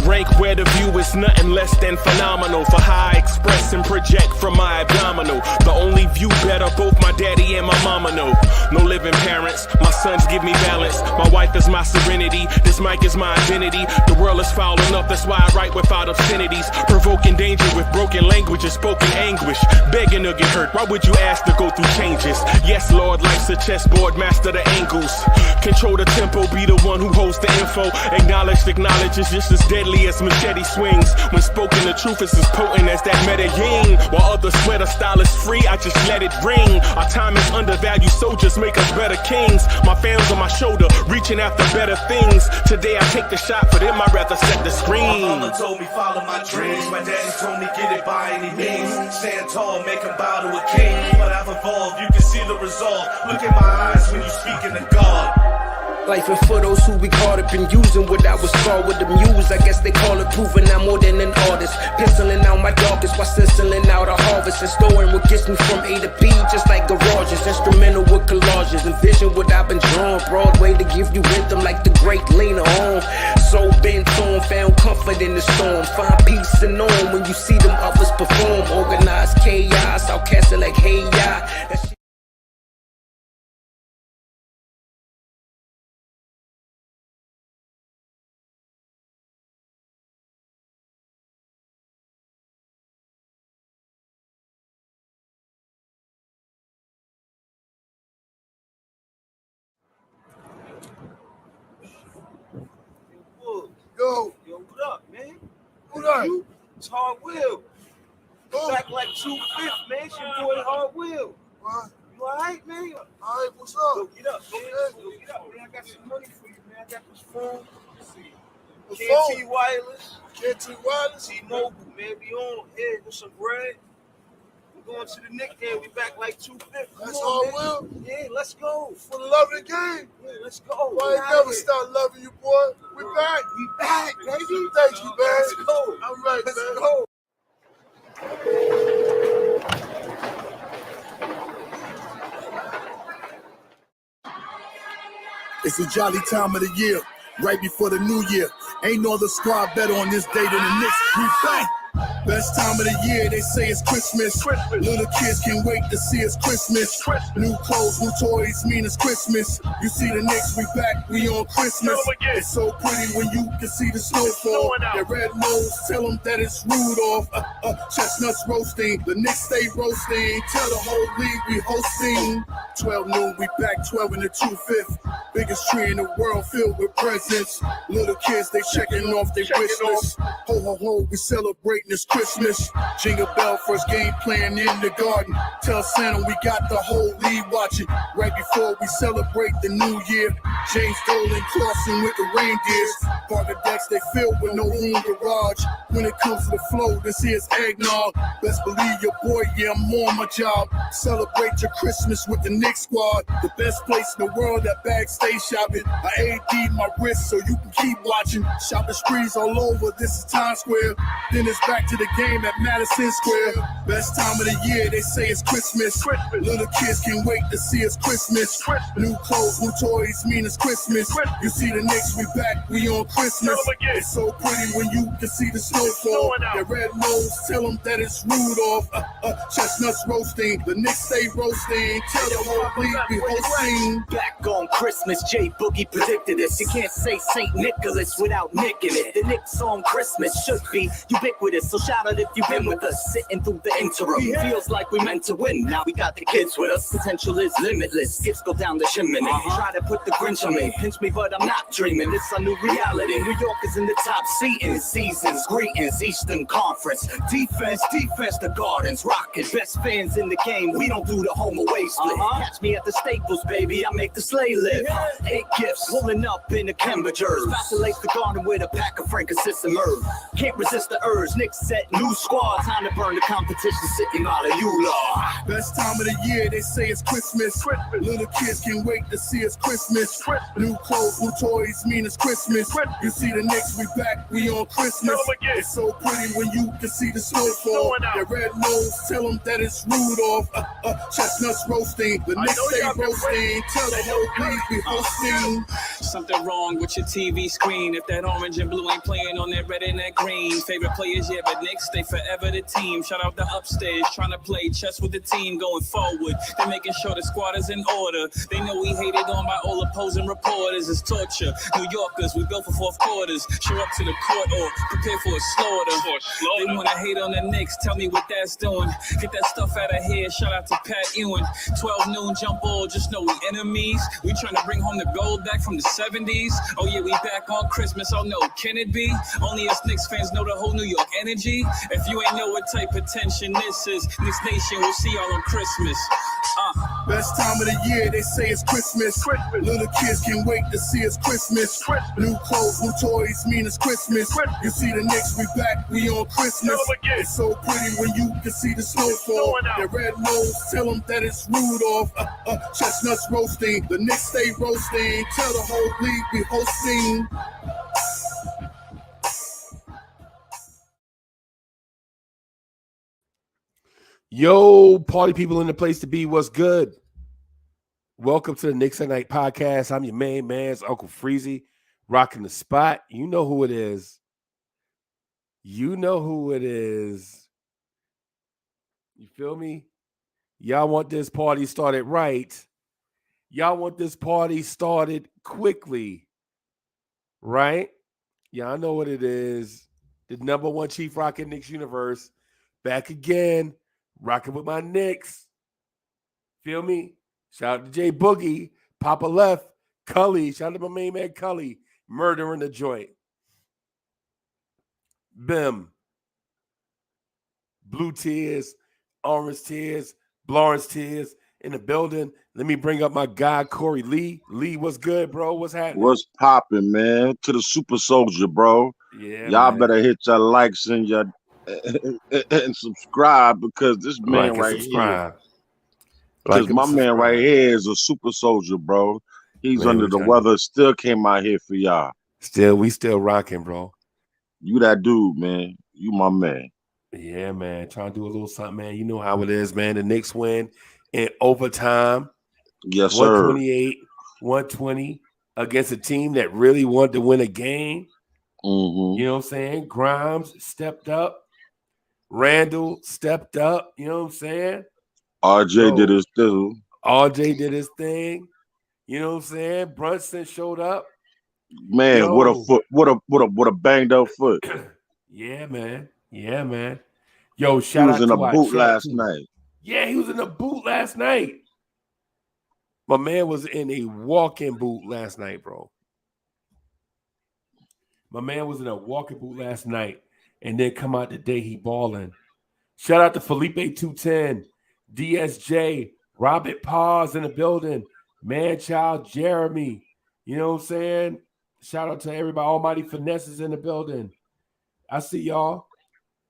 rank where the view is nothing less than phenomenal. For how I express and project from my abdominal. The only view better, both my daddy and my mama know. No living parents, my sons give me balance. My wife is my serenity, this mic is my identity. The world is foul enough, that's why I write without obscenities. Provoking danger with broken language and spoken anguish. Begging to get hurt, why would you ask to go through changes? Yes, Lord, life's a chessboard, master the angles. Control the tempo, be the one who holds the info. Acknowledged knowledge is just as deadly as machete swings. When spoken, the truth is as potent as that Medellin. While others swear the style is free, I just let it ring. Our time is undervalued, soldiers make us better kings. My fans on my shoulder, reaching after better things. Today I take the shot, but then I'd rather set the screen. My mama told me follow my dreams. My daddy told me get it by any means. Stand tall, make him bow to a king. But I've evolved, you can see the resolve. Look in my eyes when you speaking to God. Life and for those who we caught up in using what I was taught with the muse. I guess they call it proving I'm more than an artist. Penciling out my darkest while stenciling out a harvest. And storing what gets me from A to P, just like garages. Instrumental with collages. Envision what I've been drawing. Broadway to give you rhythm like the great Lena Horne. So bent on, found comfort in the storm. Find peace and on when you see them others perform. Organized chaos, outcasted like hey ya. Yo, what up, man? What up? It's Hard Will. Back like 2/5, man. It's your boy Hard Will. What? You alright, man? Alright, what's up? Go get up, man. Go get up, man. I got some money for you, man. I got this phone. Let's see. The KT phone? Wireless. KT Wireless? T-Mobile, man. We on here with some bread. We're going to the Knicks there. We back like 2/5. That's Hard Will? Yeah, let's go. For the love of the game? Yeah, let's go. Well, I ain't never stop loving you, boy. We back. We back, baby. Thank you, man. Let's go. All right, Let's man. go. It's a jolly time of the year, right before the new year. Ain't no other squad better on this day than the Knicks. We back. Best time of the year, they say it's Christmas. Little kids can't wait to see it's Christmas. New clothes, new toys, mean it's Christmas. You see the Knicks, we back, we on Christmas. It's so pretty when you can see the snowfall. Their red nose, tell them that it's Rudolph. Chestnuts roasting, the Knicks stay roasting. Tell the whole league we hosting. 12 noon, we back 12 in the 2/5. Biggest tree in the world filled with presents. Little kids, they checking off their wish list. Ho, ho, ho, we celebrating this Christmas. Jingle bell, first game playing in the garden. Tell Santa we got the whole league watching. Right before we celebrate the new year. James Dolan crossing with the reindeers. Parker decks, they filled with no room garage. When it comes to the flow, this here's eggnog. Best believe your boy, yeah, I'm on my job. Celebrate your Christmas with the Knicks squad. The best place in the world, that bag stay shopping. I AD my wrist so you can keep watching. Shopping sprees all over, this is Times Square. Then it's back to the game at Madison Square. Best time of the year, they say it's Christmas. Little kids can't wait to see it's Christmas. New clothes, new toys, mean it's Christmas. You see the Knicks, we back, we on Christmas. It's so pretty when you can see the snowfall. Their red nose, tell them that it's Rudolph. Chestnuts roasting, the Knicks stay roasting. Tell the whole league we hosting. Back on Christmas, J Boogie predicted this. You can't say St. Nicholas without nicking it. The Knicks on Christmas should be ubiquitous. So shout out if you've been with us, sitting through the interim. Feels like we meant to win. Now we got the kids with us. Potential is limitless. Gifts go down the chimney. Try to put the Grinch on me. Pinch me, but I'm not dreaming. It's a new reality. New York is in the top seating. Seasons, greetings, Eastern Conference. Defense, the Gardens rocking. Best fans in the game. We don't do the home away split. Catch me at the Staples, baby. I make the sleigh live. 8 gifts, pulling up in the Cambridgers. About to lace the garden with a pack of frankincense and myrrh. Can't resist the urge. Knicks set new squad. Time to burn the competition. Sitting out of you, Lord. Best time of the year, they say it's Christmas. Little kids can't wait to see it's Christmas. New clothes, new toys, mean it's Christmas. You see the Knicks, we back, we on Christmas. It's so pretty when you can see the snowfall. Their red nose, tell them that it's Rudolph. Chestnuts roasting, the Knicks stay roasting. Tell the whole league we hosting. Something wrong with your TV screen. If that orange and blue ain't playing on that red and that green. Favorite players, yeah, but Knicks stay forever the team. Shout out the upstairs, trying to play chess with the team going forward. They're making sure the squad is in order. They know we hated on by all opposing reporters. It's torture. New Yorkers, we built for fourth quarters. Show up to the court or prepare for a slaughter. They want to hate on the Knicks. Tell me what that's doing. Get that stuff out of here. Shout out to Pat Ewing. 12 noon jump ball. Just know we enemies. We trying to bring home the gold back from the 70s. Oh yeah, we back on Christmas. Oh no, can it be? Only us Knicks fans know the whole New York energy. If you ain't know what type of tension this is, Knicks Nation, we'll see y'all on Christmas. Best time of the year, they say it's Christmas. Little kids can't wait to see it's Christmas. New clothes, new toys, mean it's Christmas. You see the Knicks, we back, we on Christmas. It's so pretty when you can see the snowfall. Their red nose, tell them that it's Rudolph. Chestnuts roasting, the Knicks stay roasting. Tell the whole league we hosting. Yo, party people in the place to be. What's good? Welcome to the Knicks at Night podcast. I'm your main man's Uncle Freezy, rocking the spot. You know who it is. You know who it is. You feel me? Y'all want this party started right. Y'all want this party started quickly, right? Y'all know what it is. The number one Chief Rockin' Knicks universe. Back again. Rocking with my Knicks. Feel me? Shout out to J Boogie, Papa Left, Cully. Shout out to my main man Cully. Murdering the joint. Bim. Blue tears, orange tears, Lawrence tears in the building. Let me bring up my guy, Corey Lee. Lee, what's good, bro? What's happening? What's popping, man? To the super soldier, bro. Yeah, y'all man. better hit your likes and your and subscribe because this man Like right subscribe. here, because my man subscribe. right here is a super soldier, bro. He's Man, under we the trying- weather. Still came out here for y'all. We still rocking, bro. You that dude, man. You my man. Yeah, man. Trying to do a little something, man. You know how it is, man. The Knicks win in overtime. Yes, sir. 128-120 against a team that really wanted to win a game. Mm-hmm. You know what I'm saying? Grimes stepped up. Randle stepped up. You know what I'm saying? RJ did his thing. RJ did his thing. You know what I'm saying? Brunson showed up. Man, Yo. what a foot! What a banged up foot. Yeah, man. Yeah, man. Yo, He shout was out in to a our boot chat, last too. night. Yeah, he was in a boot last night. My man was in a walk-in boot last night, bro. My man was in a walking boot last night, and then come out the day he balling. Shout out to Felipe 210, DSJ, Robert Paz in the building, Manchild Jeremy. You know what I'm saying? Shout out to everybody. Almighty Finesses in the building. I see y'all.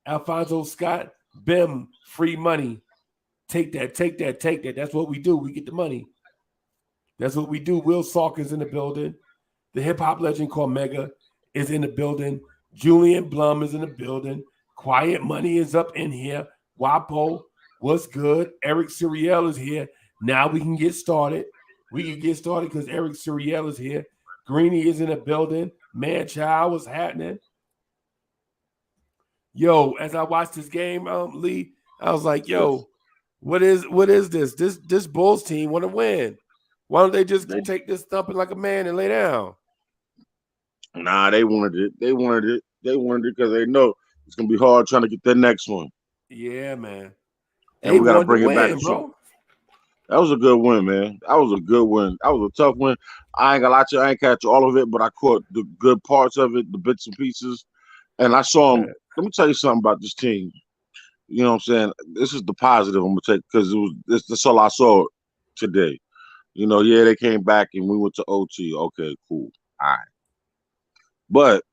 Alfonso Scott, Bim, free money. Take that, take that, take that. That's what we do. We get the money. That's what we do. Will Salkins in the building. The hip-hop legend called Mega is in the building. Julian Blum is in the building. Quiet Money is up in here. Wapo, what's good? Eric Suriel is here. Now we can get started. We can get started because Eric Suriel is here. Greeny is in the building. Manchild, what's happening? Yo, as I watched this game, Lee, I was like, yo, what is this? This Bulls team want to win. Why don't they just take this thumping like a man and lay down? Nah, they wanted it. They wanted it because they know it's gonna be hard trying to get their next one. Yeah, man. And we gotta bring it back, bro. That was a good win, man. That was a good win. That was a tough win. I ain't gonna lie to you, I ain't catch all of it, but I caught the good parts of it, the bits and pieces. And I saw them. Let me tell you something about this team. You know what I'm saying? This is the positive I'm gonna take because that's all I saw today. You know, yeah, they came back and we went to OT. Okay, cool. All right. But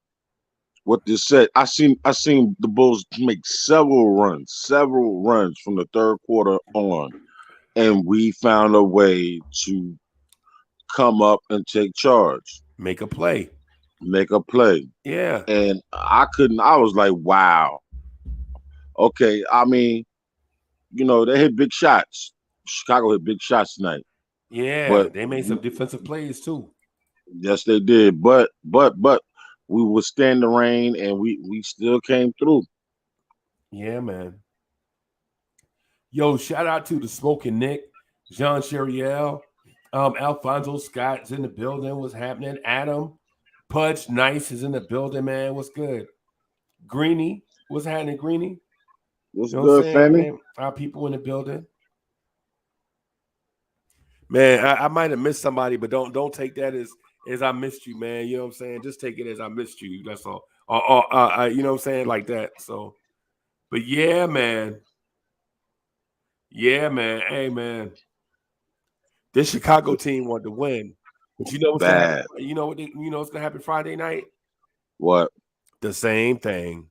what this said, I seen the Bulls make several runs from the third quarter on, and we found a way to come up and take charge, Make a play. make a play. Yeah. And I was like, wow. Okay. I mean, they hit big shots. Chicago hit big shots tonight. Yeah. But They made some defensive plays too. yes, they did. But we withstand the rain and we still came through. Yeah, man. Yo, shout out to the Smoking Nick, Jean Cheriel, Alfonso Scott's in the building. What's happening? Adam Pudge Nice is in the building, man. What's good? Greeny, what's happening, Greeny? What's You know good, what I'm saying, Fanny? man? Our people in the building. Man, I might have missed somebody, but don't take that as I missed you, man. You know what I'm saying? Just take it as I missed you. That's all. You know what I'm saying? Like that. So, but yeah, man. Yeah, man. Hey, man. This Chicago team wanted to win. But you know what's gonna happen? You know what's gonna happen Friday night? What? The same thing.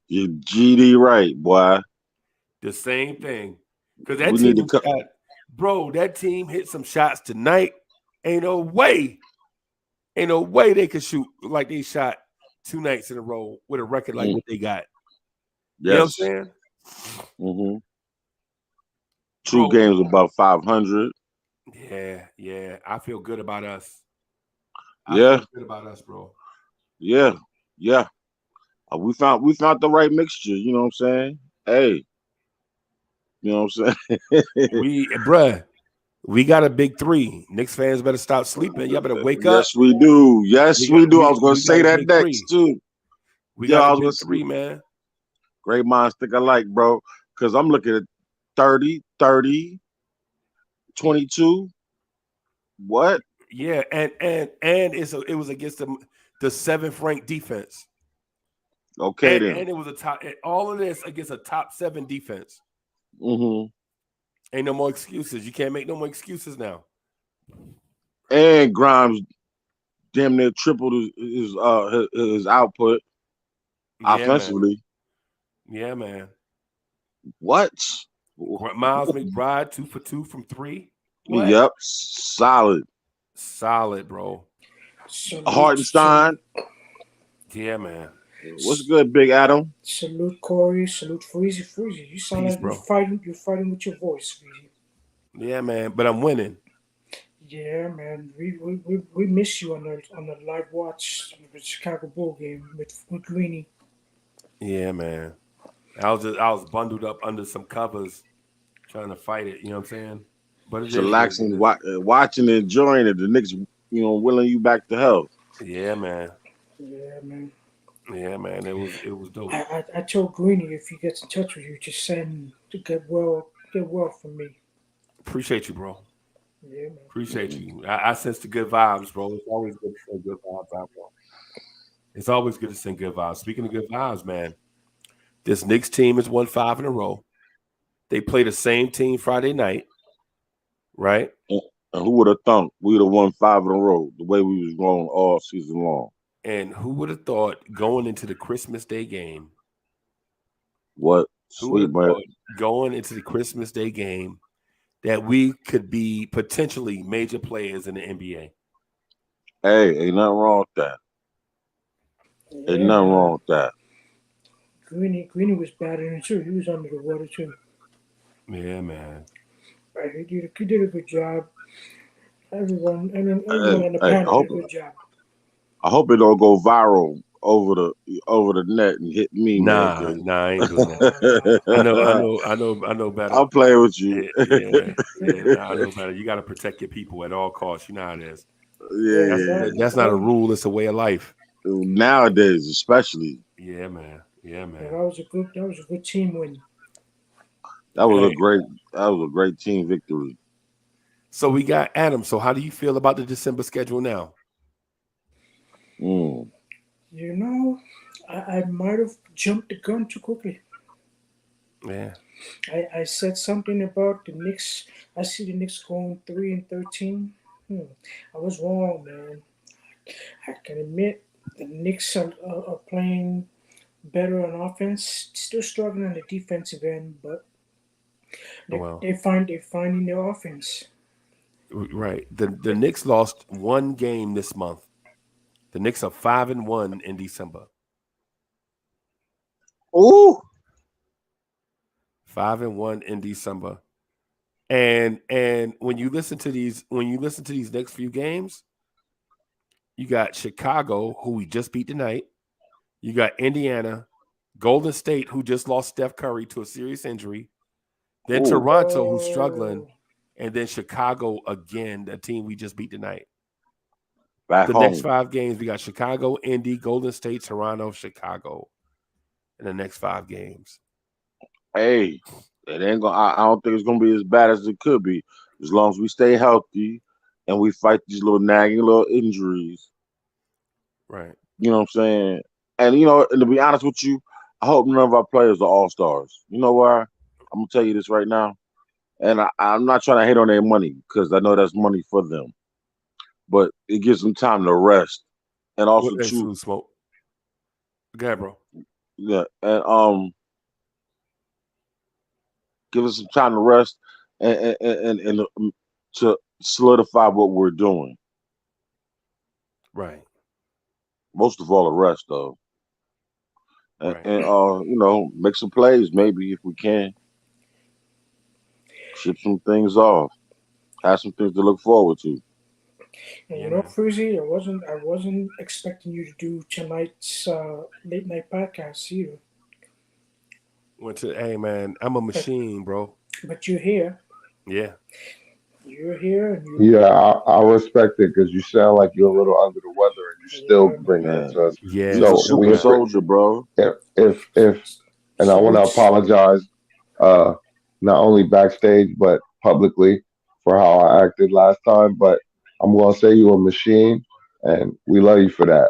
You GD right, boy. The same thing. Because that team that team hit some shots tonight. Ain't no way they could shoot like they shot 2 nights in a row with a record like what they got. Yes. You know what I'm saying? Mm-hmm. 2 games above 500. Yeah. I feel good about us. I feel good about us, bro. Yeah. We found the right mixture, you know what I'm saying? Hey. You know what I'm saying? We got a big 3. Knicks fans better stop sleeping. Y'all better wake up. Yes, we do. We do. I was going to say that next, too. We got a big 3, man. Great minds think alike, bro. Because I'm looking at 30, 22. What? Yeah, and it was against the 7th ranked defense. Okay, and it was all of this against a top 7 defense. Mm-hmm. Ain't no more excuses. You can't make no more excuses now. And Grimes damn near tripled his output offensively. Yeah, man. What? Miles McBride 2 for 2 from 3. What? Yep, solid, bro. Hartenstein. Yeah, man. What's good, Big Adam? Salute Corey. Salute Freezy. You sound like you're fighting with your voice, Freezy. Yeah, man. But I'm winning. Yeah, man. We miss you on the live watch of the Chicago Bull game with Greeny. Yeah, man. I was bundled up under some covers trying to fight it. You know what I'm saying? But it's relaxing, watching, and enjoying it. The Knicks, willing you back to health. Yeah, man. Yeah, man. It was dope. I told Greeny if he gets in touch with you, just send to get well from me. Appreciate you, bro. Yeah, man. Appreciate you. I sense the good vibes, bro. It's always good to send good vibes out, bro. It's always good to send good vibes. Speaking of good vibes, man, this Knicks team has won 5 in a row. They play the same team Friday night, right? And who would have thought we would have won 5 in a row the way we was going all season long? And who would have thought going into the Christmas Day game? What? Sweet, man. Going into the Christmas Day game that we could be potentially major players in the NBA. Hey, ain't nothing wrong with that. Yeah, ain't nothing wrong with that. Greeny was battling too. He was under the water too. Yeah, man. Right, he did a good job. Everyone on the panel did a good job. I hope it don't go viral over the net and hit me. Nah, I ain't doing that. I know better. I'll play with you. I know better. You got to protect your people at all costs. You know how it is. Yeah, that's not a rule. It's a way of life. Nowadays, especially. Yeah, man. Yeah, that was a good team win. That was a great team victory. So we got Adam. So how do you feel about the December schedule now? I might have jumped the gun too quickly. Yeah. I said something about the Knicks. I see the Knicks going 3-13. I was wrong, man. I can admit the Knicks are playing better on offense, still struggling on the defensive end, but they're finding their offense. Right. The Knicks lost one game this month. The Knicks are 5-1 in December. Ooh. 5-1 in December. And when you listen to these next few games, you got Chicago, who we just beat tonight. You got Indiana, Golden State, who just lost Steph Curry to a serious injury. Then Toronto, who's struggling, and then Chicago again, the team we just beat tonight. Back the home. Next 5 games, we got Chicago, Indy, Golden State, Toronto, Chicago in the next 5 games. Hey, it ain't gonna. I don't think it's gonna be as bad as it could be, as long as we stay healthy and we fight these little nagging little injuries. Right. You know what I'm saying? And and to be honest with you, I hope none of our players are all stars. You know why? I'm gonna tell you this right now, and I'm not trying to hate on their money because I know that's money for them, but it gives them time to rest and also choose. Smoke. Go ahead, bro. Yeah, and give us some time to rest and to solidify what we're doing. Right. Most of all, the rest though, and make some plays maybe if we can. Ship some things off. Have some things to look forward to. And Fruzy, I wasn't expecting you to do tonight's late night podcast either. Hey man, I'm a machine, bro. But you're here. Yeah. You're here. And Yeah, I respect it because you sound like you're a little under the weather and you still bring it to us. Yeah. He's a super soldier, bro. If and I want to apologize, not only backstage but publicly for how I acted last time. But I'm gonna say you a machine, and we love you for that.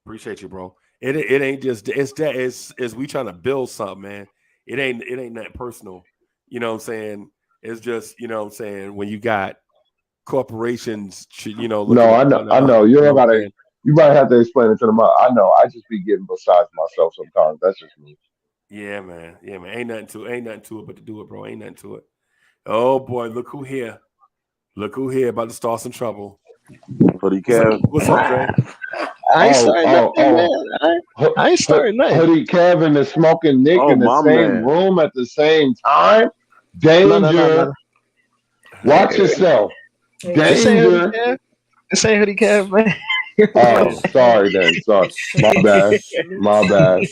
Appreciate you, bro. It ain't just it's we trying to build something, man. It ain't that personal. You know what I'm saying? It's just, you know what I'm saying, when you got corporations, No, I know. You might have to explain it to them. I know. I just be getting besides myself sometimes. That's just me. Yeah, man. Ain't nothing to it but to do it, bro. Ain't nothing to it. Oh boy, look who here. About to start some trouble. Hoodie Kev. What's up, Dre? I ain't starting nothing, man. I ain't starting nothing. Hoodie Kev and the smoking Nick in the same room at the same time. Danger. No. Watch yourself. Danger. This ain't Hoodie Kev, man. Oh, sorry then. Sorry. My bad.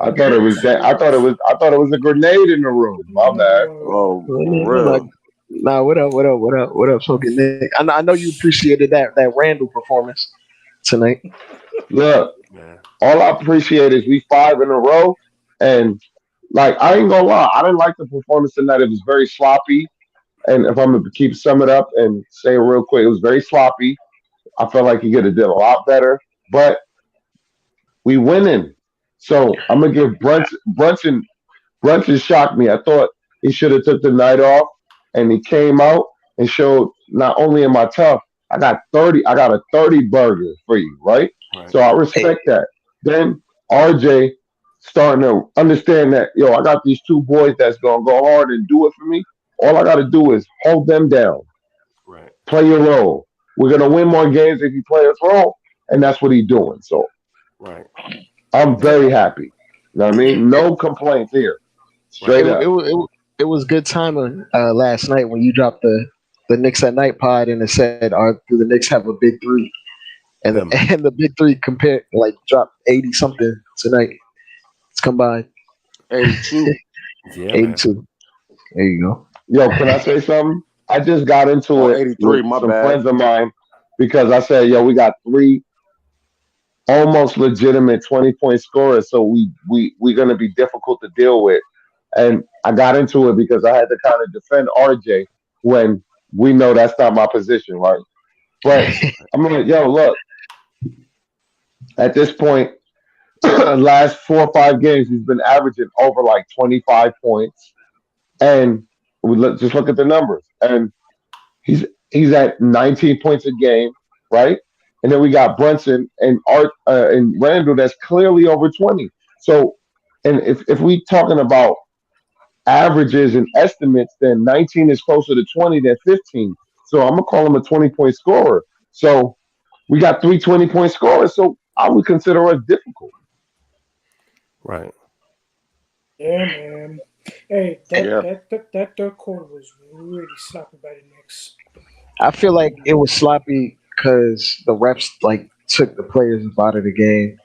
I thought it was that. I thought it was a grenade in the room. My bad. Oh, real. Nah, what up, smoking Nick? I know you appreciated that Randle performance tonight. Look, all I appreciate is we 5 in a row, and I ain't gonna lie, I didn't like the performance tonight. It was very sloppy, and if I'm gonna sum it up and say it real quick, it was very sloppy. I felt like he could have did a lot better, but we winning. So I'm gonna give Brunson shocked me. I thought he should have took the night off, and he came out and showed not only am I tough, I got a 30 burger for you, right? So I respect that. Then RJ starting to understand that, I got these 2 boys that's gonna go hard and do it for me. All I gotta do is hold them down. Right. Play your role. We're gonna win more games if you play his role, and that's what he's doing. So I'm very happy. You know what I mean? No complaints here. Straight up. It was good timing last night when you dropped the Knicks at Night pod and it said, do the Knicks have a big 3? And the big 3 compared dropped 80 something tonight. It's combined 82. Yeah, 82. Man. There you go. Yo, can I say something? I just got into it 83, with some friends of mine because I said, we got 3 almost legitimate 20-point scorers, so we're gonna be difficult to deal with. And I got into it because I had to kind of defend RJ when we know that's not my position, right? But I'm like, look, at this point, last 4 or 5 games, he's been averaging over 25 points. And just look at the numbers. And he's at 19 points a game, right? And then we got Brunson and and Randle that's clearly over 20. So, and if we talking about averages and estimates, then 19 is closer to 20 than 15. So I'm gonna call him a 20-point scorer. So we got 3 20-point scorers. So I would consider us difficult. Right. Yeah, man. Hey, that Yeah. that that, that third quarter was really sloppy by the Knicks. I feel like it was sloppy because the refs like took the players out of the game.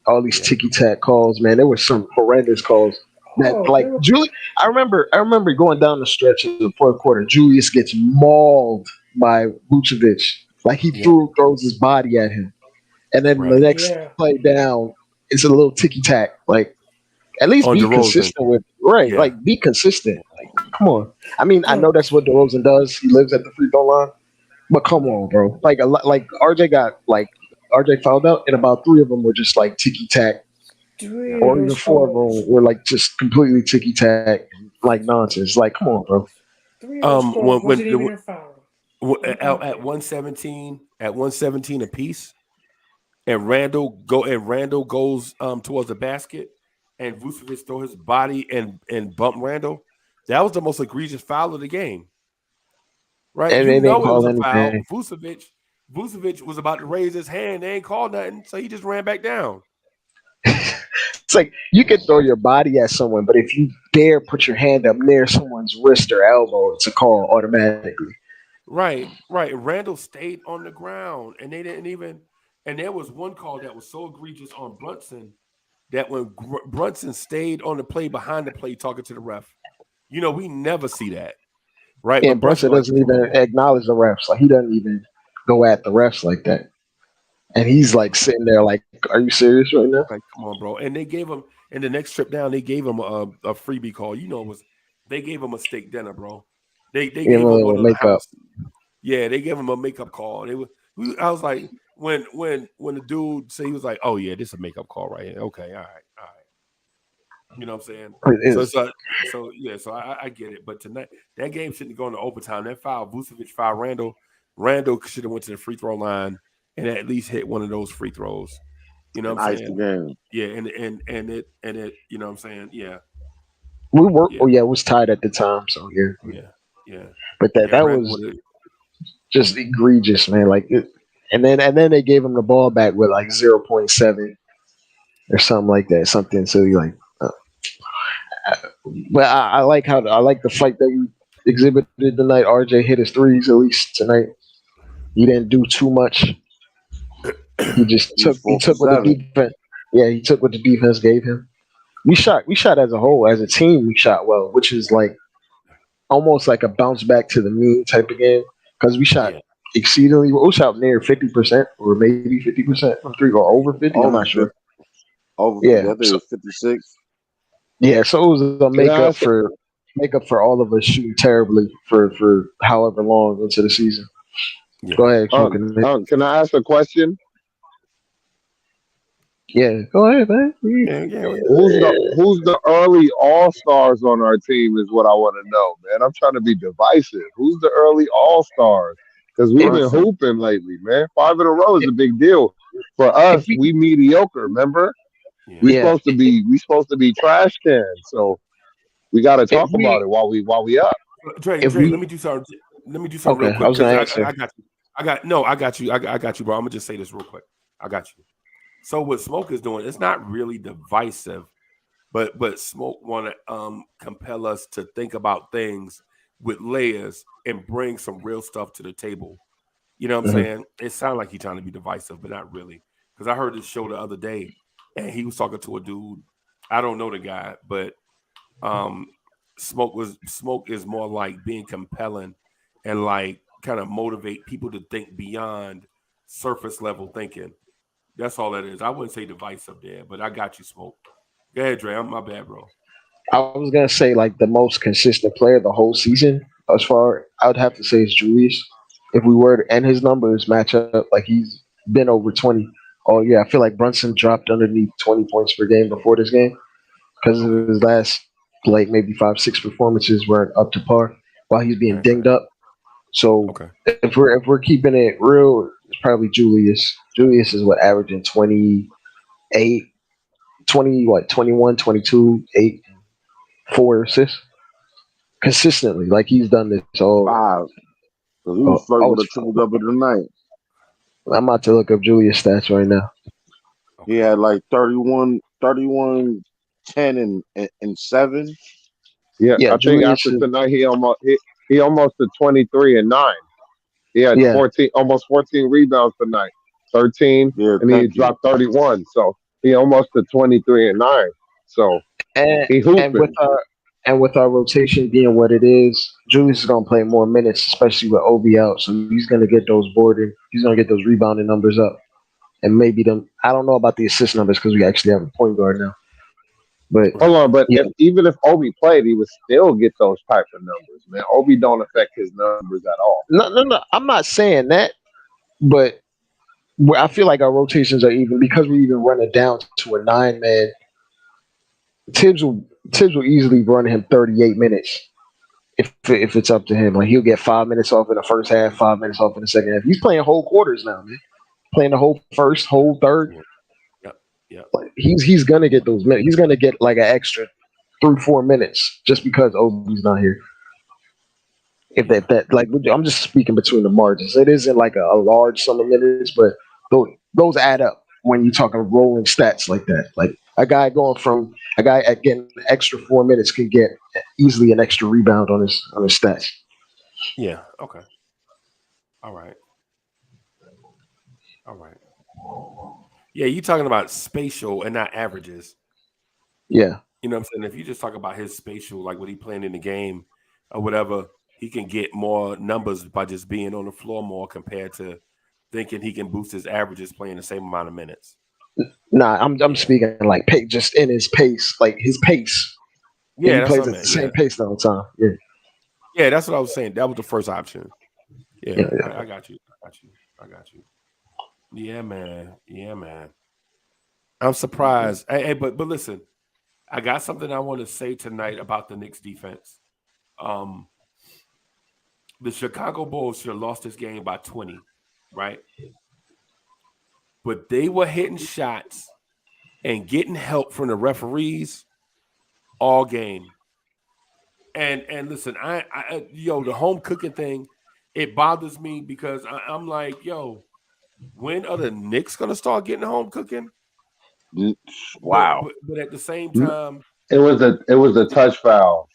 All these Yeah. ticky tack calls, man. There were some horrendous calls. That Oh, they like were Julie, I remember going down the stretch of the fourth quarter. Julius gets mauled by Vucevic. Like he Yeah. throws his body at him, and then the Right. next yeah. play down, it's a little ticky tack. Like at least On be DeRozan. consistent with right. Yeah. Like be consistent. Like come on. I mean, I No, know that's what DeRozan does. He lives at the free throw line, but come on, bro. Like like RJ got like RJ fouled out, and about 3 of them were just like ticky tack, three of or even those 4 of calls, them were like just completely ticky tack, like nonsense. Like, come on, bro. three of those calls When wasn't even a foul. I'm at there. 117 apiece, and Randall goes towards the basket, and Vucevic throw his body and bump Randall. That was the most egregious foul of the game, right? And You they didn't know it was call a foul. anything. Vucevic was about to raise his hand. They ain't called nothing, so he just ran back down. It's like you can throw your body at someone, but if you dare put your hand up near someone's wrist or elbow, it's a call automatically. Right, right. Randall stayed on the ground, and they didn't even. And there was one call that was so egregious on Brunson that when Brunson stayed on the play behind the play talking to the ref, we never see that, right? And But Brunson Brunson like, doesn't come even on, acknowledge the refs. Like he doesn't even go at the refs like that. And he's like sitting there like, "Are you serious right now?" like come on, bro. And they gave him in the next trip down, they gave him a freebie call. They gave him a steak dinner, bro. They Give him gave a him little one on the makeup. house. Yeah, they gave him a makeup call. I was like, when the dude said he was like, oh yeah, this is a makeup call right here. Okay, all right. You know what I'm saying? It So is. it's like, so I get it. But tonight, that game shouldn't go into overtime. That foul, Vucevic foul Randall. Randall should have went to the free throw line and at least hit one of those free throws. You know And what I'm ice the saying? game. Yeah, and it, you know what I'm saying? Yeah, We were. yeah, Oh yeah, it was tied at the time. So yeah, yeah, yeah, but that yeah. that Randall was would have. just egregious, man. Like, and then they gave him the ball back with like 0.7 or something like that. Something silly like. But I like the fight that we exhibited tonight. RJ hit his threes at least tonight. He didn't do too much. He just He was he 4 for took what the 7. defense. Yeah, he took what the defense gave him. We shot as a whole, as a team. We shot well, which is like almost like a bounce back to the mean type of game because we shot Yeah, exceedingly. We shot near 50% or maybe 50% from 3 or over 50. I'm Over not 50. sure. Over 50. I Yeah, think it so was 56. yeah, so it was a Can I ask? make up for all of us shooting terribly for however long into the season. Go yeah. ahead, smoking. Can I ask a question? Yeah, go ahead, man. Yeah. Who's the early all stars on our team is what I want to know, man. I'm trying to be divisive. Who's the early all stars? Because we've If been Brunson. hooping lately, man. 5 in a row is a big deal for us. if we We mediocre. Remember, Yeah. we yeah supposed to be trash cans. So we got to if talk about we it while we up. if Dre, let we me do something. Let me do something real okay, I quick was because gonna I answer. got you. I got you. I got you, bro. I'm gonna just say this real quick. I got you. So what Smoke is doing, it's not really divisive, but Smoke want to compel us to think about things with layers and bring some real stuff to the table. You know what I'm Mhm. saying? It sounds like he's trying to be divisive, but not really. Because I heard this show the other day, and he was talking to a dude. I don't know the guy, but um, Smoke is more like being compelling and like kind of motivate people to think beyond surface level thinking. That's all that is. I wouldn't say divisive there, but I got you, Smoke. Go ahead, Dre. I'm my bad, bro. I was gonna say like the most consistent player the whole season. As far I would have to say is Julius. If we were to and his numbers match up, like he's been over 20. Oh yeah, I feel like Brunson dropped underneath 20 points per game before this game because of Okay. his last like maybe 5 6 performances weren't up to par while he's being Right, right. dinged up. So Okay. if we're keeping it real, it's probably Julius. Julius is what averaging 28, 20 what 21, 22, 8, 4 assists consistently. Like he's done this all 5. Because he was flirting with a triple double tonight. I'm about to look up Julius stats right now. He had like 31, 10, and 7. Yeah, Yeah, I think Julius after is tonight he almost to 23 and 9. He had yeah, 14 rebounds tonight, 13, Yeah, and he thank you. dropped 31. So he almost to 23 and 9. So and he and with hooping. our rotation being what it is, Julius is gonna play more minutes, especially with Obi out. So he's gonna get those boarding, he's gonna get those rebounding numbers up, and maybe them. I don't know about the assist numbers because we actually have a point guard now. But Hold on, but yeah, even if Obi played, he would still get those type of numbers, man. Obi don't affect his numbers at all. no. I'm not saying that, but I feel like our rotations are even because we even run it down to a 9 man. Tibbs will Tibbs will easily run him 38 minutes if it's up to him. Like he'll get 5 minutes off in the first half, 5 minutes off in the second half. He's playing whole quarters now, man. Playing the whole first, whole third. Yep. Yep. Like he's gonna get those minutes. He's gonna get like an extra 3-4 minutes just because Obi's not here. If that like I'm just speaking between the margins. It isn't like a large sum of minutes, but those add up when you're talking rolling stats like that. Like a guy at getting an extra 4 minutes can get easily an extra rebound on his stats. Yeah. Okay. All right. All right. Yeah, you talking about spatial and not averages. Yeah. You know what I'm saying? If you just talk about his spatial, like what he playing in the game or whatever, he can get more numbers by just being on the floor more compared to thinking he can boost his averages playing the same amount of minutes. Nah, I'm speaking like just in his pace, like his pace. Yeah, he that's plays what I at meant. the same pace the whole time. Yeah. Yeah, that's what I was saying. That was the first option. Yeah, Yeah. I got you. I got you. Yeah, man. I'm surprised. Hey, but listen, I got something I want to say tonight about the Knicks defense. The Chicago Bulls should have lost this game by 20, right? But they were hitting shots and getting help from the referees all game. And listen, I the home cooking thing, it bothers me because I'm like, when are the Knicks gonna start getting home cooking? Wow. But at the same time, It was the touch foul.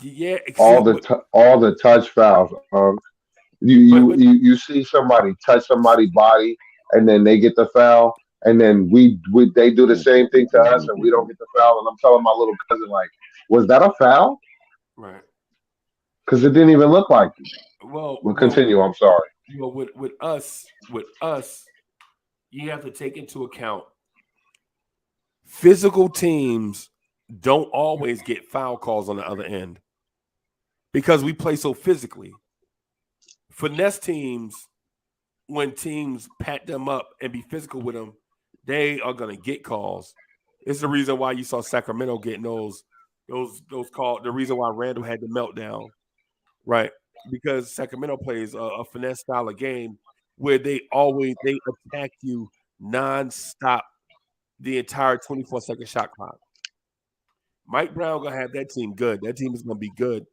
yeah, All see, the touch fouls. You see somebody touch somebody's body and then they get the foul, and then they do the same thing to us and we don't get the foul. And I'm telling my little cousin, like, was that a foul? right? Because it didn't even look like it. Well, Continue. I'm sorry. Well, with us, you have to take into account physical teams don't always get foul calls on the other end because we play so physically. Finesse teams, when teams pat them up and be physical with them, they are going to get calls. It's the reason why you saw Sacramento getting those calls. The reason why Randle had the meltdown, right? Because Sacramento plays a finesse style of game where they attack you nonstop the entire 24-second shot clock. Mike Brown gonna have that team good. That team is gonna be good.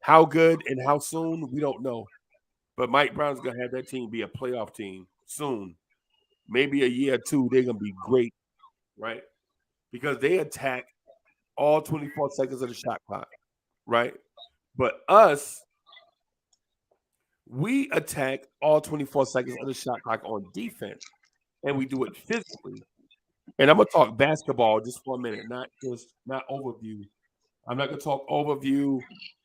How good and how soon, we don't know. But Mike Brown's gonna have that team be a playoff team soon. Maybe a year or two, they're gonna be great, right? Because they attack all 24 seconds of the shot clock, right? But us, we attack all 24 seconds of the shot clock on defense, and we do it physically. And I'm gonna talk basketball just for a minute, not overview. I'm not gonna talk overview,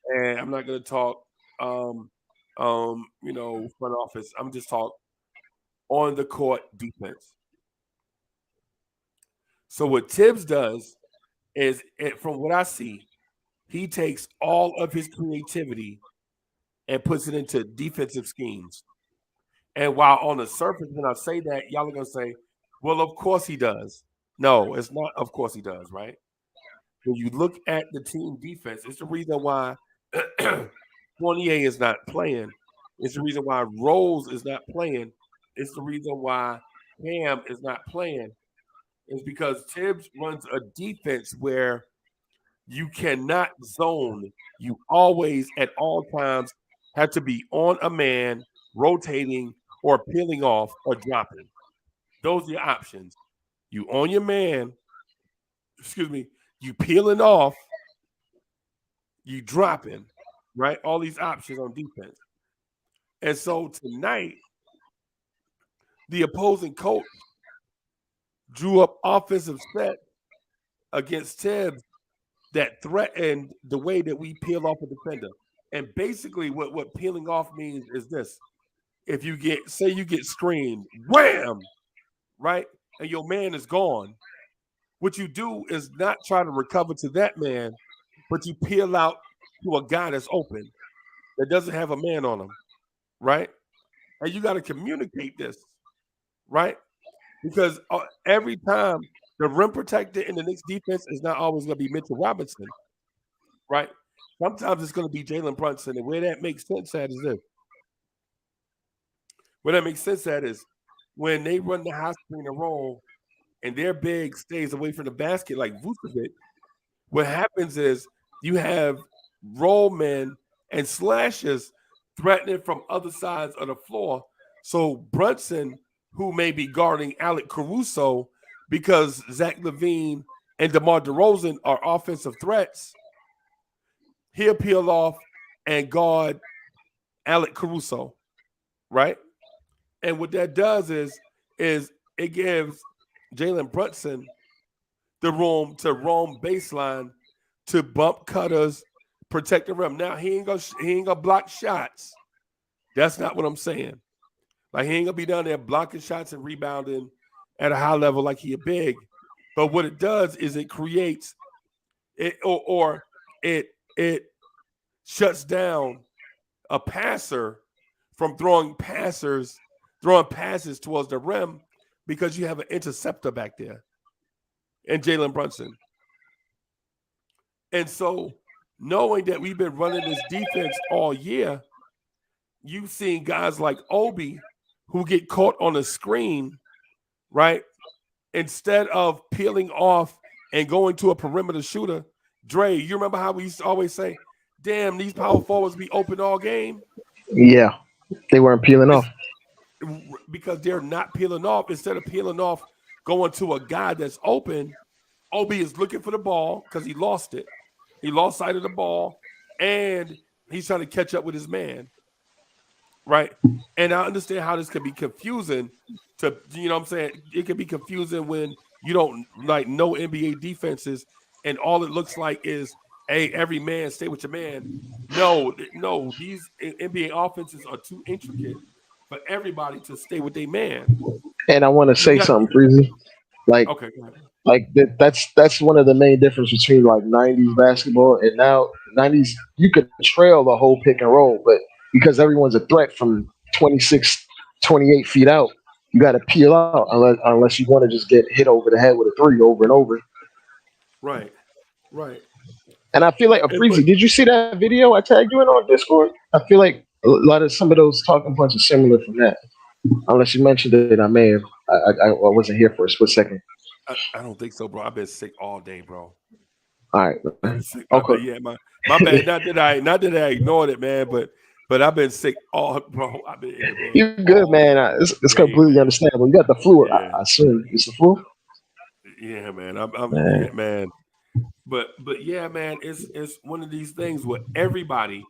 and I'm not gonna talk front office. I'm just talk on the court defense. So what Tibbs does is, from what I see, he takes all of his creativity and puts it into defensive schemes. And while on the surface, when I say that, y'all are gonna say, "Well, of course he does." No, it's not. Of course he does, right? When you look at the team defense, it's the reason why Fournier is not playing. It's the reason why Rose is not playing. It's the reason why Cam is not playing. It's because Tibbs runs a defense where you cannot zone. You always, at all times, have to be on a man, rotating, or peeling off or dropping. Those are your options. You on your man, you peeling off, you dropping, right? All these options on defense. And so tonight, the opposing coach drew up offensive set against Tibbs that threatened the way that we peel off a defender. And basically what peeling off means is this. If you get screened, wham, right? And your man is gone. What you do is not try to recover to that man, but you peel out to a guy that's open, that doesn't have a man on him, right? And you got to communicate this, right? Because every time the rim protector in the Knicks defense is not always going to be Mitchell Robinson, right? Sometimes it's going to be Jalen Brunson. And where that makes sense at is this. Where that makes sense at is when they run the high screen and roll and their big stays away from the basket like Vucevic, what happens is you have roll men and slashes threatening from other sides of the floor. So Brunson, who may be guarding Alec Caruso because Zach LaVine and DeMar DeRozan are offensive threats, he'll peel off and guard Alec Caruso, right? And what that does is it gives Jalen Brunson the room to roam baseline, to bump cutters, protect the rim. Now he ain't gonna block shots. That's not what I'm saying. Like he ain't gonna be down there blocking shots and rebounding at a high level like he a big. But what it does is it creates it or it shuts down a passer from throwing passes towards the rim because you have an interceptor back there and Jalen Brunson. And so knowing that we've been running this defense all year, you've seen guys like Obi who get caught on a screen, right? Instead of peeling off and going to a perimeter shooter. Dre, you remember how we used to always say, damn, these power forwards be open all game? Yeah, they weren't peeling off. Because they're not peeling off. Instead of peeling off, going to a guy that's open, Obi is looking for the ball because he lost it. He lost sight of the ball, and he's trying to catch up with his man, right? And I understand how this can be confusing to, you know what I'm saying? It can be confusing when you don't like know NBA defenses and all it looks like is, hey, every man stay with your man. No, these NBA offenses are too intricate for everybody to stay with their man. And I want to say something, Breezy. Like, okay, that's one of the main difference between like 90s basketball and now 90s. You could trail the whole pick and roll, but because everyone's a threat from 26, 28 feet out, you got to peel out unless you want to just get hit over the head with a three over and over. Right. And I feel like, Breezy, did you see that video I tagged you in on Discord? I feel like a lot of some of those talking points are similar from that. Unless you mentioned it, I may have. I wasn't here for a split second. I don't think so, bro. I've been sick all day, bro. All right. Okay. Yeah, my bad. Not that I ignored it, man, but I've been sick all, bro. I've been ill, bro. You're good, man. It's completely understandable. You got the flu. Yeah. I assume it's the flu. Yeah, man. Man. But yeah, man, it's one of these things where everybody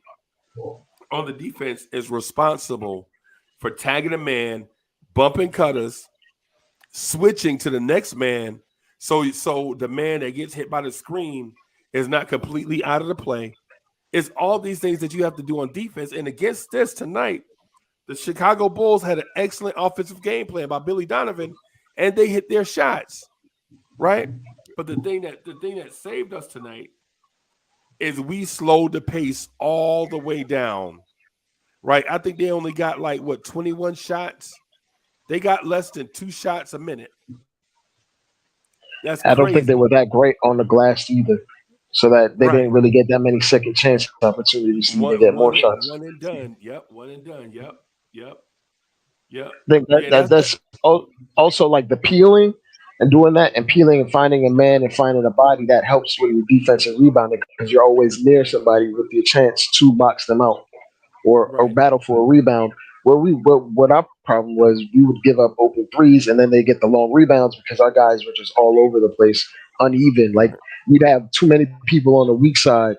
on the defense is responsible for tagging a man, bumping cutters, switching to the next man, so the man that gets hit by the screen is not completely out of the play. It's all these things that you have to do on defense. And against this tonight, the Chicago Bulls had an excellent offensive game plan by Billy Donovan, and they hit their shots, right? But the thing that saved us tonight is we slowed the pace all the way down, right? I think they only got 21 shots. They got less than 2 shots a minute. That's crazy. I don't think they were that great on the glass either, so that they didn't really get that many second chance opportunities to get more shots. One and done. Yep. One and done. Yep. I think that's also like the peeling and doing that and peeling and finding a man and finding a body that helps with your defense and rebounding because you're always near somebody with your chance to box them out. or battle for a rebound. What our problem was, we would give up open threes, and then they get the long rebounds because our guys were just all over the place, uneven. Like we'd have too many people on the weak side,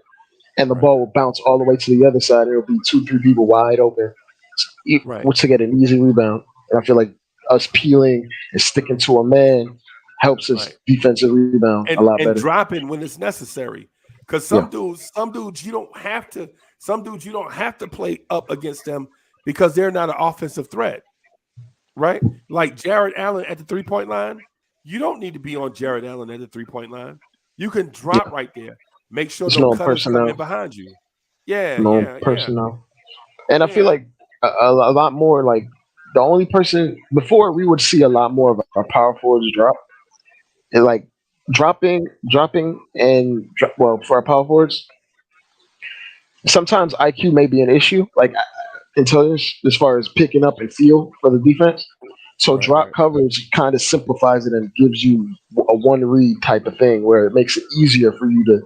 and the ball would bounce all the way to the other side. And it would be 2, 3 people wide open, to get an easy rebound. And I feel like us peeling and sticking to a man helps us defensive rebound a lot better. And dropping when it's necessary. Because some dudes you don't have to play up against them because they're not an offensive threat. Right? Like Jared Allen at the 3-point line. You don't need to be on Jared Allen at the 3-point line. You can drop right there. Make sure no cutters come in behind you. Personnel. And I feel like a lot more like the only person before we would see a lot more of our power forwards drop. And like dropping and for our power forwards, sometimes IQ may be an issue, like intelligence as far as picking up and feel for the defense. So drop coverage kind of simplifies it and gives you a one read type of thing where it makes it easier for you to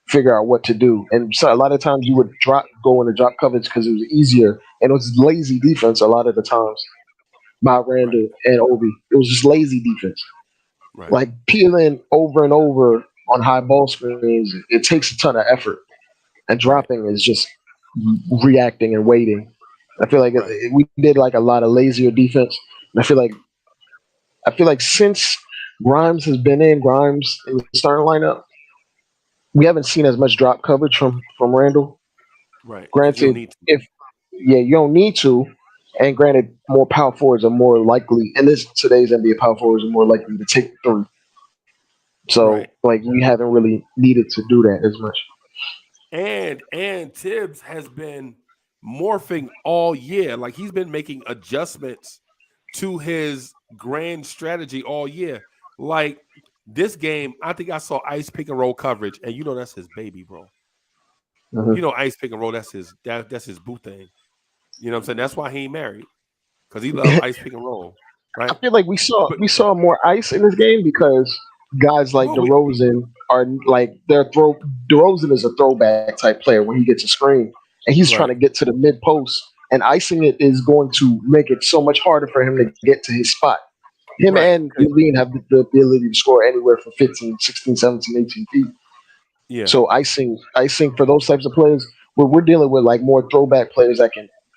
figure out what to do. And so a lot of times you would go into drop coverage because it was easier and it was lazy defense a lot of the times by Randle and Obi. It was just lazy defense. Like peeling over and over on high ball screens, it takes a ton of effort. And dropping is just reacting and waiting. I feel like we did like a lot of lazier defense. And I feel like since Grimes in the starting lineup, we haven't seen as much drop coverage from Randle. Right. Granted, you don't need to. And granted, more power forwards are more likely, and today's NBA power forwards are more likely to take the three. So, like, we haven't really needed to do that as much. And Tibbs has been morphing all year. Like, he's been making adjustments to his grand strategy all year. Like, this game, I think I saw ice pick and roll coverage, and you know that's his baby, bro. Mm-hmm. You know ice pick and roll, that's his boo thing. You know what I'm saying? That's why he ain't married, because he loves ice pick and roll, right? I feel like we saw more ice in this game because guys like DeRozan are like DeRozan is a throwback type player when he gets a screen and he's trying to get to the mid post, and icing it is going to make it so much harder for him to get to his spot. Him and Levine have the ability to score anywhere from 15, 16, 17, 18 feet. Yeah. So icing for those types of players, we're dealing with like more throwback players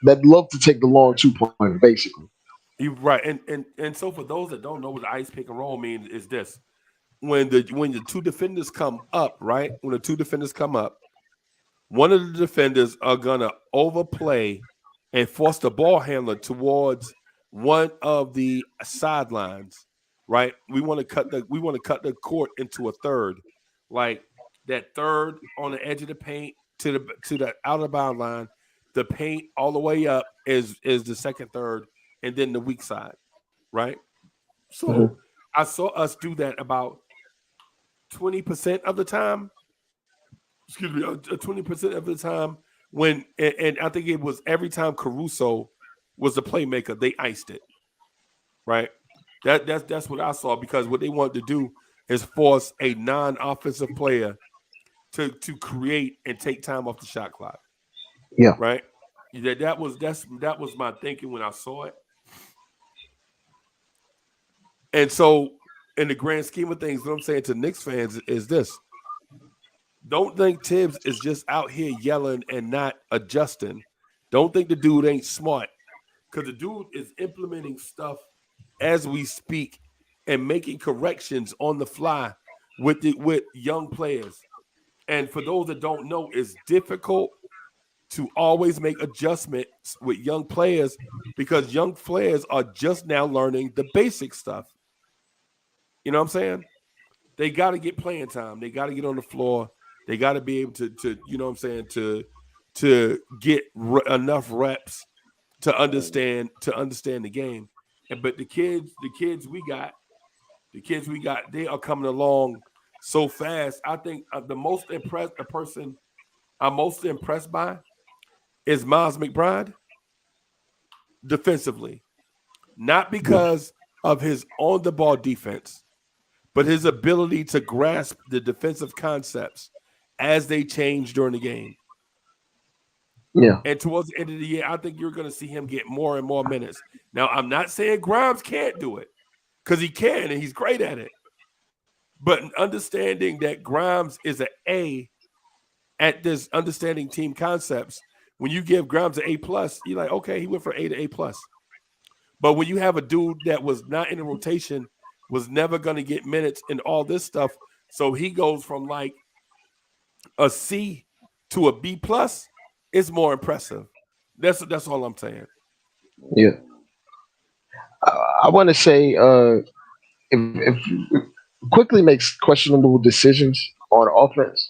that love to take the long 2-pointer, basically. You're right. And so for those that don't know what the ice pick and roll means is this. When the two defenders come up, right? When the two defenders come up, one of the defenders are gonna overplay and force the ball handler towards one of the sidelines, right? We want to cut the court into a third. Like that third on the edge of the paint to the out of bound line. The paint all the way up is the second third, and then the weak side, right? So I saw us do that about 20% of the time. Excuse me, 20% of the time when, and I think it was every time Caruso was the playmaker, they iced it, right? That's what I saw, because what they wanted to do is force a non-offensive player to create and take time off the shot clock. Yeah. Right. That was my thinking when I saw it. And so, in the grand scheme of things, what I'm saying to Knicks fans is this: don't think Tibbs is just out here yelling and not adjusting. Don't think the dude ain't smart, because the dude is implementing stuff as we speak and making corrections on the fly with young players. And for those that don't know, it's difficult to always make adjustments with young players because young players are just now learning the basic stuff. You know what I'm saying? They got to get playing time. They got to get on the floor. They got to be able to you know what I'm saying, to get enough reps to understand the game. But the kids we got, they are coming along so fast. I think the person I'm most impressed by is Miles McBride defensively. Not because of his on-the-ball defense, but his ability to grasp the defensive concepts as they change during the game. Yeah. And towards the end of the year, I think you're going to see him get more and more minutes. Now, I'm not saying Grimes can't do it because he can and he's great at it. But understanding that Grimes is an A at this understanding team concepts, when you give Grimes an A+, you're like, okay, he went from A to A+. But when you have a dude that was not in the rotation, was never going to get minutes and all this stuff, so he goes from like a C to a B+, it's more impressive. That's all I'm saying. Yeah. I want to say if quickly makes questionable decisions on offense,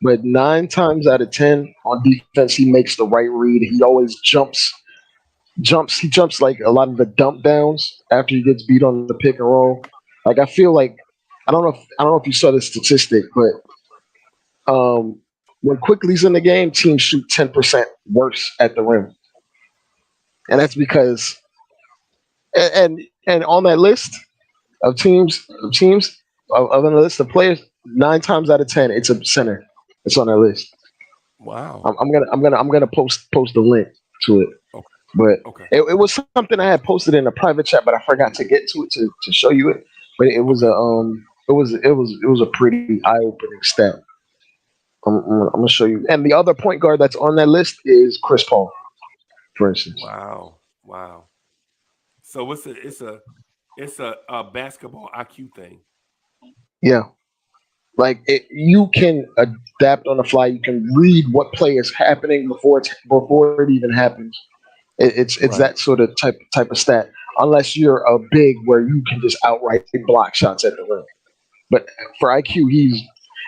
but 9 times out of 10 on defense, he makes the right read. He always jumps. He jumps like a lot of the dump downs after he gets beat on the pick and roll. Like I feel like I don't know if you saw the statistic, but when Quickly's in the game, teams shoot 10% worse at the rim, and that's because and on that list of teams of the list of players, 9 times out of 10, it's a center. It's on that list. Wow. I'm gonna post the link to it. Okay. But Okay. it was something I had posted in a private chat, but I forgot to get to it to show you it. But it was a pretty eye opening stat. I'm gonna show you. And the other point guard that's on that list is Chris Paul, for instance. Wow. So it's a basketball IQ thing. Yeah, like you can adapt on the fly. You can read what play is happening before it even happens. It's Right. that sort of type of stat. Unless you're a big where you can just outright block shots at the rim. But for IQ,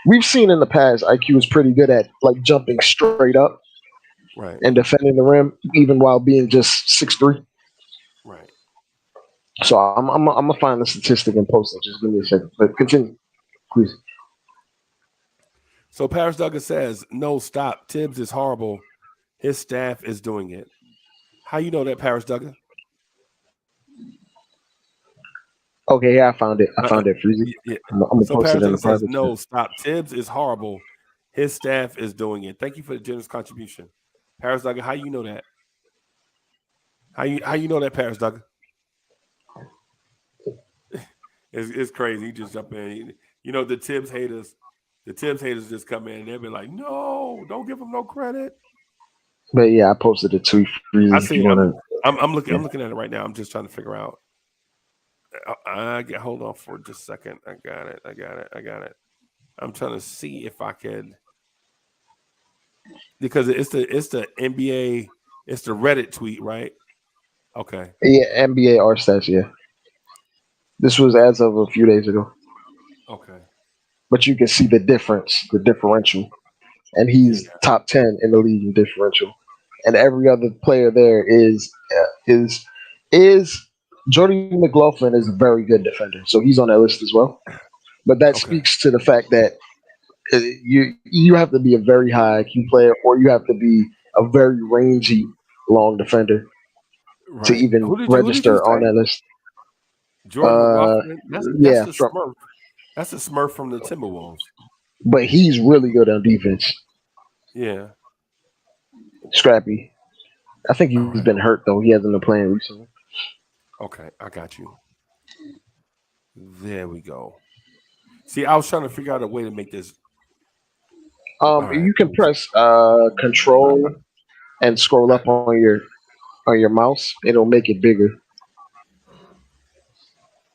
we've seen in the past IQ is pretty good at like jumping straight up Right. and defending the rim, even while being just 6'3". Right. So I'm gonna find the statistic and post it. Just give me a second. But continue, please. So Paris Douglas says, no, stop. Tibbs is horrible. His staff is doing it. How you know that, Paris Douglas? Okay, yeah, I found it. Freezy. Yeah. I'm gonna So post Paris it in the Douglas says, private. no, chat. stop. Tibbs is horrible. His staff is doing it. Thank you for the generous contribution. Paris Douglas, how you know that? How you know that, Paris Douglas? It's crazy. He just jump in. You know, the Tibbs haters just come in and they'll be like, no, don't give him no credit. But yeah, I posted it too. Freezy, I if see. you wanna- I'm looking at it right now. I'm just trying to figure out. Hold on for just a second. I got it. I'm trying to see if I can, because it's the NBA, it's the Reddit tweet, right? Okay. Yeah, NBA R stats. Yeah, this was as of a few days ago. Okay. But you can see the differential, and he's top 10 in the league in differential, and every other player there is Jordy McLaughlin is a very good defender, so he's on that list as well. But that speaks to the fact that you have to be a very high IQ player, or you have to be a very rangy long defender to even Who did register you on say? that list. Jordan McLaughlin. That's yeah, the Smurf. That's the Smurf from the Timberwolves. but he's really good on defense. Yeah. Scrappy. I think he's been hurt though. He hasn't been playing recently. Okay, I got you. There we go. See, I was trying to figure out a way to make this. You can press control and scroll up on your mouse. It'll make it bigger.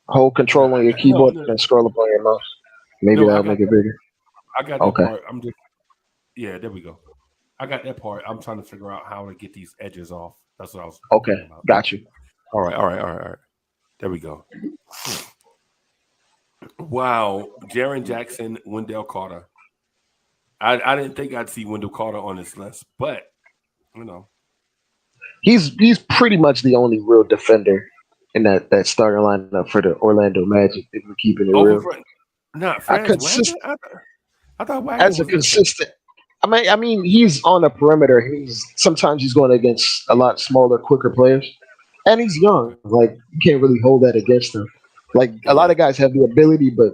Hold control on your keyboard and scroll up on your mouse. Maybe that'll make it bigger. I got that part. There we go. I got that part. I'm trying to figure out how to get these edges off. That's what I was Okay, about. got you. All right. There we go. Wow. Jaren Jackson, Wendell Carter. I didn't think I'd see Wendell Carter on this list, but you know. He's pretty much the only real defender in that starting lineup for the Orlando Magic, if we're keeping it real. I thought Wagner as a consistent. I mean, he's on the perimeter. Sometimes he's going against a lot smaller, quicker players, and he's young. Like you can't really hold that against him. Like a lot of guys have the ability, but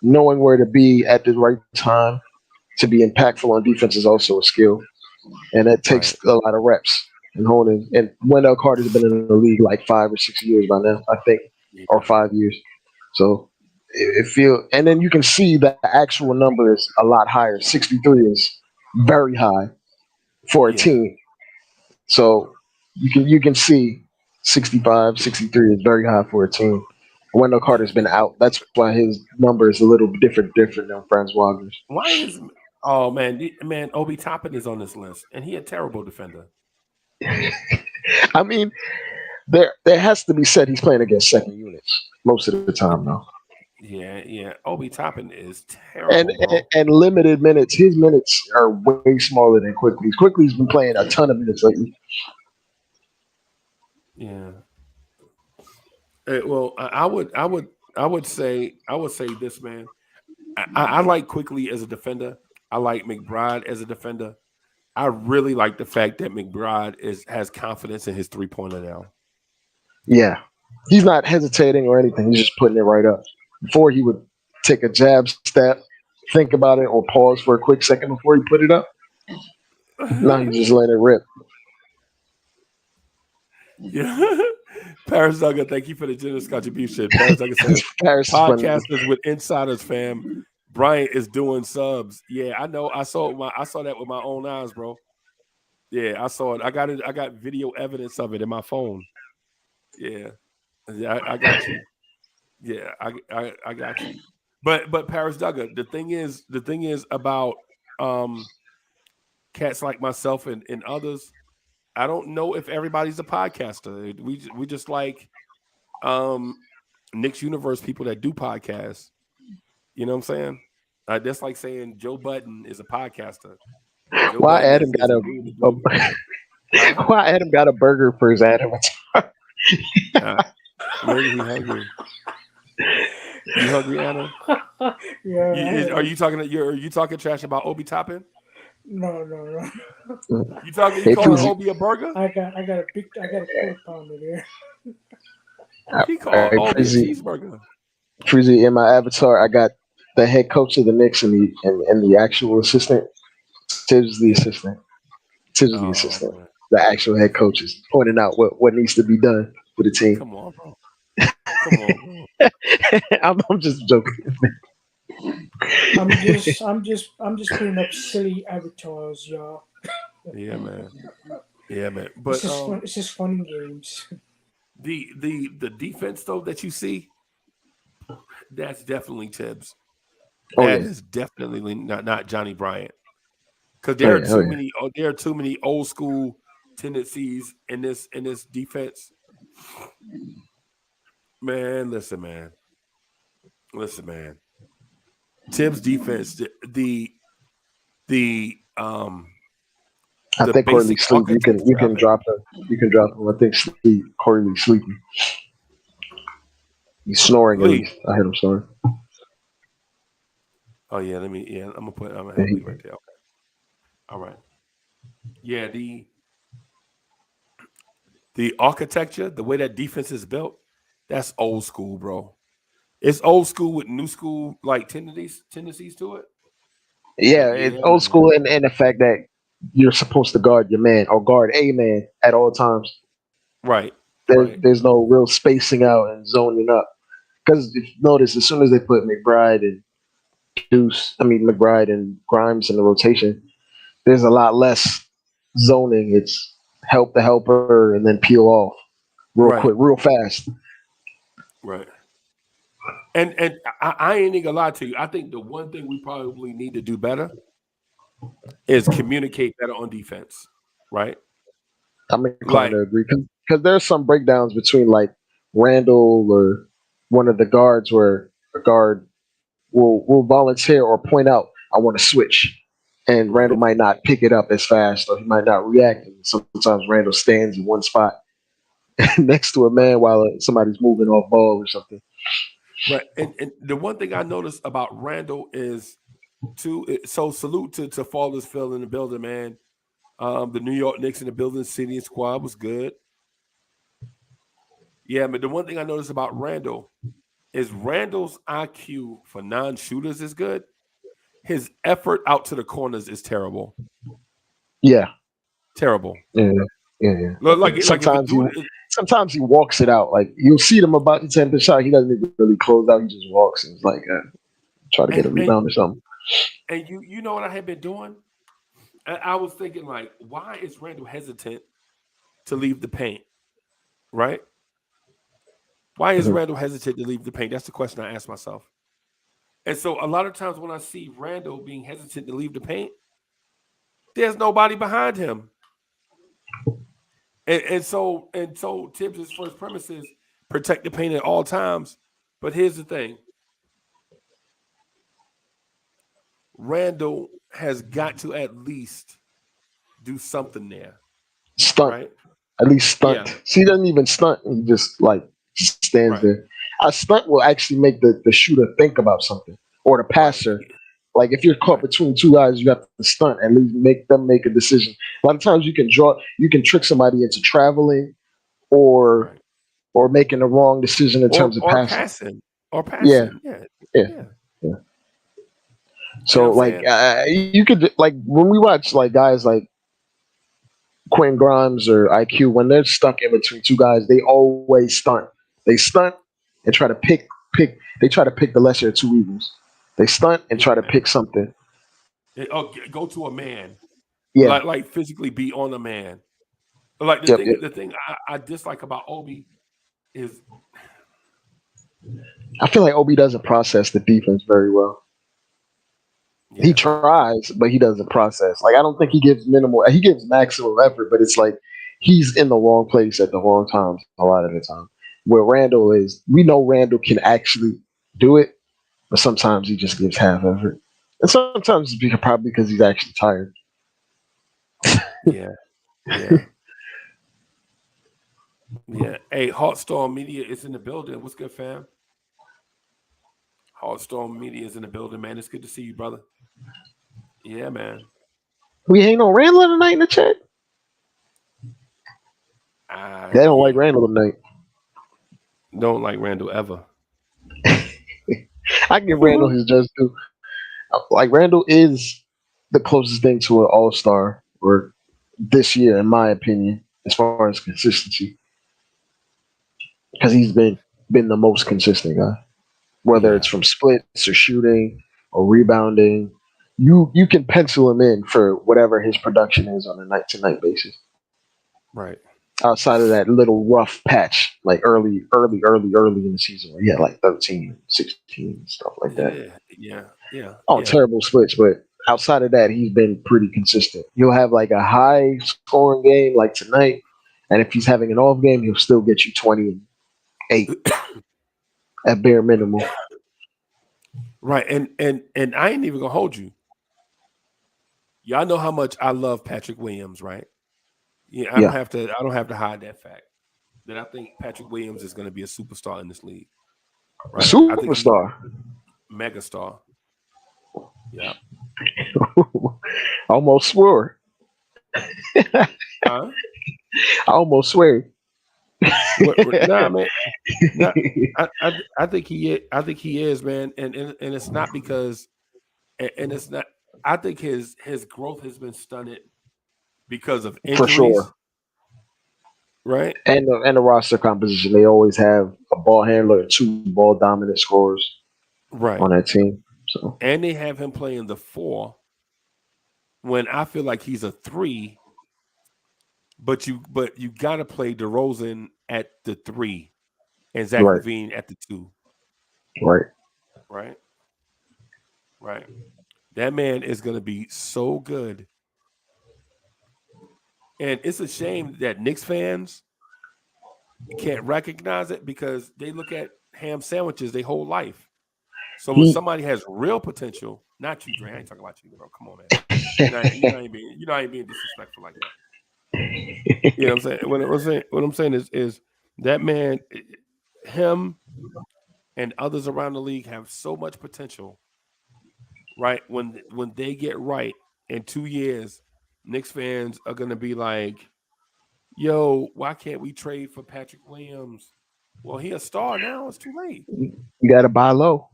knowing where to be at the right time to be impactful on defense is also a skill. and that takes a lot of reps and honing. And Wendell Carter's been in the league like 5 or 6 years by now, I think, or 5 years. So it feel, and then you can see that the actual number is a lot higher. 63 is very high for a team. So you can see 65, 63 is very high for a team. Wendell Carter's been out. That's why his number is a little different than Franz Wagner's. Why is Obi Toppin is on this list, and he a terrible defender. I mean, there has to be said he's playing against second units most of the time now. Yeah. Obi Toppin is terrible, and limited minutes. His minutes are way smaller than Quickly's. Quickly's been playing a ton of minutes lately. Yeah. Well, I would say this, man. I like Quickly as a defender. I like McBride as a defender. I really like the fact that McBride has confidence in his 3-pointer now. Yeah, he's not hesitating or anything. He's just putting it right up. Before he would take a jab step, think about it, or pause for a quick second before he put it up. Now he's just letting it rip. Yeah. Paris Duggar, thank you for the generous contribution. Paris Duggar says, podcasters with insiders, fam. Bryant is doing subs. Yeah, I know. I saw that with my own eyes, bro. Yeah, I saw it. I got video evidence of it in my phone. Yeah, I got you. Yeah, I got you. But Paris Duggar, the thing is about cats like myself and others. I don't know if everybody's a podcaster. We just like Knicks Universe people that do podcasts. You know what I'm saying? That's like saying Joe Budden is a podcaster. Why Adam got why Adam got a burger for his avatar? Maybe he's hungry. You hungry, Adam? Yeah. Are you talking trash about Obi Toppin? No. You calling Obi a burger? I got a quarter pounder there. He called Obi a cheeseburger. Freezy, in my avatar, I got the head coach of the Knicks and the actual assistant. Tibbs the assistant. Man. The actual head coach is pointing out what needs to be done for the team. Come on, bro. I'm just joking. I'm just putting up silly avatars, y'all. Yeah, man. But it's just fun and games. The defense though that you see, that's definitely Tibbs. That is definitely not Johnny Bryant. Because there are too many old school tendencies in this defense. Man, listen, man. Tibbs defense, I think Corley sleep. You can drop him. You can drop him. I think Corley sleeping. He's snoring. At least. I heard him snoring. Oh yeah, I'm gonna leave right there. Okay. All right. Yeah, the architecture, the way that defense is built, that's old school, bro. It's old school with new school like tendencies to it. Yeah, it's old school in the fact that you're supposed to guard your man or guard a man at all times. Right. There's no real spacing out and zoning up. Because if you notice, as soon as they put McBride and Grimes in the rotation, there's a lot less zoning. It's help the helper and then peel off real quick, real fast. Right. And I ain't even gonna lie to you. I think the one thing we probably need to do better is communicate better on defense, right? I'm inclined to agree because there's some breakdowns between like Randle or one of the guards where a guard will volunteer or point out, I want to switch. And Randle might not pick it up as fast or he might not react. And sometimes Randle stands in one spot next to a man while somebody's moving off ball or something. Right. And the one thing I noticed about Randle is so salute to Fallers Phil in the building, man. The New York Knicks in the building, City and Squad was good. Yeah, but the one thing I noticed about Randle is Randle's IQ for non-shooters is good. His effort out to the corners is terrible. Yeah. Terrible. Yeah. Like Sometimes he walks it out. Like you'll see them about to attempt the shot. He doesn't even really close out. He just walks and it's like try to get a rebound or something. And you know what I had been doing? I was thinking like, why is Randle hesitant to leave the paint? Right? Why is Randle hesitant to leave the paint? That's the question I asked myself. And so a lot of times when I see Randle being hesitant to leave the paint, there's nobody behind him. And so Tibbs' first premise is protect the paint at all times. But here's the thing. Randle has got to at least do something there. Stunt. Right? At least stunt. Yeah. See, he doesn't even stunt. He just stands there. A stunt will actually make the shooter think about something. Or the passer. Like if you're caught between two guys, you have to stunt and at least make them make a decision. A lot of times you can trick somebody into traveling or making the wrong decision in terms of passing. Or passing. Yeah. So you could like when we watch like guys like Quentin Grimes or IQ, when they're stuck in between two guys, they always stunt. They stunt and try to pick. They try to pick the lesser of two evils. They stunt and try to pick something. Go to a man. Yeah. Like physically be on a man. Like the thing I dislike about Obi is I feel like Obi doesn't process the defense very well. Yeah. He tries, but he doesn't process. Like I don't think he gives maximum effort, but it's like he's in the wrong place at the wrong times a lot of the time. Where Randle is, we know Randle can actually do it, but sometimes he just gives half effort. And sometimes it's probably because he's actually tired. Yeah. Hey, Hot Storm Media is in the building. What's good, fam? Hot Storm Media is in the building, man. It's good to see you, brother. Yeah, man. We ain't no Randle tonight in the chat. They don't like Randle tonight. Don't like Randle ever. I give Randle his just due. Like Randle is the closest thing to an all-star or this year, in my opinion, as far as consistency. Because he's been the most consistent guy. Whether it's from splits or shooting or rebounding. You can pencil him in for whatever his production is on a night-to-night basis. Right. Outside of that little rough patch, like early in the season where he had like 13, 16, stuff like that. Yeah. Terrible splits, but outside of that, he's been pretty consistent. He'll have like a high scoring game like tonight, and if he's having an off game, he'll still get you 28 at bare minimum. Right, and I ain't even gonna hold you. Y'all know how much I love Patrick Williams, right? I don't have to hide that fact that I think Patrick Williams is going to be a superstar in this league. Right? Superstar, megastar. Yeah. Almost swore. Huh? I almost swear. Nah, man. Nah, I think he is, man, and it's not because, and it's not. I think his growth has been stunted because of injuries. For sure. Right? And the roster composition. They always have a ball handler and two ball dominant scorers on that team. So and they have him playing the 4 when I feel like he's a 3, but you gotta play DeRozan at the 3 and Zach LaVine at the 2. Right. That man is gonna be so good. And it's a shame that Knicks fans can't recognize it because they look at ham sandwiches their whole life. So when somebody has real potential, not you, Dre. I ain't talking about you, bro. Come on, man. You're not even being disrespectful like that. You know what I'm saying? What I'm saying is that man, him, and others around the league have so much potential. Right? When they get right in 2 years, Knicks fans are gonna be like, yo, why can't we trade for Patrick Williams? Well, he a star now. It's too late. You got to buy low.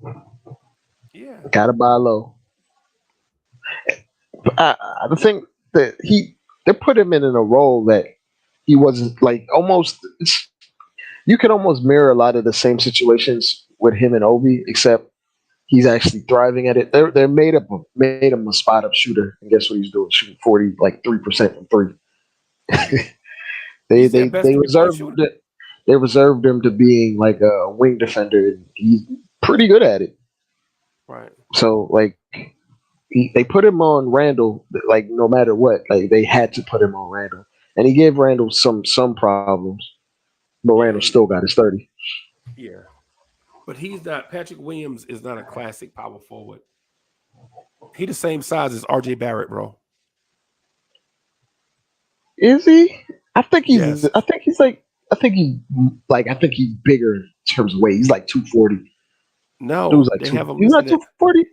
Yeah. Got to buy low. I think that they put him in a role that he wasn't like almost. You can almost mirror a lot of the same situations with him and Obi, except he's actually thriving at it. They're made him a spot up shooter, and guess what he's doing? Shooting 3% from three. they He's their they best they three-point reserved shooter. they reserved him to being like a wing defender, and he's pretty good at it. Right. So like they put him on Randall, like no matter what, like they had to put him on Randall, and he gave Randall some problems, but Randall still got his 30. Yeah. But he's not. Patrick Williams is not a classic power forward. He the same size as R.J. Barrett, bro. Is he? I think he's. Yes. I think he's like. I think he's bigger in terms of weight. He's like 240. No, Dude's like they two. have him He's not listed at 240.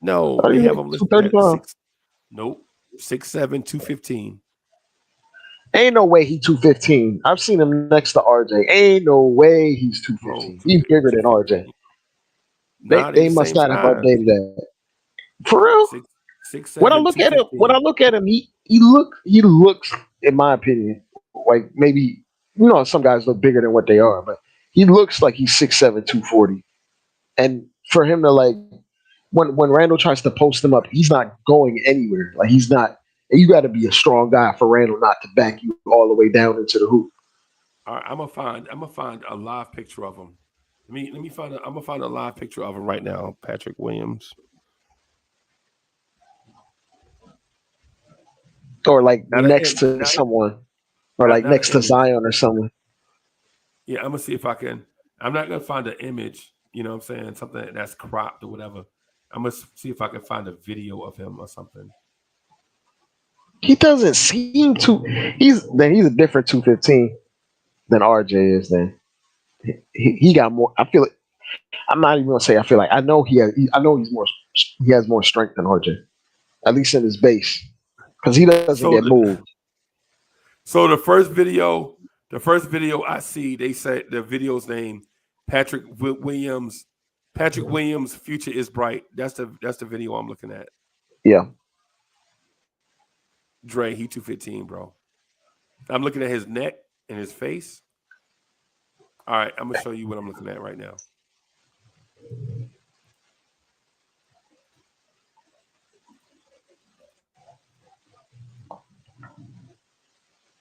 no. Oh, They he's have like him listed 235. at 6. Nope, 6'7", 215. Ain't no way he 215. I've seen him next to RJ. Ain't no way he's 215. He's bigger than RJ. Nah, They the must same not have size. updated that. For real? 6'7", When I look at him, he looks, in my opinion, like maybe some guys look bigger than what they are, but he looks like he's 6'7", 240. And for him to like when Randall tries to post him up, he's not going anywhere. Like he's not. You got to be a strong guy for Randall not to back you all the way down into the hoop. All right, I'm gonna find a live picture of him. I'm gonna find a live picture of him right now. Patrick Williams. Or like Not a next to not- someone, or not- like not next an to image. Zion or someone. Yeah, I'm gonna see if I can. I'm not gonna find an image. You know what I'm saying? Something that's cropped or whatever. I'm gonna see if I can find a video of him or something. He doesn't seem to. He's a different 215 than RJ is. Then he got more. I feel it. I'm not even gonna say. I feel like I know I know he's more. He has more strength than RJ, at least in his base, because he doesn't get moved. So the first video I see, they say the video's name Patrick Williams. Patrick Williams' future is bright. That's the video I'm looking at. Yeah. Dre, he 215, bro. I'm looking at his neck and his face. All right, I'm gonna show you what I'm looking at right now.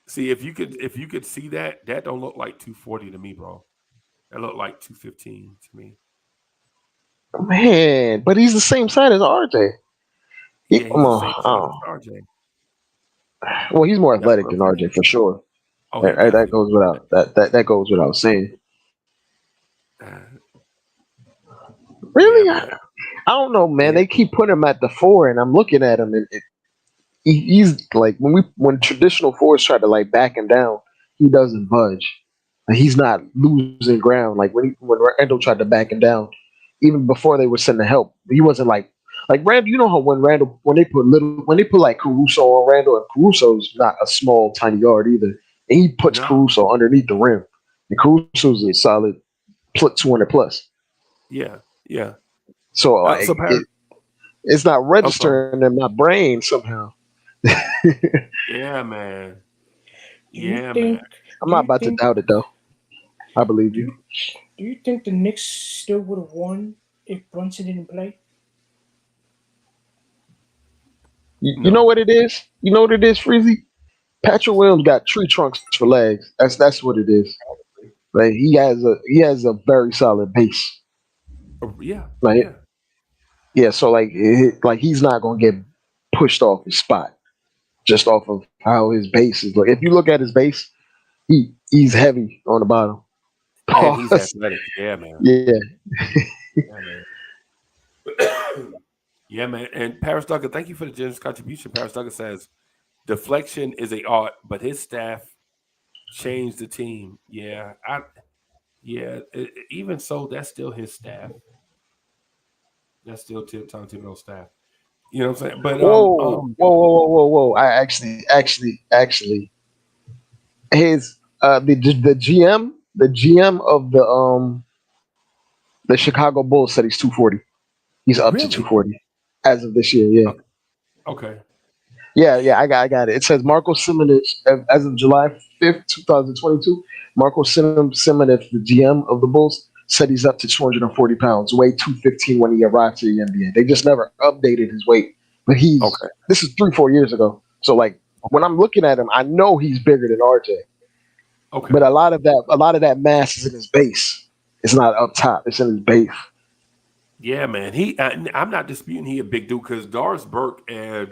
See, if you could see that don't look like 240 to me, bro. That looked like 215 to me. Man, but he's the same size as RJ. Yeah, he's the same size as RJ. Well, he's more athletic than RJ for sure. Oh, that goes without that goes without saying. Really, I don't know, man. They keep putting him at the 4, and I'm looking at him, and he's like when traditional 4s try to like back him down, he doesn't budge. Like, he's not losing ground. Like when Randall tried to back him down, even before they were sending help, he wasn't like Randall. You know how when they put like Caruso on Randall, and Caruso's not a small tiny guard either, and he puts Caruso underneath the rim, and Caruso's a solid 200 plus. Yeah, yeah. So like, it's not registering in my brain somehow. Yeah, man. Yeah, man. I'm not about to doubt it though. I believe you. Do you think the Knicks still would have won if Brunson didn't play? You know what it is? You know what it is, Freezy? Patrick Williams got tree trunks for legs. That's what it is. Like he has a very solid base. Yeah. Like, yeah. So like he's not gonna get pushed off his spot just off of how his base is. Like if you look at his base, he's heavy on the bottom. And he's athletic. Yeah, man. Yeah. Yeah, man. And Paris Duggar, thank you for the generous contribution. Paris Duggar says, deflection is a art, but his staff changed the team. Yeah. Even so, that's still his staff. That's still Tom Thibodeau's staff. You know what I'm saying? But whoa. I actually his the GM of the Chicago Bulls said he's 240. He's up to 240 as of this year, yeah. Okay. Yeah, I got it. It says Marco Simonovic, as of July 5th, 2022, Marco Simonovic, the GM of the Bulls, said he's up to 240 pounds, weighed 215 when he arrived to the NBA. They just never updated his weight, but Okay. this is 3-4 years ago. So like when I'm looking at him, I know he's bigger than RJ, Okay. but a lot of that mass is in his base. It's not up top; it's in his base. Yeah, man. I'm not disputing he a big dude because Doris Burke and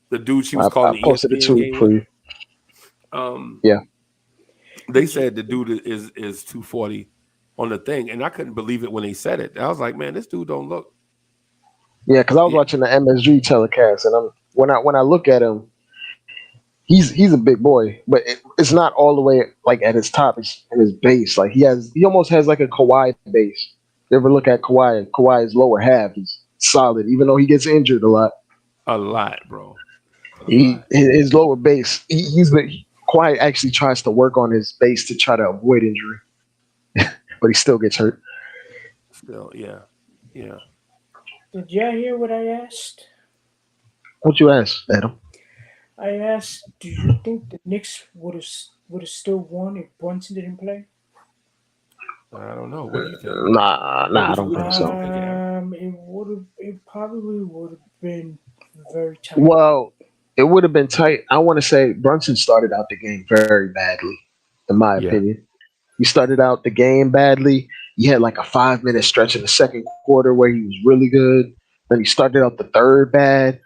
the dude she was I calling the posted it ESPN too game for with, you. um, Yeah. they said the dude is 240 on the thing, and I couldn't believe it when they said it. I was like, man, this dude don't look. Yeah, because I was Yeah, watching the MSG telecast, and when I look at him, he's a big boy, but it's not all the way like at his top. It's in his base. Like he almost has like a Kawhi base. You ever look at Kawhi? Kawhi's lower half is solid, even though he gets injured a lot. a lot, bro. A lot. His lower base, Kawhi actually tries to work on his base to try to avoid injury, but he still gets hurt. Still, yeah, yeah. Did y'all hear what I asked? What you ask, Adam? I asked, do you think the Knicks would have still won if Brunson didn't play? I don't know. What do you think? Nah, I don't What think do so. you think, Aaron? It probably would have been very tight. Well, it would have been tight. I want to say Brunson started out the game very badly, in my Yeah. opinion. He started out the game badly. He had like a 5 minute stretch in the second quarter where he was really good. Then he started out the third bad,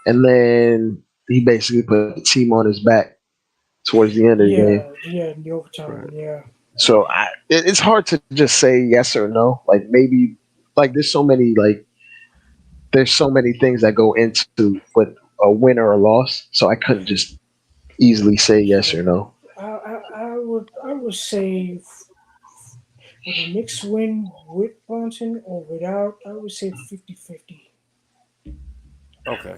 and then he basically put the team on his back towards the end of the game. Yeah, in the overtime, Right. yeah. So it's hard to just say yes or no. Like maybe like there's so many things that go into with a win or a loss. So I couldn't just easily say yes or no. I would say would the Knicks win with Brunson or without? I would say 50-50. Okay.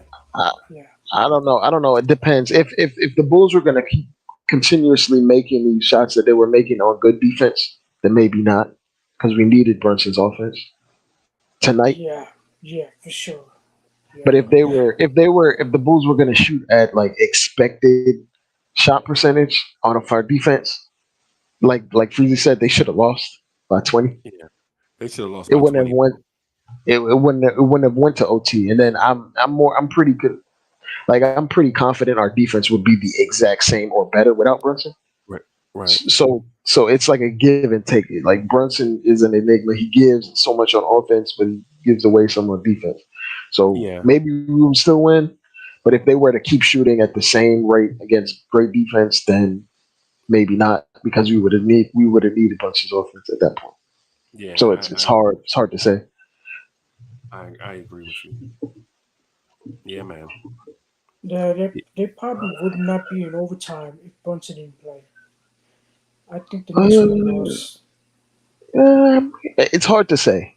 Yeah. I don't know. I don't know. It depends. If the Bulls were going to keep continuously making these shots that they were making on good defense, then maybe not, because we needed Brunson's offense tonight. Yeah, for sure. Yeah. But if the Bulls were going to shoot at like expected shot percentage on our defense, like Freezy said, they should have lost by 20. Yeah. They should have lost It by wouldn't 20. have went. It wouldn't have went to OT. And then I'm pretty good. Like I'm pretty confident our defense would be the exact same or better without Brunson. Right. Right. So it's like a give and take. Like Brunson is an enigma. He gives so much on offense, but he gives away some on defense. So Yeah. maybe we would still win. But if they were to keep shooting at the same rate against great defense, then maybe not, because we would have needed Brunson's offense at that point. Yeah. So it's hard to say. I agree with you. Yeah, man. They probably would not be in overtime if Brunson didn't play. I think the Knicks would have lost. It's hard to say.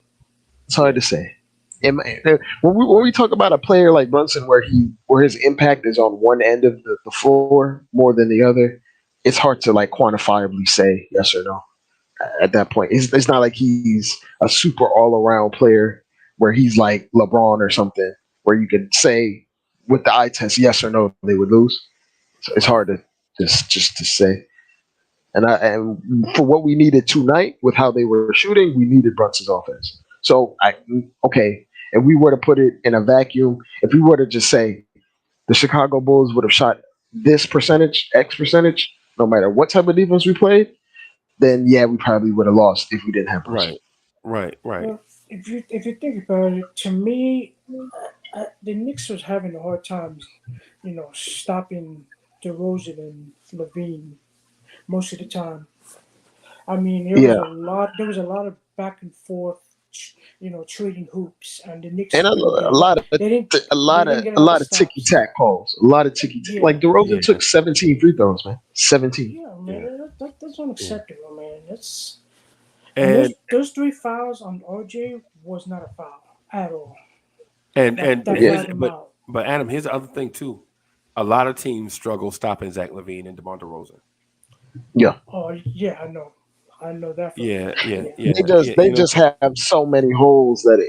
It's hard to say. When we talk about a player like Brunson, where his impact is on one end of the floor more than the other, it's hard to like quantifiably say yes or no. At that point, it's not like he's a super all around player where he's like LeBron or something, where you could say with the eye test yes or no they would lose. So it's hard to just to say. And for what we needed tonight with how they were shooting, we needed Brunson's offense. So if we were to put it in a vacuum, if we were to just say the Chicago Bulls would have shot this percentage, X percentage, no matter what type of defense we played, then yeah, we probably would have lost if we didn't have Brunson. Right. Well, if you think about it, to me, the Knicks was having a hard time, stopping DeRozan and Levine most of the time. I mean, there was a lot of back and forth, trading hoops, and the Knicks And a lot of ticky tack calls, a lot of ticky tack. Like DeRozan took 17 free throws, man. 17. Yeah, man, that's unacceptable, man. And those 3 fouls on RJ was not a foul at all. But Adam, here's the other thing too. A lot of teams struggle stopping Zach LaVine and DeMar DeRozan. Yeah. Oh yeah, I know that. Yeah. They just have so many holes that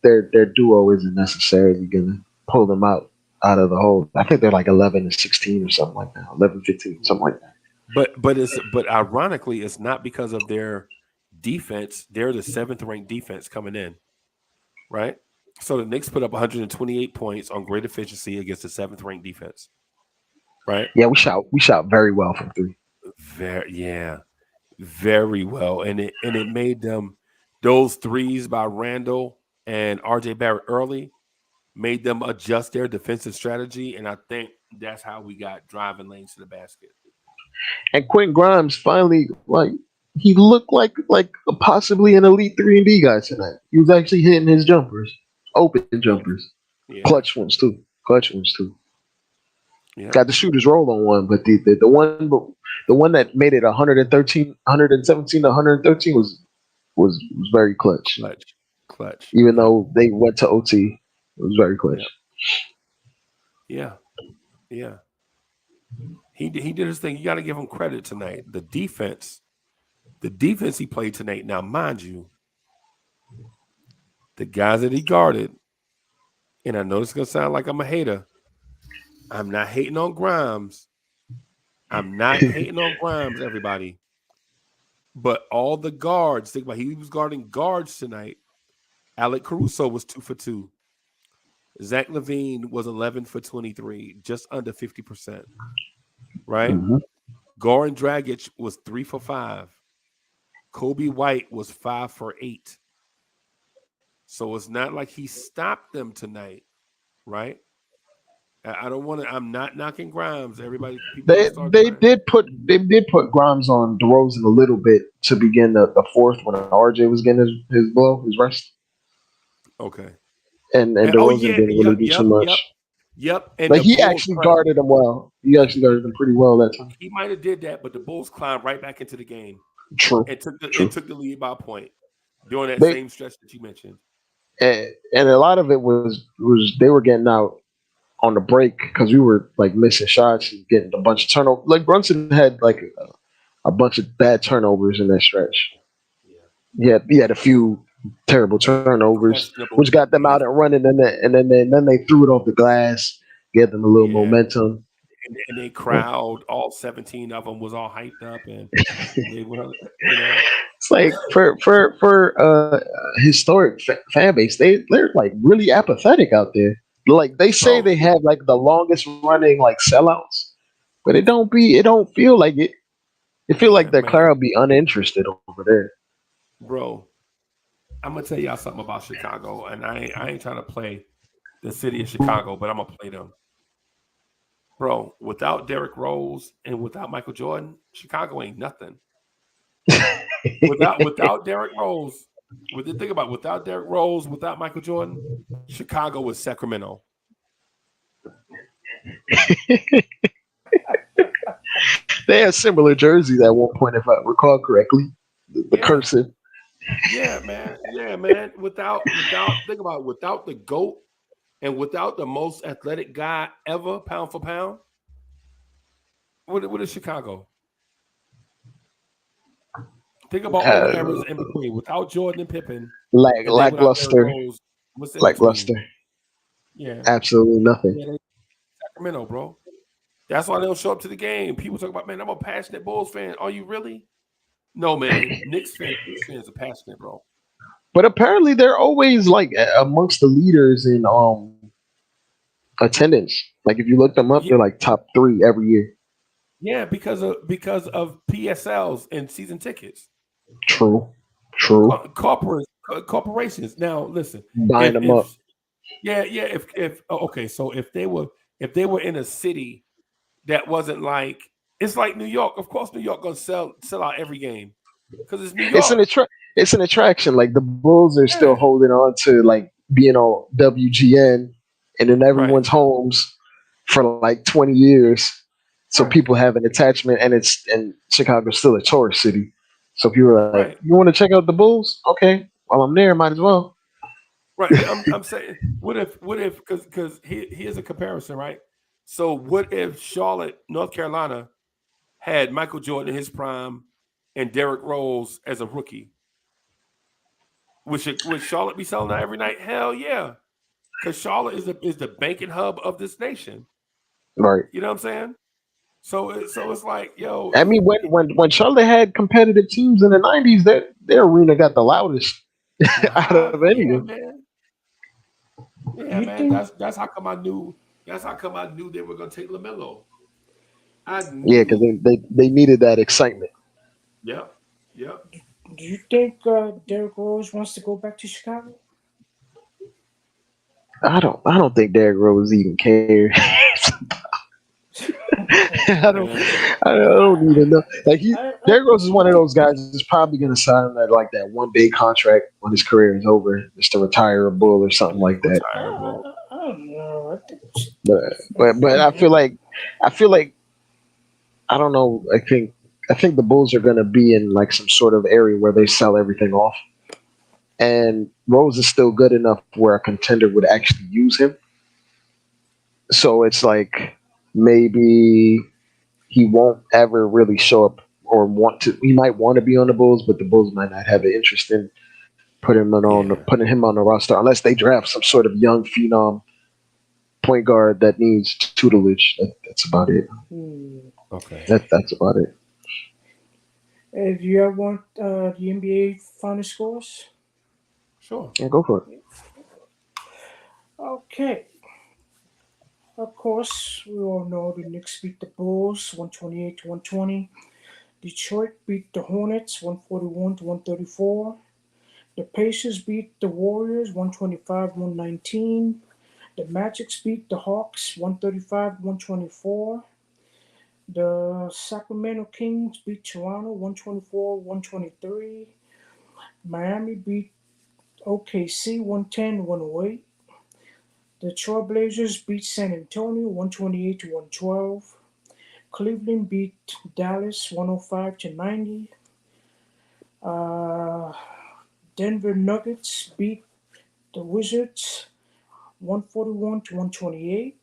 their duo isn't necessarily gonna pull them out. out of the whole. I think they're like 11-16 or something like that. 11-15, something like that. But ironically, it's not because of their defense. They're the 7th ranked defense coming in, right? So the Knicks put up 128 points on great efficiency against the 7th ranked defense, right? Yeah, we shot very well from three. Very well, and it made them, those threes by Randle and RJ Barrett early made them adjust their defensive strategy, and I think that's how we got driving lanes to the basket. And Quentin Grimes finally, like, he looked like possibly an elite 3-and-D guy tonight. He was actually hitting his jumpers, open jumpers, clutch ones too. Yeah. Got the shooter's roll on one, but the one that made it 117 to 113 was very clutch. Clutch. Even though they went to OT, it was very clutch. Yeah. He did his thing. You got to give him credit tonight. The defense he played tonight. Now, mind you, the guys that he guarded, and I know this is gonna sound like I'm a hater. I'm not hating on Grimes. Everybody. But all the guards, think about it, he was guarding guards tonight. Alec Caruso was 2 for 2. Zach LaVine was 11 for 23, just under 50%. Right? Mm-hmm. Goran Dragic was 3 for 5. Kobe White was 5 for 8. So it's not like he stopped them tonight, right? I don't want to. I'm not knocking Grimes. Everybody, they did put Grimes on DeRozan a little bit to begin the fourth when RJ was getting his rest. Okay. And DeRozan didn't really do too much. Yep. And like he actually guarded him well. He actually guarded him pretty well that time. He might have did that, but the Bulls climbed right back into the game. True. And took the lead by a point during that same stretch that you mentioned. And a lot of it was they were getting out on the break because we were like missing shots and getting a bunch of turnovers. Like Brunson had like a bunch of bad turnovers in that stretch. Yeah, he had a few terrible turnovers, which got them out and running, and then they threw it off the glass, gave them a little momentum. And they crowd, all 17 of them was all hyped up, and they were, It's like for historic fan base, they're like really apathetic out there. Like they say they have like the longest running like sellouts, but it don't feel like it. It feel like the crowd be uninterested over there. Bro, I'm gonna tell y'all something about Chicago, and I ain't trying to play the city of Chicago, but I'm gonna play them. Bro, without Derrick Rose and without Michael Jordan, Chicago ain't nothing. without Derrick Rose, without Derrick Rose, without Michael Jordan, Chicago is Sacramento. They had similar jerseys at one point, if I recall correctly. The cursive. Yeah, man. Without the GOAT and without the most athletic guy ever, pound for pound, what is Chicago? Think about all the eras in between. Without Jordan and Pippen, lackluster. Lackluster. Yeah, absolutely nothing. Yeah, Sacramento, bro. That's why they don't show up to the game. People talk about, man, I'm a passionate Bulls fan. Are you really? No, man. Knicks fans are passionate, bro. But apparently, they're always like amongst the leaders in attendance. Like if you look them up, they're like top 3 every year. Yeah, because of PSLs and season tickets. True. Corporations. Now, listen, buying them up. Yeah. So if they were in a city that wasn't like, it's like New York. Of course, New York gonna sell out every game because it's New York. It's an attraction. Like the Bulls are still holding on to like being on WGN and in everyone's homes for like 20 years. So people have an attachment, and Chicago's still a tourist city. So people are like, you want to check out the Bulls? Okay, while I'm there, might as well. Right. I'm saying, what if? Because here's a comparison, right? So what if Charlotte, North Carolina, had Michael Jordan in his prime and Derrick Rose as a rookie? Would Charlotte be selling out every night? Hell yeah. because Charlotte is the banking hub of this nation. Right. You know what I'm saying? So it's like, yo. I mean, when Charlotte had competitive teams in the '90s, their arena got the loudest out of Yeah, anything. man. Yeah, You man. think? That's how come I knew. That's how come I knew they were gonna take LaMelo. I Yeah, because knew. they needed that excitement. Yep. Do you think Derrick Rose wants to go back to Chicago? I don't think Derrick Rose even cares. I don't even know. Like I Derrick Rose is one of those guys that's probably gonna sign that one big contract when his career is over, just to retire a bull or something like that. I don't know. I think But I feel like I don't know. I think the Bulls are gonna be in like some sort of area where they sell everything off, and Rose is still good enough where a contender would actually use him. So it's like maybe he won't ever really show up or want to. He might want to be on the Bulls, but the Bulls might not have an interest in putting him on the roster unless they draft some sort of young phenom point guard that needs tutelage. That's about it. Okay. That's about it. Do you ever want the NBA final scores? Sure. Yeah, go for it. Okay. Of course, we all know the Knicks beat the Bulls 128 to 120. Detroit beat the Hornets 141 to 134. The Pacers beat the Warriors 125 119. The Magic beat the Hawks 135 124. The Sacramento Kings beat Toronto 124 123. Miami beat OKC 110 108. The Trailblazers beat San Antonio 128 to 112. Cleveland beat Dallas 105 to 90. Denver Nuggets beat the Wizards 141 to 128.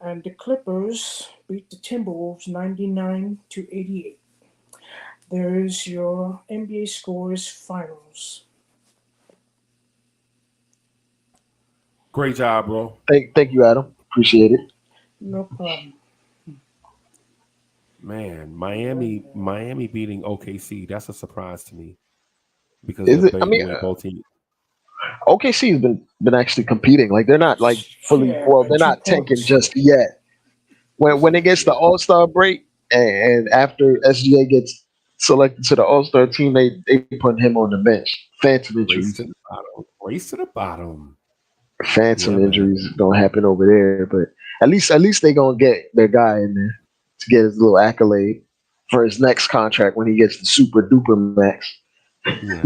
And the Clippers beat the Timberwolves 99 to 88. There's your NBA scores finals. Great job, bro. Thank you, Adam. Appreciate it. No problem. Man, Miami beating OKC. That's a surprise to me because Is of it? I the mean, way both teams. OKC has been actually competing. Like they're not like fully. Yeah, Well, by they're 2 not tanking points. just yet. When it gets the All Star break and after SGA gets selected to the All Star team, they put him on the bench. Phantom Race to injuries. the bottom. Race to the bottom. Phantom Yeah, man. injuries gonna happen over there, but at least they gonna get their guy in there to get his little accolade for his next contract when he gets the super duper max. Yeah.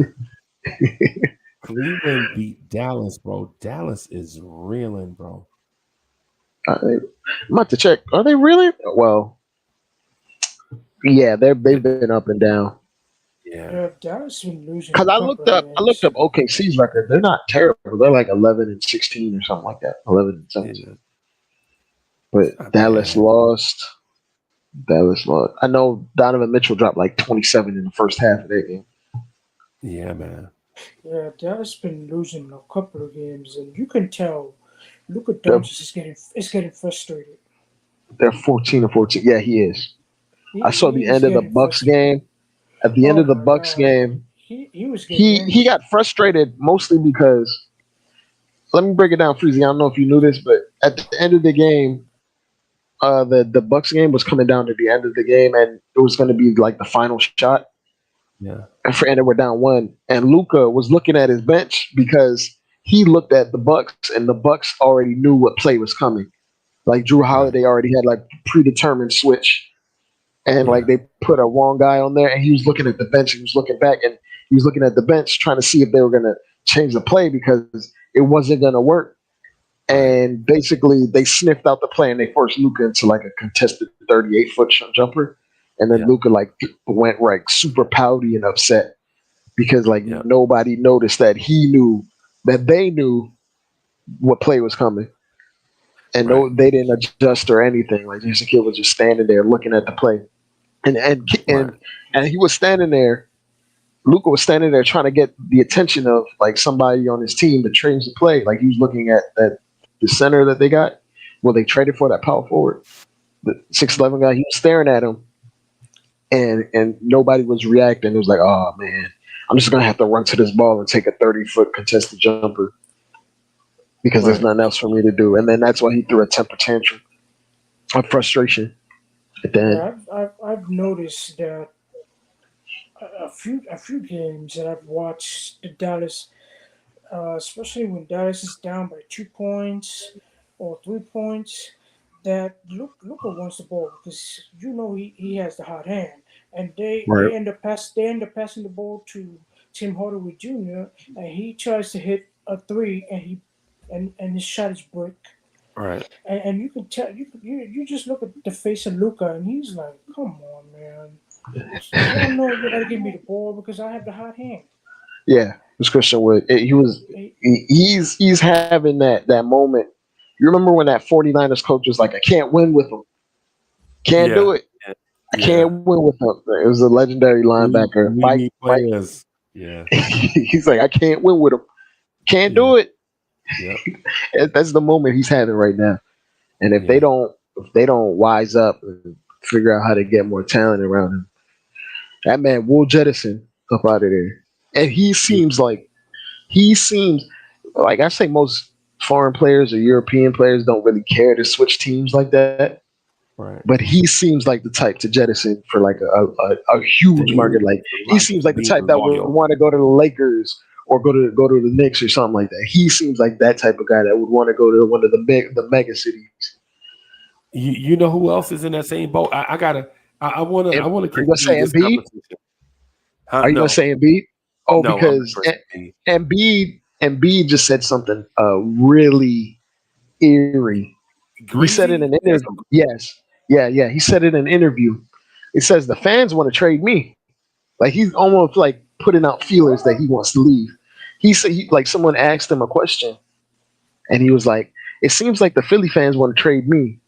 Cleveland beat Dallas, bro. Dallas is reeling, bro. I'm about to check. Are they really? Well, yeah, they've been up and down. Yeah, Dallas been losing Because a I couple looked of up games. OKC's record. They're not terrible. They're like 11-16 or something like that. 11-17. But Not Dallas bad. lost. I know Donovan Mitchell dropped like 27 in the first half of that game. Yeah, man. Yeah, Dallas been losing a couple of games, and you can tell Luka They're, Doncic is getting frustrated. they're 14-14. Yeah, he is. I saw the He's end of the getting Bucks frustrated. game. At the end Oh of the my Bucks God, game, he was getting he angry. got frustrated mostly because let me break it down, Freezy. I don't know if you knew this, but at the end of the game, the Bucks game was coming down to the end of the game, and it was going to be like the final shot. Yeah. And they were down one, and Luca was looking at his bench because he looked at the Bucks, and the Bucks already knew what play was coming. Like Drew Holiday already had like predetermined switch, and like they put a wrong guy on there, and he was looking at the bench, he was looking back, and he was looking at the bench trying to see if they were gonna change the play because it wasn't gonna work. And basically, they sniffed out the play, and they forced Luca into like a contested 38-foot jumper, and then Luca like went like super pouty and upset because like nobody noticed that they knew what play was coming, and no, they didn't adjust or anything. Like Jason Kidd was just standing there looking at the play, and he was standing there Luka was standing there trying to get the attention of like somebody on his team to change the play. Like he was looking at the center that they got. Well, they traded for that power forward, the 6'11" guy. He was staring at him, and nobody was reacting. It was like, oh man, I'm just gonna have to run to this ball and take a 30-foot contested jumper because there's nothing else for me to do. And then that's why he threw a temper tantrum of frustration at the end. Yeah, I've noticed that a few games that I've watched the Dallas, especially when Dallas is down by 2 points or 3 points, that Luka wants the ball because he has the hot hand, and Right. they end up passing the ball to Tim Hardaway Jr. and he tries to hit a three and his shot is brick. Right. And you can tell you just look at the face of Luka and he's like, come on, man. Y'all know you gotta give me the ball because I have the hot hand. Yeah, it was Christian Wood. He's having that moment. You remember when that 49ers coach was like, I can't win with him. Can't do it. Yeah. I can't win with him. It was a legendary linebacker. We Mike, need players. Yeah. he's like, I can't win with him. Can't do it. Yeah. That's the moment he's having right now. And if they don't wise up and figure out how to get more talent around him, that man will jettison up out of there. And he seems like I say most foreign players or European players don't really care to switch teams like that. Right. But he seems like the type to jettison for like a huge market. Like he seems like the type that would want to go to the Lakers or go to the Knicks or something like that. He seems like that type of guy that would want to go to one of the mega cities. You know who else is in that same boat? I want to. Are you gonna say Embiid? Are you gonna say Embiid? Oh, no, because Embiid just said something really eerie. He said in an interview. Yes. Yeah. He said in an interview. He says the fans want to trade me. Like he's almost like putting out feelers that he wants to leave. He said like someone asked him a question, and he was like, "It seems like the Philly fans want to trade me."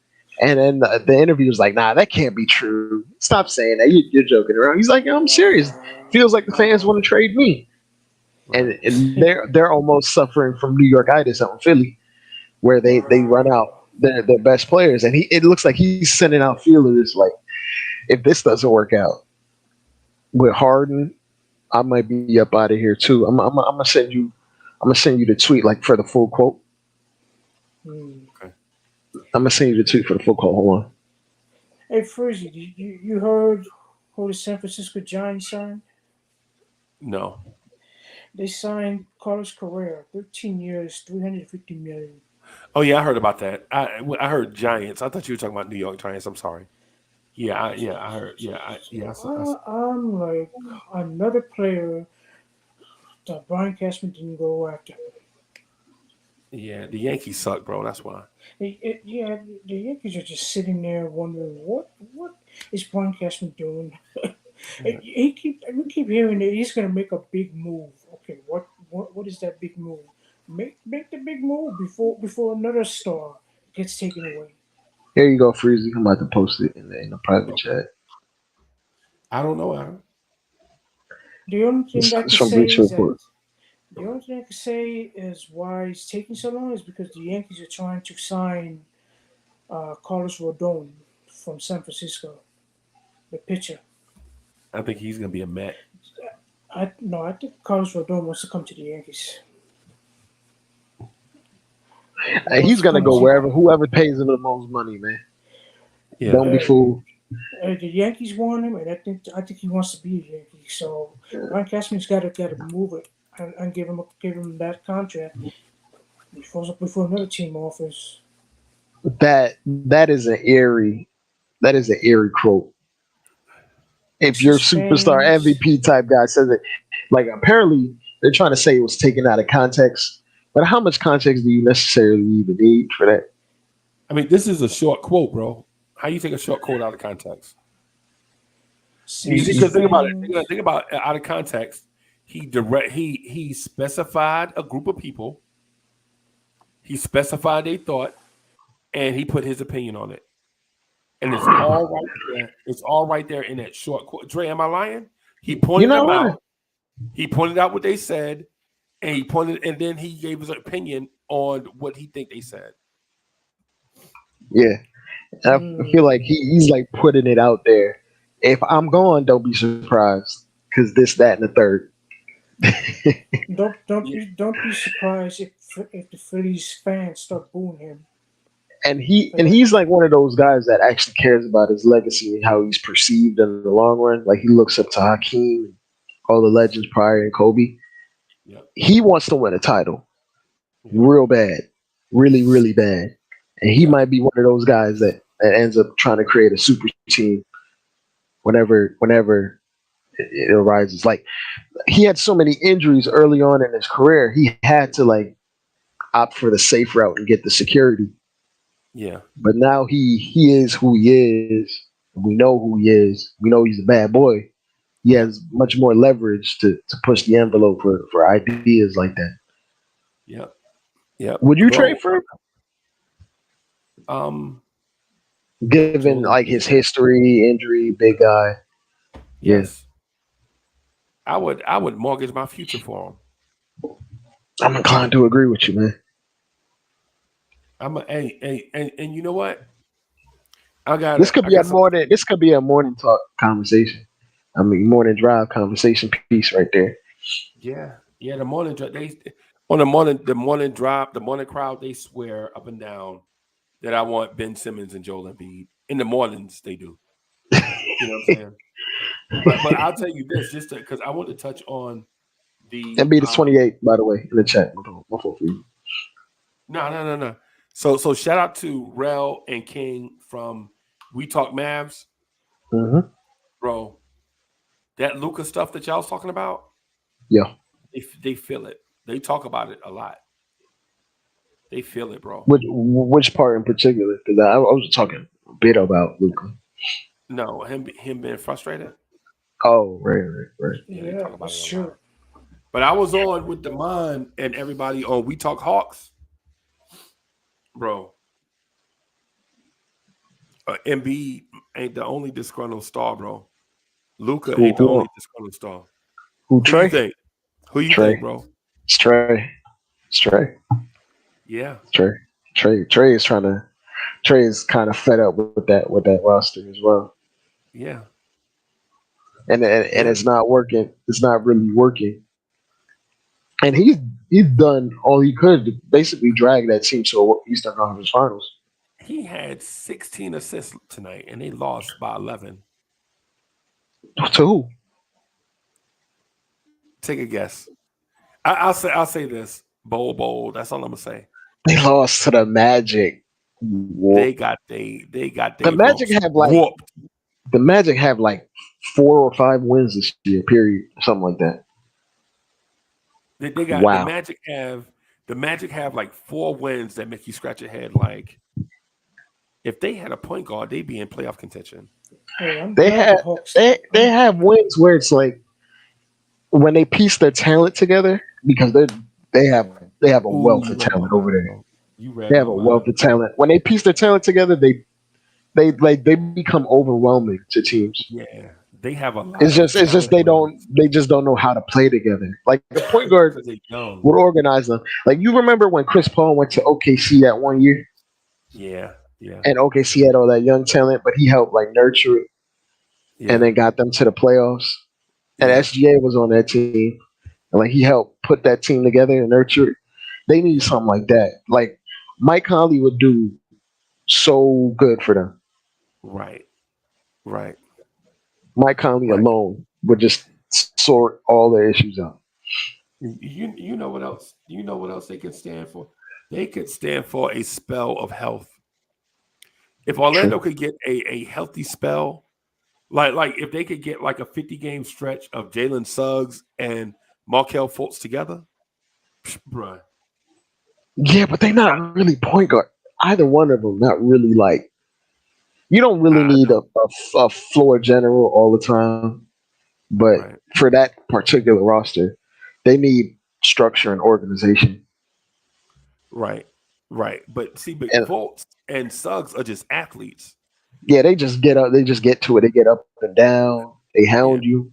And then the interview was like, "Nah, that can't be true. Stop saying that. You're joking around." He's like, "I'm serious. Feels like the fans want to trade me." And they're almost suffering from New York-itis out in Philly, where they run out their best players, and it looks like he's sending out feelers like, if this doesn't work out with Harden, I might be up out of here too. I'm gonna send you the tweet like for the full quote. Okay. I'm gonna send you the tweet for the full quote. Hold on. Hey, Frizzy, you heard who the San Francisco Giants signed? No. They signed Carlos Correa, 13 years, $350 million. Oh yeah, I heard about that. I heard Giants. I thought you were talking about New York Giants. I'm sorry. I heard. I'm like another player that Brian Cashman didn't go after. Yeah, the Yankees suck, bro. That's why. The Yankees are just sitting there wondering what is Brian Cashman doing. We keep hearing that he's going to make a big move. Okay, what is that big move? Make the big move before another star gets taken away. Here you go, Freezy. I'm about to post it in the private chat. I don't know, Aaron. The only thing I can say is why it's taking so long is because the Yankees are trying to sign Carlos Rodon from San Francisco, the pitcher. I think he's going to be a Met. I think Carlos Rodon wants to come to the Yankees. He's gonna go whoever pays him the most money, man. Yeah. Don't be fooled. The Yankees want him, and I think he wants to be a Yankee. So Brian Cashman's got to move it and give him that contract before another team offers. That is an eerie quote. If your superstar MVP type guy says it, like apparently they're trying to say it was taken out of context. But how much context do you necessarily even need for that? I mean, this is a short quote, bro. How you take a short quote out of context? Because think about it. Think about out of context. He specified a group of people. He specified their thought, and he put his opinion on it. And it's all right there. It's all right there in that short quote. Dre, am I lying? He pointed them out. He pointed out what they said, and then he gave his opinion on what he think they said. Yeah, I feel like he's like putting it out there. If I'm gone, don't be surprised because this, that, and the third. Don't be surprised if the Phillies fans start booing him. And he's like one of those guys that actually cares about his legacy and how he's perceived in the long run. Like he looks up to Hakeem, all the legends prior, and Kobe. Yep. He wants to win a title, real bad, really, really bad. And he might be one of those guys that ends up trying to create a super team whenever it arises. Like he had so many injuries early on in his career, he had to like opt for the safe route and get the security. Yeah. But now he is who he is. We know who he is. We know he's a bad boy. He has much more leverage to push the envelope for ideas like that. Yep. Yep. Would you trade for him? Given like his history, injury, big guy. Yes. I would mortgage my future for him. I'm inclined to agree with you, man. And you know what? This could be a morning talk conversation. I mean, morning drive conversation piece right there. Yeah. The morning drive. The morning crowd, they swear up and down that I want Ben Simmons and Joel Embiid. In the mornings, they do. You know what I'm saying? But I'll tell you this, just because I want to touch on the Embiid is 28, by the way, in the chat. No. So shout out to Rel and King from We Talk Mavs. Mm-hmm. Bro, that Luka stuff that y'all was talking about, yeah, they feel it. They talk about it a lot. They feel it, bro. Which part in particular? Because I was talking a bit about Luka. No, him being frustrated. Oh, right. Yeah, they talk about it a lot. But I was on with Damon and everybody on We Talk Hawks. Bro, Embiid ain't the only disgruntled star, bro. Luka ain't the only disgruntled star. Who Trey? Who you think, bro? It's Trey. Yeah. Trey is trying to. Trey is kind of fed up with that roster as well. Yeah. And it's not working. It's not really working. And he's done all he could to basically drag that team to a Eastern Conference Finals. He had 16 assists tonight, and they lost by 11. To who? Take a guess. I'll say this. Bowl. That's all I'm gonna say. They lost to the Magic. They got the Magic have like whooped. The Magic have like 4 or 5 wins this year, period, something like that. They got wow. The Magic have like 4 wins that make you scratch your head. Like if they had a point guard, they'd be in playoff contention. They have wins where it's like when they piece their talent together because they have a wealth of talent over there. They have a wealth of talent. When they piece their talent together, they become overwhelming to teams. Yeah, they have a lot. It's just they just don't know how to play together. Like the point guard would organize them. Like you remember when Chris Paul went to OKC that one year? Yeah. And OKC had all that young talent, but he helped like nurture it, and then got them to the playoffs. And SGA was on that team, and like he helped put that team together and nurture it. They need something like that. Like Mike Conley would do so good for them. Right. Mike Conley alone would just sort all their issues out. You know what else? You know what else they could stand for? They could stand for a spell of health. If Orlando could get a healthy spell, like if they could get like a 50-game stretch of Jalen Suggs and Markelle Fultz together, bruh. Yeah, but they're not really point guard. Either one of them, not really like. You don't really need a floor general all the time, but for that particular roster, they need structure and organization. Right. But Fultz and Suggs are just athletes. Yeah, they just get up. They just get to it. They get up and down. They hound you,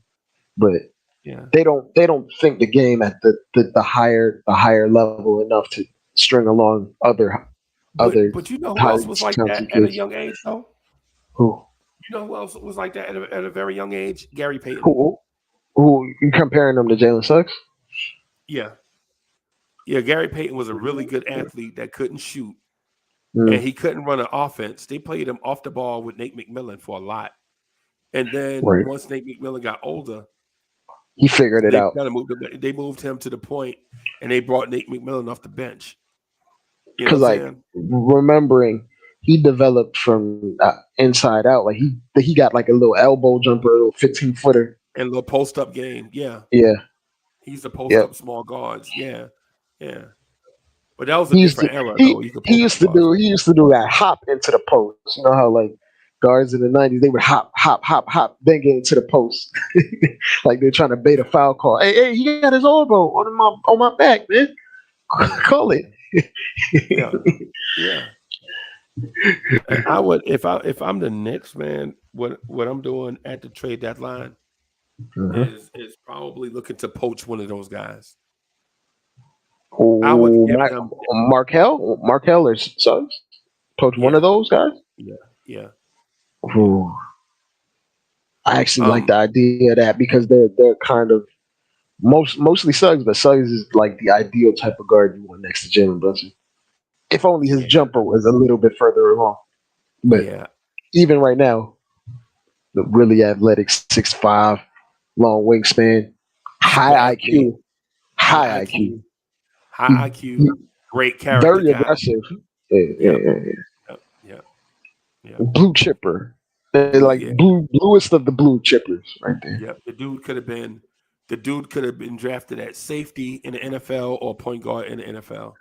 but Yeah. They don't think the game at the higher level enough to string along other But you know who else highly was like talented that at a kids. young age though? Who You know who else was like that at a very young age? Gary Payton. who you comparing them to Jalen Suggs? Yeah. Yeah, Gary Payton was a really good athlete that couldn't shoot and Mm, he couldn't run an offense. They played him off the ball with Nate McMillan for a lot. And then right. once Nate McMillan got older, He figured it they out kind of moved him to the point and they brought Nate McMillan off the bench. You know because what I'm like saying? remembering he developed from inside out. Like he got like a little elbow jumper, a little 15-footer. And a little post up game. Yeah. Yeah, He's a post yep. up small guards. Yeah. Yeah. But that was a He used to different era he though. You could he post used up to guards. do he used to do that hop into the post. You know how like guards in the '90s they would hop, then get into the post, like they're trying to bait a foul call. Hey, he got his elbow on my back, man. Call it. Yeah. Yeah. I would if I'm the Knicks, man, what I'm doing at the trade deadline is probably looking to poach one of those guys. I would Oh, give them Markel or Suggs? Poach one yeah, of those guys? yeah, yeah, yeah. Ooh. I actually like the idea of that because they're kind of mostly Suggs, but Suggs is like the ideal type of guard you want next to Jalen Brunson. If only his Yeah, jumper was a little bit further along. But yeah. even right now, the really athletic 6'5", long wingspan, Super high athlete, IQ, high IQ. high IQ, great character Very guy. aggressive. Yeah, Yeah, yeah, yeah. yeah, yeah, yeah. Blue chipper. They're Blue, like yeah, bluest of the blue chippers right there. yeah. The dude could have been drafted at safety in the NFL or point guard in the NFL.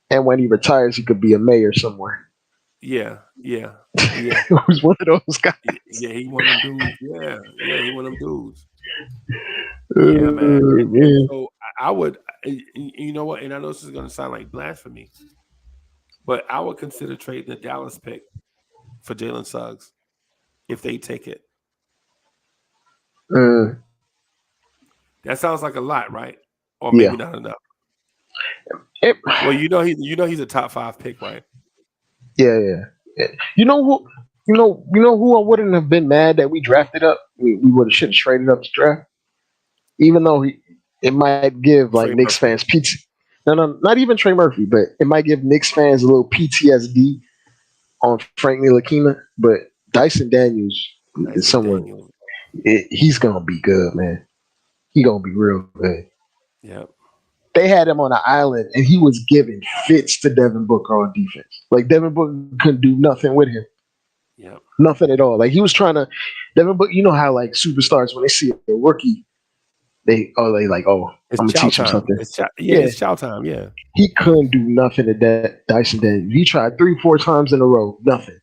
And when he retires, he could be a mayor somewhere. Yeah, yeah, yeah. Who's one of those guys? Yeah, he one of them dudes. Yeah, yeah, he one of them dudes. Yeah, man. And Man. so I would, you know what? And I know this is going to sound like blasphemy, but I would consider trading the Dallas pick for Jalen Suggs if they take it. That sounds like a lot, right? Or maybe not enough. Well, you know he's a top 5 pick, right? Yeah. You know who I wouldn't have been mad that we drafted up. We would have should have traded up to draft, even though it might give like Trey Knicks Murphy. fans No, not even Trey Murphy, but it might give Knicks fans a little PTSD on Frank Ntilikina. But Dyson Daniels is someone. He's gonna be good, man. He gonna be real good. Yeah. They had him on an island, and he was giving fits to Devin Booker on defense. Like Devin Booker couldn't do nothing with him. Yeah. Nothing at all. Like he was trying to. Devin Booker, you know how like superstars when they see a rookie, I'm gonna teach him something. It's chow time. Yeah. He couldn't do nothing at that Dyson Daniels. He tried 3-4 times in a row, nothing.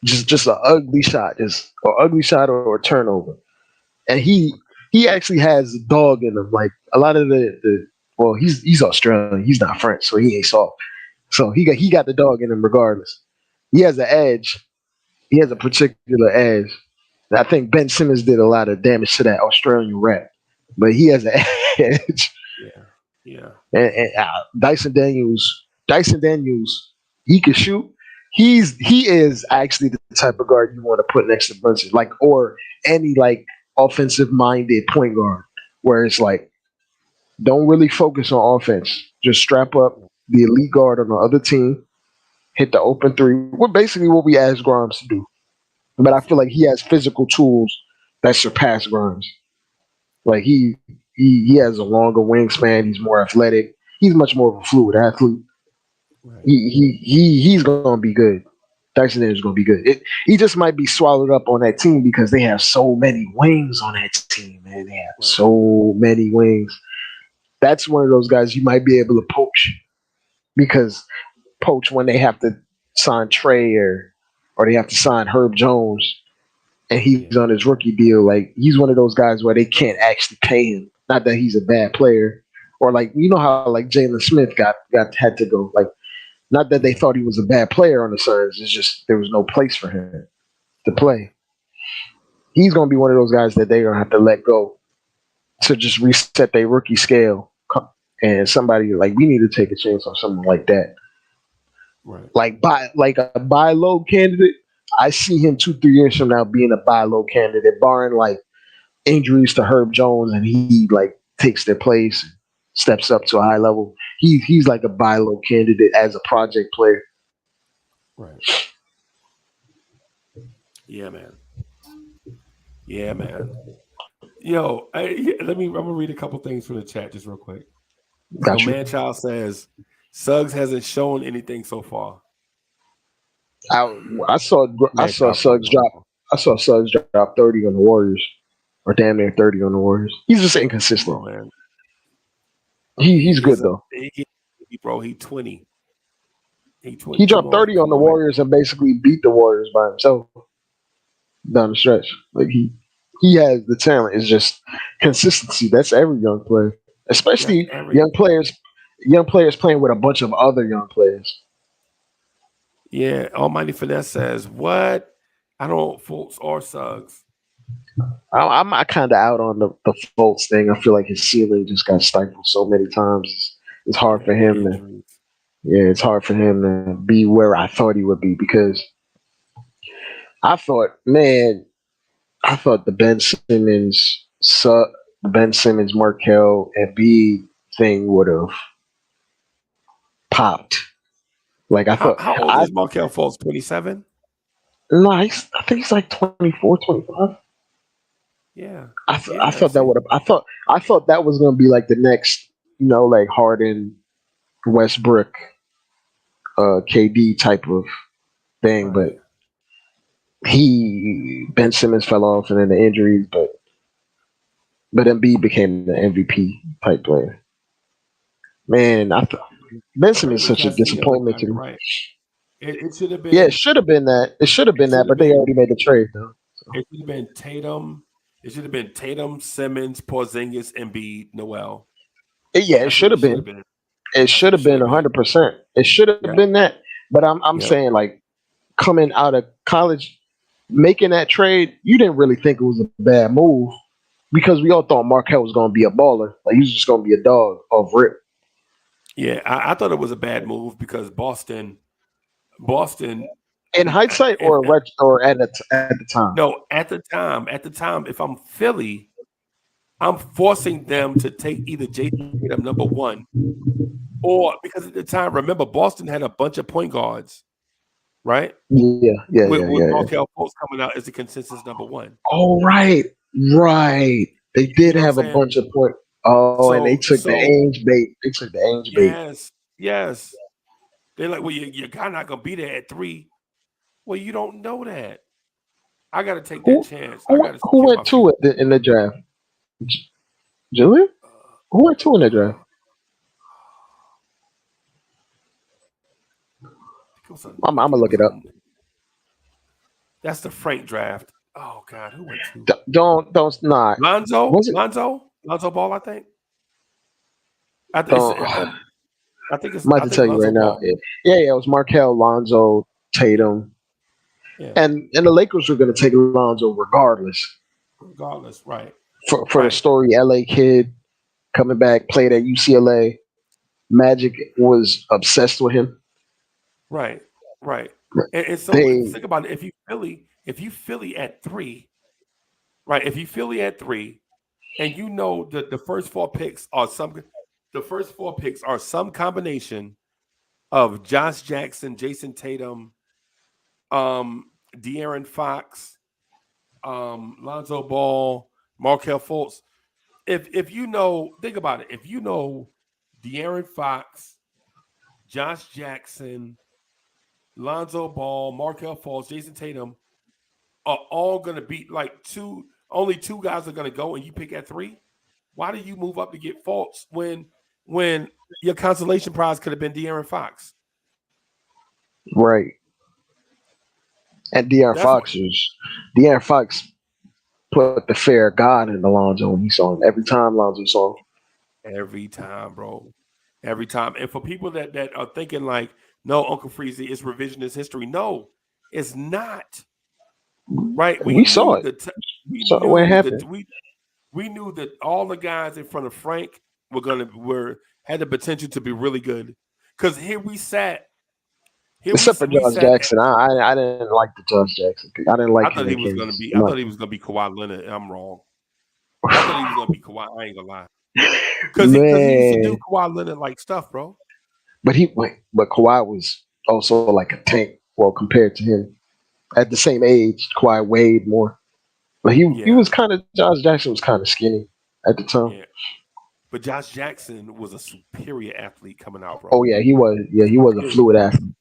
Just an ugly shot, or a turnover. And he actually has a dog in him. Like a lot of he's Australian. He's not French, so he ain't soft. So he got the dog in him regardless. He has an edge. He has a particular edge. And I think Ben Simmons did a lot of damage to that Australian rap, but he has an edge. Yeah. And Dyson Daniels, he can shoot. He is actually the type of guard you want to put next to Brunson, like or any like offensive minded point guard, where it's like don't really focus on offense, just strap up the elite guard on the other team, hit the open three. We're basically what we asked Grimes to do, but I feel like he has physical tools that surpass Grimes. Like he has a longer wingspan. He's more athletic. He's much more of a fluid athlete. Right. He's gonna be good. Dyson Daniels is gonna be good. He just might be swallowed up on that team because they have so many wings on that team, man. They have so many wings. That's one of those guys you might be able to poach when they have to sign Trey or they have to sign Herb Jones and he's on his rookie deal. Like he's one of those guys where they can't actually pay him. Not that he's a bad player, or like you know how like Jalen Smith had to go. Like not that they thought he was a bad player on the Suns. It's just there was no place for him to play. He's gonna be one of those guys that they're gonna have to let go to just reset their rookie scale. And somebody like we need to take a chance on something like that. Right. Like a buy low candidate. I see him 2-3 years from now being a buy low candidate, barring like injuries to Herb Jones and he like takes their place, and steps up to a high level. He's like a buy low candidate as a project player. Right. Yeah, man. Yeah, man. Yo, I'm gonna read a couple things from the chat just real quick. Got so you. Manchild says Suggs hasn't shown anything so far. I saw Suggs drop 30 on the Warriors, or damn near 30 on the Warriors. He's just inconsistent. Oh, man. He's good though. Bro, he 20. He dropped 30 on the Warriors and basically beat the Warriors by himself down the stretch. Like he has the talent. It's just consistency. That's every young player, especially young players playing with a bunch of other young players. Yeah, Almighty Finesse says, what? I don't Fultz or Suggs. I'm kind of out on the Fultz thing. I feel like his ceiling just got stifled so many times. It's hard for him to. Yeah, it's hard for him to be where I thought he would be because I thought the Ben Simmons, Markel, and B thing would have popped. Like I thought. How old is Markel Fultz? 27? No, I think he's like 24, 25. Yeah. I thought that would have. I thought that was gonna be like the next, like Harden, Westbrook, KD type of thing, but Ben Simmons fell off and then the injuries, but Embiid became the MVP type player. Man, I thought Ben Simmons is such a disappointment to me. Right. It should have been. Yeah, it should have been that. It should have been that, but they already made the trade though. So. It should have been Tatum. It should have been Tatum, Simmons, Porzingis, Embiid, Noel. It should have been. It should have been 100%. It should have been that. But I'm saying, like, coming out of college, making that trade, you didn't really think it was a bad move because we all thought Markel was going to be a baller. Like, he was just going to be a dog off rip. Yeah, I thought it was a bad move because Boston. In hindsight or at the time? No, at the time. At the time, if I'm Philly, I'm forcing them to take either Jason Tatum number one, or because at the time, remember Boston had a bunch of point guards, right? Yeah. With Markel Fultz coming out as the consensus number one. Oh, right. They did have a bunch of point. Oh, and they took the Ainge bait. Yes. They're like, well, your guy not gonna be there at 3. Well, you don't know that. I got to take that chance. Who went 2 in the draft? Julian? Who went 2 in the draft? I'm gonna look it up. That's the Frank draft. Oh God, who went 2? Don't not. Lonzo Ball, I think. I think it's. I'm about to tell you right now. Yeah, it was Markel, Lonzo, Tatum, and the Lakers were going to take Lonzo regardless. Right. For the story, LA kid coming back, played at UCLA. Magic was obsessed with him. Right. And so think about it. If you Philly at 3, right? If you Philly at 3, and the first 4 picks are some combination of Josh Jackson, Jason Tatum, De'Aaron Fox, Lonzo Ball, Markel Fultz. If think about it. If you know De'Aaron Fox, Josh Jackson, Lonzo Ball, Markel Fultz, Jason Tatum are all going to be like only 2 guys are going to go and you pick at 3. Why do you move up to get Fultz when your consolation prize could have been De'Aaron Fox? Right. And De'Aaron Fox put the fear of God in Lonzo when he saw him. Every time Lonzo saw him. Every time, bro. Every time. And for people that are thinking like, no, Uncle Freezy, it's revisionist history. No, it's not. Right? We saw it. What happened? we knew that all the guys in front of Frank had the potential to be really good. Because here we sat. Except for Josh Jackson, I didn't like the Josh Jackson pick. I didn't like I thought him. he was going to be. I thought he was going to be Kawhi Leonard. I'm wrong. I thought he was going to be Kawhi. I ain't gonna lie. Because he used to do Kawhi Leonard like stuff, bro. But Kawhi was also like a tank. Well, compared to him, at the same age, Kawhi weighed more. But he was kind of Josh Jackson was kind of skinny at the time. Yeah. But Josh Jackson was a superior athlete coming out, bro. Oh yeah, he was. Yeah, he was a fluid athlete.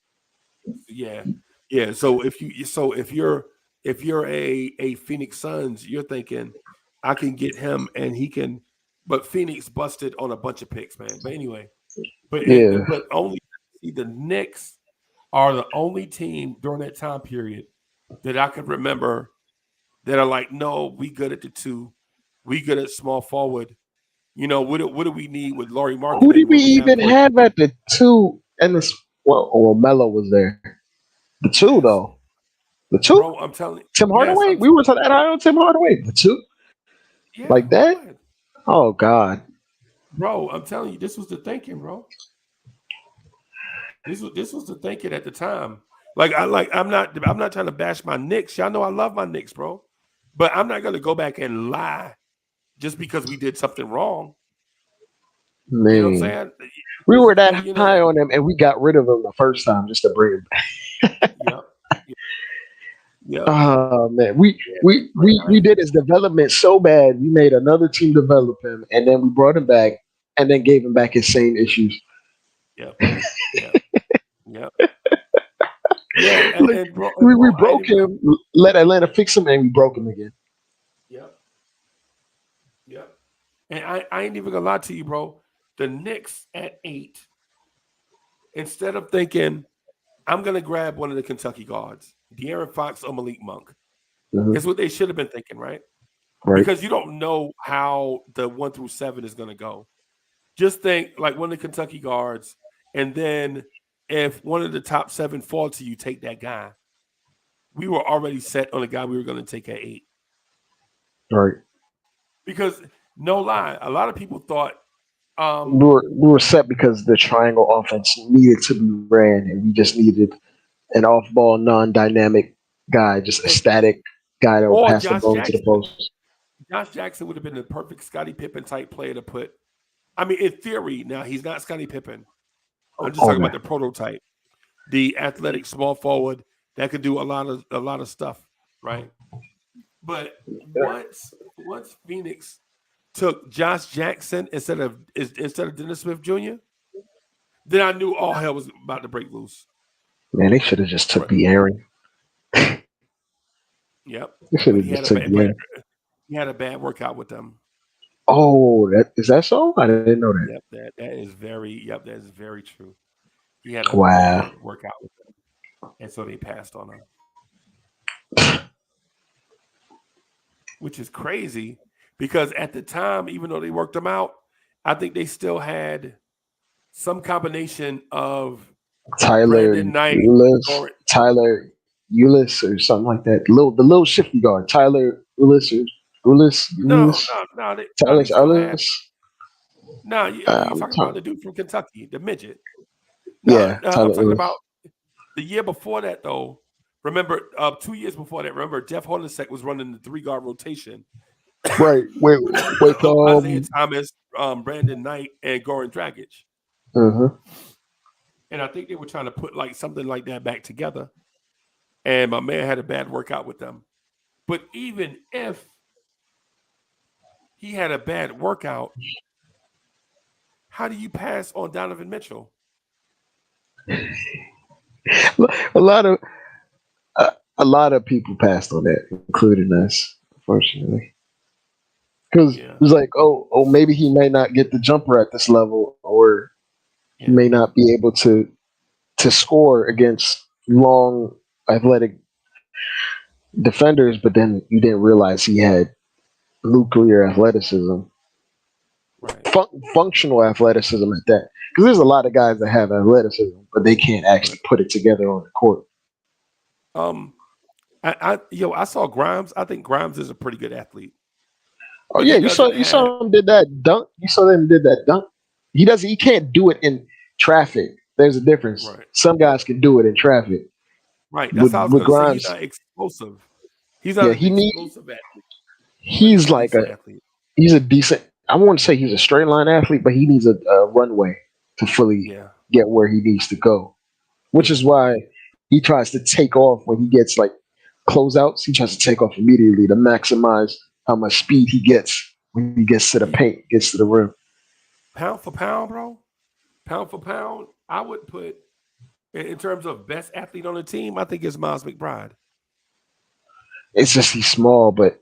Yeah. So if you're a Phoenix Suns, you're thinking I can get him and he can. But Phoenix busted on a bunch of picks, man. But anyway, but only the Knicks are the only team during that time period that I could remember that are like, no, we good at the 2, we good at small forward. You know, what do we need with Laurie Marketing? Who did we even have at the 2? And this, Melo was there. The 2 though. The 2. Bro, I'm telling you, Tim Hardaway. We were talking about Tim Hardaway. The 2. Yeah, like that. Oh God. Bro, I'm telling you, this was the thinking, bro. This was the thinking at the time. I'm not trying to bash my Knicks. Y'all know I love my Knicks, bro. But I'm not gonna go back and lie just because we did something wrong. Man. You know what I'm saying? We were that high on him, and we got rid of him the first time just to bring him back. Yeah. Oh man, we did his development so bad. We made another team develop him, and then we brought him back, and then gave him back his same issues. Yep. Yeah, we broke him. Let Atlanta fix him, and we broke him again. Yep. And I ain't even gonna lie to you, bro. The Knicks at 8, instead of thinking I'm gonna grab one of the Kentucky guards, De'Aaron Fox or Malik Monk, is what they should have been thinking, right? Because you don't know how the 1 through 7 is gonna go. Just think like one of the Kentucky guards, and then if one of the top 7 fall to you, take that guy. We were already set on a guy we were going to take at 8. Right. Because no lie, a lot of people thought we were set because the triangle offense needed to be ran, and we just needed an off-ball, non-dynamic guy, just a static guy that would pass the ball to the post. Josh Jackson would have been the perfect Scottie Pippen type player to put. I mean, in theory, now he's not Scottie Pippen. I'm just talking about the prototype, the athletic small forward that could do a lot of stuff, right? But once Phoenix took Josh Jackson instead of Dennis Smith Jr., then I knew all hell was about to break loose. Man, they should have just took De'Aaron. Yep. They should have just took De'Aaron. He had a bad workout with them. Oh, is that so? I didn't know that. Yep, that is very true. He had a bad workout with them, and so they passed on him, which is crazy because at the time, even though they worked him out, I think they still had some combination of Tyler Ulis or something like that. The little shifty guard, Tyler Ulis. No. Tyler Ulis. No, you're talking about the dude from Kentucky, the midget. I'm talking about the year before that, though. Remember, 2 years before that, remember Jeff Hornacek was running the 3-guard rotation. Right. Wait. Isaiah Thomas, Brandon Knight, and Goran Dragic. And I think they were trying to put like something like that back together. And my man had a bad workout with them. But even if he had a bad workout, how do you pass on Donovan Mitchell? A lot of people passed on that, including us, unfortunately. Because it was like, oh, maybe he may not get the jumper at this level, or he may not be able to score against long, athletic defenders. But then you didn't realize he had nuclear athleticism, functional athleticism at that. Because there's a lot of guys that have athleticism, but they can't actually put it together on the court. I saw Grimes. I think Grimes is a pretty good athlete. Oh but yeah, he you saw doesn't you have saw him did that dunk. You saw them did that dunk. He can't do it in traffic. There's a difference. right. Some guys can do it in traffic. Right. That's how I was With gonna say. He's Grimes, not explosive. He's not yeah, an explosive athlete, but he's he's a like decent athlete. he's a decent. I wouldn't say he's a straight line athlete, but he needs a runway to fully Yeah. get where he needs to go. Which Yeah. is why he tries to take off when he gets like closeouts. He tries to take off immediately to maximize how much speed he gets when he gets to the paint, gets to the rim. Pound for pound, bro. Pound for pound, I would put in terms of best athlete on the team. I think it's Miles McBride. It's just he's small, but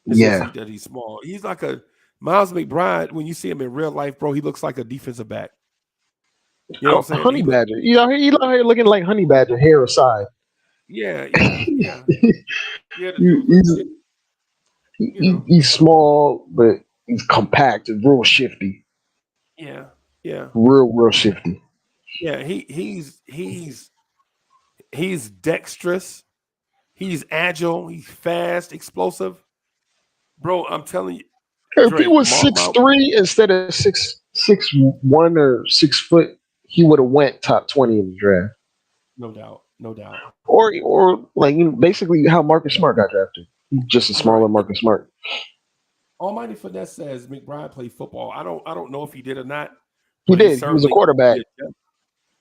It's just yeah. that he's small. He's like a Miles McBride. When you see him in real life, bro, he looks like a defensive back. You know what I'm saying? Honey Badger. He out here looking like Honey Badger, hair aside. Yeah. Yeah, the He- dude he's, legit, you know. he's small, but he's compact and real shifty. Yeah. Yeah. Real shifty. Yeah. He's dexterous. He's agile. He's fast, explosive. Bro, I'm telling you, If he Dre, was mark 6'3" instead of 6'1" or 6 foot, he would have went top 20 in the draft. no doubt. No doubt. Or like basically how Marcus Smart got drafted. He's just a smaller Right. Marcus Smart. Almighty Finesse says McBride played football. I don't know if he did or not. He But did. He was a certainly quarterback. did.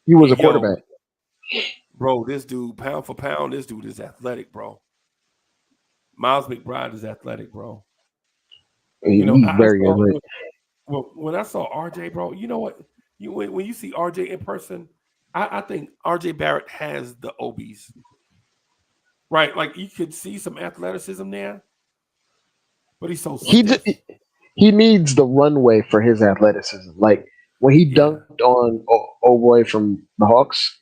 He was a Yo, quarterback. bro, this dude, pound for pound, this dude is athletic, bro. Miles McBride is athletic, bro. You know, He's I very saw good. when I saw RJ, bro. You know what? When you see RJ in person, I think RJ Barrett has the OBs, right? Like you could see some athleticism there, but he's so He stiff. he needs the runway for his athleticism. Like when he dunked on boy from the Hawks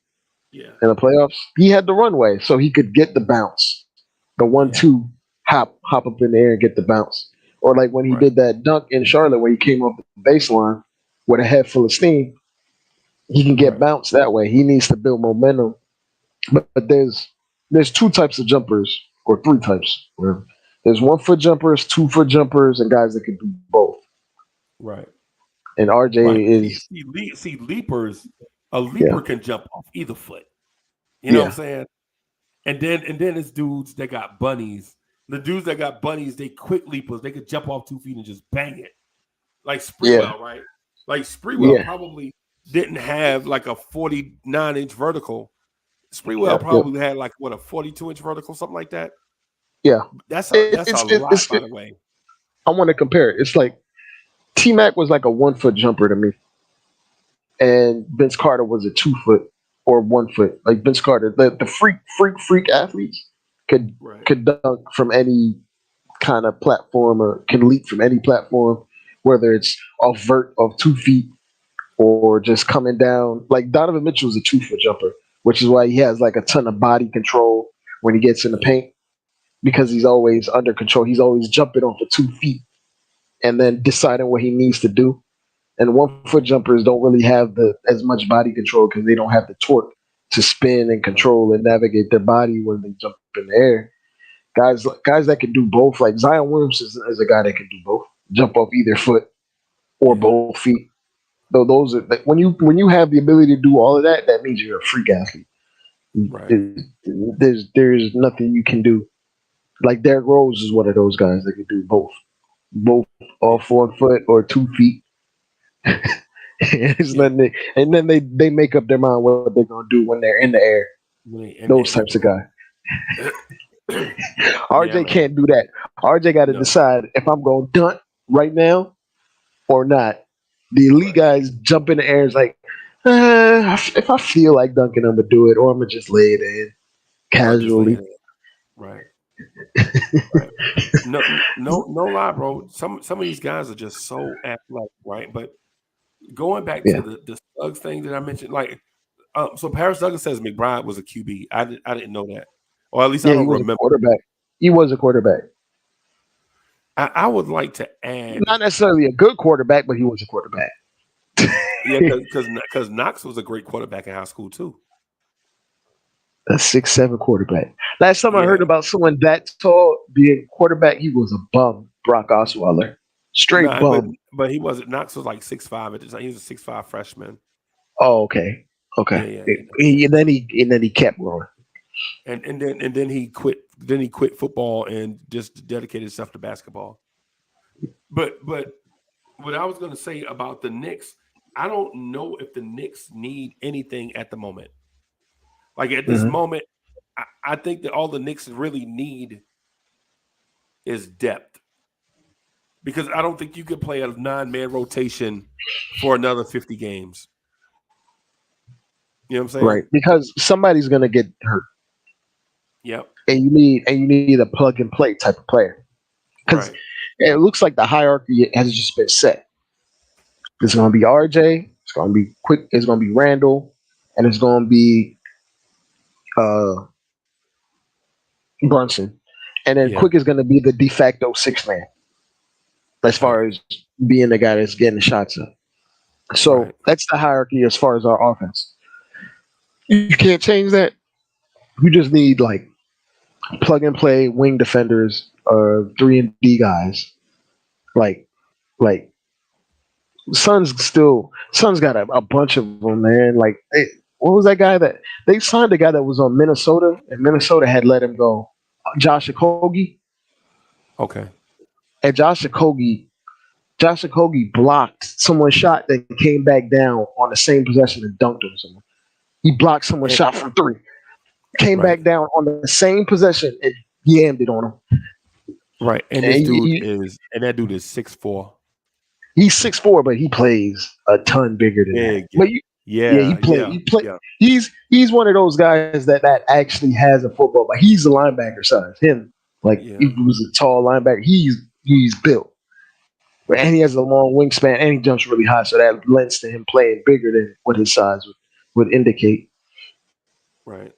Yeah. in the playoffs, he had the runway so he could get the bounce, the 1-2 hop up in the air and get the bounce. Or like when he did that dunk in Charlotte where he came off the baseline with a head full of steam, he can get bounced that way. He needs to build momentum. But there's two types of jumpers, or three types. Whatever. There's 1 foot jumpers, 2 foot jumpers, and guys that can do both. Right. And RJ Right. is See, leapers. A leaper can jump off either foot. You know what I'm saying? And then it's dudes that got bunnies. The dudes that got bunnies, they quick leapers. They could jump off 2 feet and just bang it. Like Sprewell, right? Like Sprewell probably didn't have like a 49-inch vertical. Sprewell probably had like what, a 42-inch vertical, something like that. Yeah. That's a lot, by the way. I want to compare it. It's like T-Mac was like a 1 foot jumper to me. And Vince Carter was a 2 foot or 1 foot. Like Vince Carter, the freak athletes could dunk from any kind of platform or can leap from any platform, whether it's off vert of 2 feet or just coming down. Like Donovan Mitchell's a 2 foot jumper, which is why he has like a ton of body control when he gets in the paint, because he's always under control. He's always jumping off of 2 feet and then deciding what he needs to do. And 1 foot jumpers don't really have as much body control because they don't have the torque to spin and control and navigate their body when they jump in the air. Guys that can do both, like Zion Williamson is a guy that can do both, jump off either foot or both feet. So those are when you have the ability to do all of that, that means you're a freak athlete. Right. There's nothing you can do. Like Derrick Rose is one of those guys that can do both off 1 foot or 2 feet. It's nothing, and then they make up their mind what they're gonna do when they're in the air. Those types of guys. RJ can't do that. RJ got to decide if I'm going to dunk right now or not. The elite guys jump in the air. It's like, if I feel like dunking, I'm gonna do it, or I'm gonna just lay it in casually. Right. No lie, bro. Some of these guys are just so athletic, right? But going back to the Suggs thing that I mentioned, like, so Paris Douglas says McBride was a QB. I didn't know that, or at least I don't remember. He was a quarterback. I would like to add, not necessarily a good quarterback, but he was a quarterback. Yeah, because Knox was a great quarterback in high school too. A 6'7" quarterback. Last time I heard about someone that tall being quarterback, he was a bum Brock Osweiler. Straight Nah, bum. but he wasn't. Knox was like 6'5" at the time. He was a 6'5" freshman. Oh, okay. Yeah. And then he kept growing. And then he quit. Then he quit football and just dedicated himself to basketball. But what I was going to say about the Knicks, I don't know if the Knicks need anything at the moment. Like at this moment, I think that all the Knicks really need is depth. Because I don't think you can play a 9-man rotation for another 50 games. You know what I'm saying? Right. Because somebody's gonna get hurt. Yep. And you need a plug and play type of player. Because it looks like the hierarchy has just been set. It's gonna be RJ, it's gonna be Quick, it's gonna be Randall, and it's gonna be Brunson. And then Quick is gonna be the de facto 6-man. As far as being the guy that's getting the shots up. So that's the hierarchy as far as our offense. You can't change that. You just need like plug and play wing defenders or 3-and-D guys. Like Sun's got a bunch of them, man. Like what was that guy that they signed? A guy that was on Minnesota, and Minnesota had let him go. Josh Okogie. Okay. And Josh Okogie blocked someone's shot that came back down on the same possession and dunked on someone. He blocked someone's shot from 3. Came back down on the same possession and yammed it on him. Right. And this that dude is 6'4". He's 6'4", but he plays a ton bigger than that. But he's one of those guys that actually has a football, but he's a linebacker size. He was a tall linebacker. He's built. And he has a long wingspan, and he jumps really high, so that lends to him playing bigger than what his size would indicate. Right.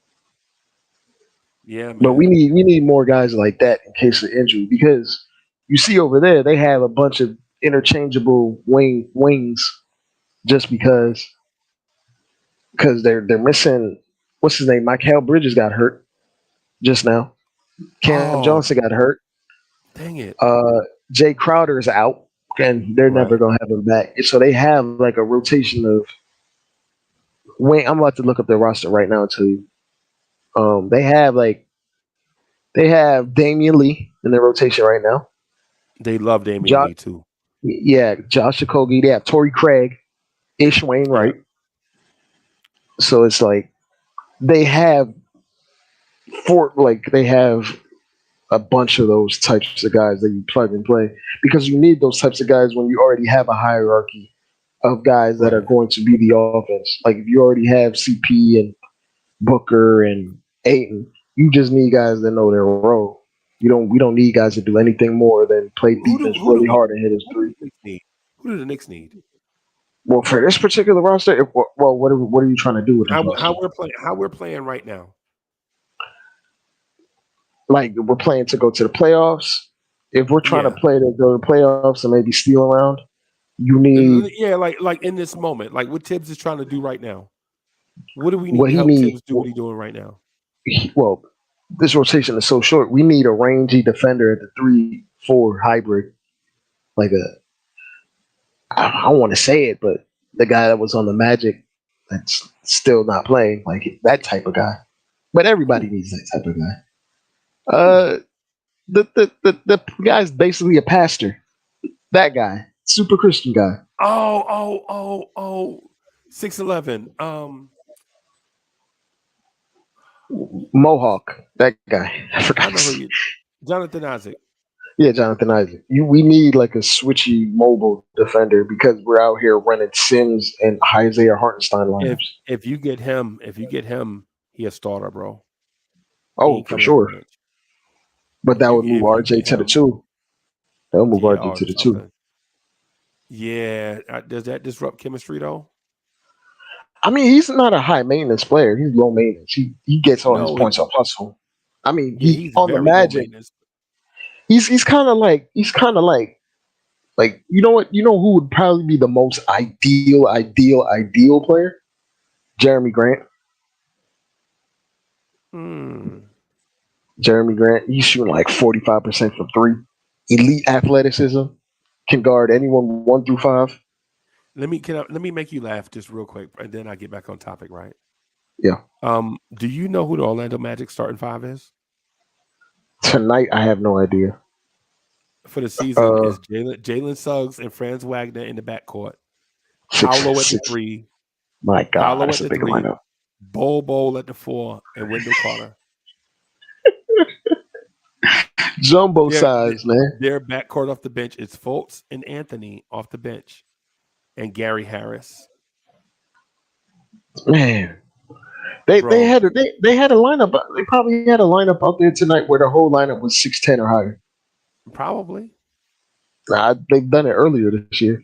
Yeah, man. But we need more guys like that in case of injury, because you see over there they have a bunch of interchangeable wings just because they're missing, what's his name? Mikael Bridges got hurt just now. Cam Johnson got hurt. Dang it. Jay Crowder is out, and they're never gonna have him back. So they have like a rotation of wing. I'm about to look up their roster right now and tell you. They have Damian Lee in their rotation right now. They love Damian Lee too. Yeah, Josh Okogie. They have Torrey Craig, Ish Wainwright. So it's like they have a bunch of those types of guys that you plug and play, because you need those types of guys when you already have a hierarchy of guys that are going to be the offense. Like if you already have CP and Booker and Ayton, you just need guys that know their role. We don't need guys to do anything more than play defense really hard and hit his 3. Who do the Knicks need? Well, for this particular roster, what are you trying to do with how we're playing right now? Like we're playing to go to the playoffs. If we're trying to play to go to the playoffs and maybe steal around, you need like in this moment, like what Tibbs is trying to do right now. What do we need to help Tibbs do what he's doing right now? Well, this rotation is so short. We need a rangy defender at the 3-4 hybrid, like I don't want to say it, but the guy that was on the Magic that's still not playing, like that type of guy. But everybody needs that type of guy. The guy's basically a pastor. That guy, super Christian guy. 6'11". Mohawk, that guy. I forgot. Jonathan Isaac. Yeah, Jonathan Isaac. We need like a switchy mobile defender, because we're out here running Sims and Isaiah Hartenstein lineups. If you get him, he a starter, bro. Oh, for sure. But that would move RJ to the 2. That would move RJ to the 2. Yeah. Does that disrupt chemistry though? I mean, he's not a high maintenance player. He's low maintenance. He gets all his points off hustle. I mean, he's on the Magic. He's kind of like you know what? You know who would probably be the most ideal player? Jeremy Grant. Jeremy Grant, he's shooting like 45% from 3. elite athleticism, can guard anyone 1 through 5. Let me make you laugh just real quick, and then I get back on topic, right? Yeah. Do you know who the Orlando Magic starting 5 is? Tonight, I have no idea. For the season is Jalen Suggs and Franz Wagner in the backcourt. Paolo at the 3. My God, Paolo that's at a the big 3. lineup. Bol at the 4, and Wendell Carter. Jumbo size, man. Their backcourt off the bench is Fultz and Anthony off the bench, and Gary Harris. Man, they had a lineup. They probably had a lineup out there tonight where the whole lineup was 6'10" or higher. Probably. They've done it earlier this year.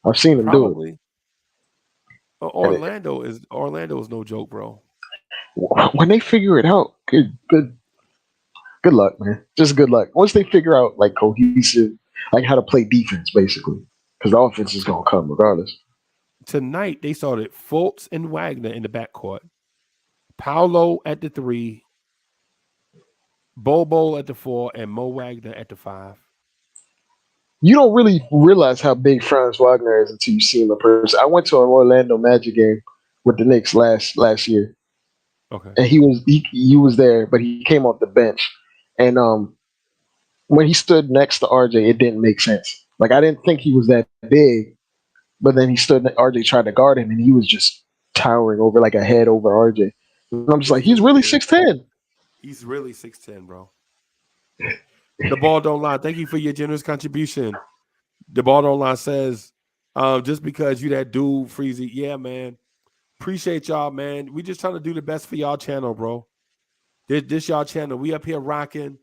I've seen them do it. Orlando is no joke, bro. When they figure it out, good luck, man. Just good luck. Once they figure out like cohesive, like how to play defense, basically, because the offense is gonna come regardless. Tonight they started Fultz and Wagner in the backcourt, Paolo at the 3, Bol at the 4, and Mo Wagner at the 5. You don't really realize how big Franz Wagner is until you see him in person. I went to an Orlando Magic game with the Knicks last year. Okay. And he was there, but he came off the bench. And when he stood next to RJ, it didn't make sense. Like I didn't think he was that big, but then RJ tried to guard him, and he was just towering over like a head over RJ. And I'm just like, he's really 6'10". He's really 6'10", bro. The ball don't lie. Thank you for your generous contribution. The ball don't lie says, just because you that dude, Freezy, yeah, man. Appreciate y'all, man. We just trying to do the best for y'all channel, bro. This y'all channel. We up here rocking,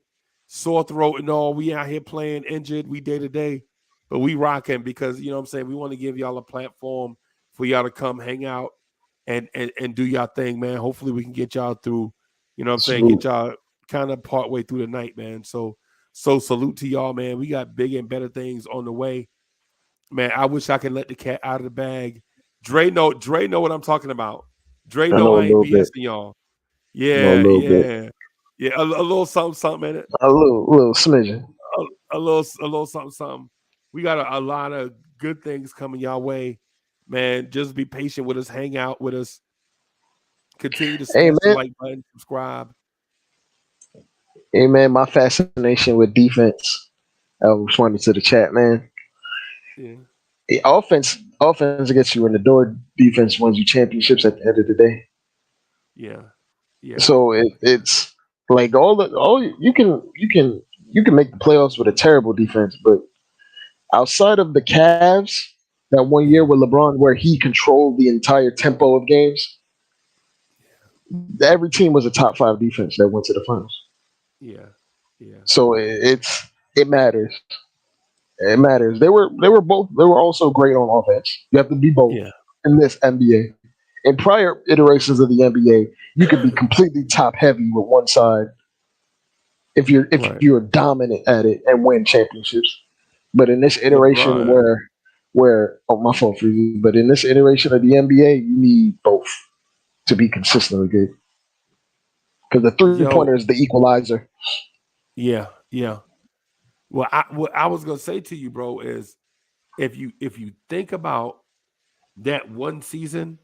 sore throat and all. We out here playing injured. We day to day, but we rocking because, you know what I'm saying, we want to give y'all a platform for y'all to come hang out and do y'all thing, man. Hopefully we can get y'all through, you know what I'm saying, get y'all kind of part way through the night, man. So salute to y'all, man. We got big and better things on the way. Man, I wish I could let the cat out of the bag. Dre know what I'm talking about. Dre know I ain't BSing y'all. Yeah. Yeah, a little something in it. A little smidgen. A little something. We got a lot of good things coming y'all way. Man, just be patient with us, hang out with us. Continue to smash the like button, subscribe. Hey man, my fascination with defense. I responded to the chat, man. Yeah. Offense gets you in the door. Defense wins you championships at the end of the day. Yeah. So it's like you can make the playoffs with a terrible defense, but outside of the Cavs, that one year with LeBron where he controlled the entire tempo of games, every team was a top 5 defense that went to the finals. Yeah. So it matters. It matters. They were also great on offense. You have to be both in this NBA. In prior iterations of the NBA, you could be completely top heavy with one side if you're dominant at it and win championships. But in this iteration where my fault for you, but in this iteration of the NBA, you need both to be consistently good. Because the 3-pointer is the equalizer. Yeah. Well, what I was gonna say to you, bro, is if you think about that one season,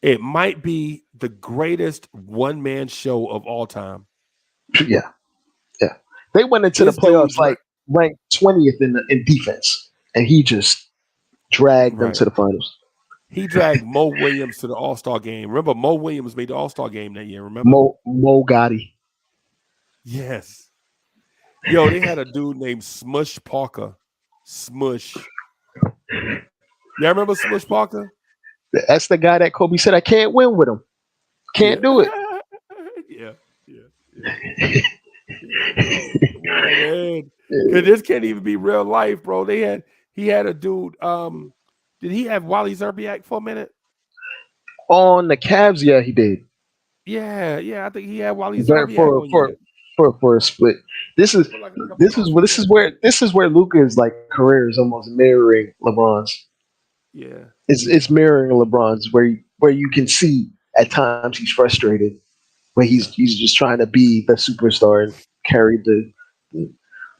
it might be the greatest one-man show of all time. Yeah. They went into the playoffs like ranked 20th in defense, and he just dragged them to the finals. He dragged Mo Williams to the All-Star game. Remember, Mo Williams made the All-Star game that year. Remember, Mo Gotti. Yes. Yo, they had a dude named Smush Parker. Smush. Y'all remember Smush Parker? That's the guy that Kobe said, I can't win with him. Can't do it. Yeah. Man. This can't even be real life, bro. He had a dude. Did he have Wally Zerbiak for a minute? On the Cavs, yeah, he did. Yeah. I think he had Wally Zerbiak for a split. This is where Luka's like career is almost mirroring LeBron's. Yeah. It's mirroring LeBron's where you can see at times he's frustrated, where he's just trying to be the superstar and carry the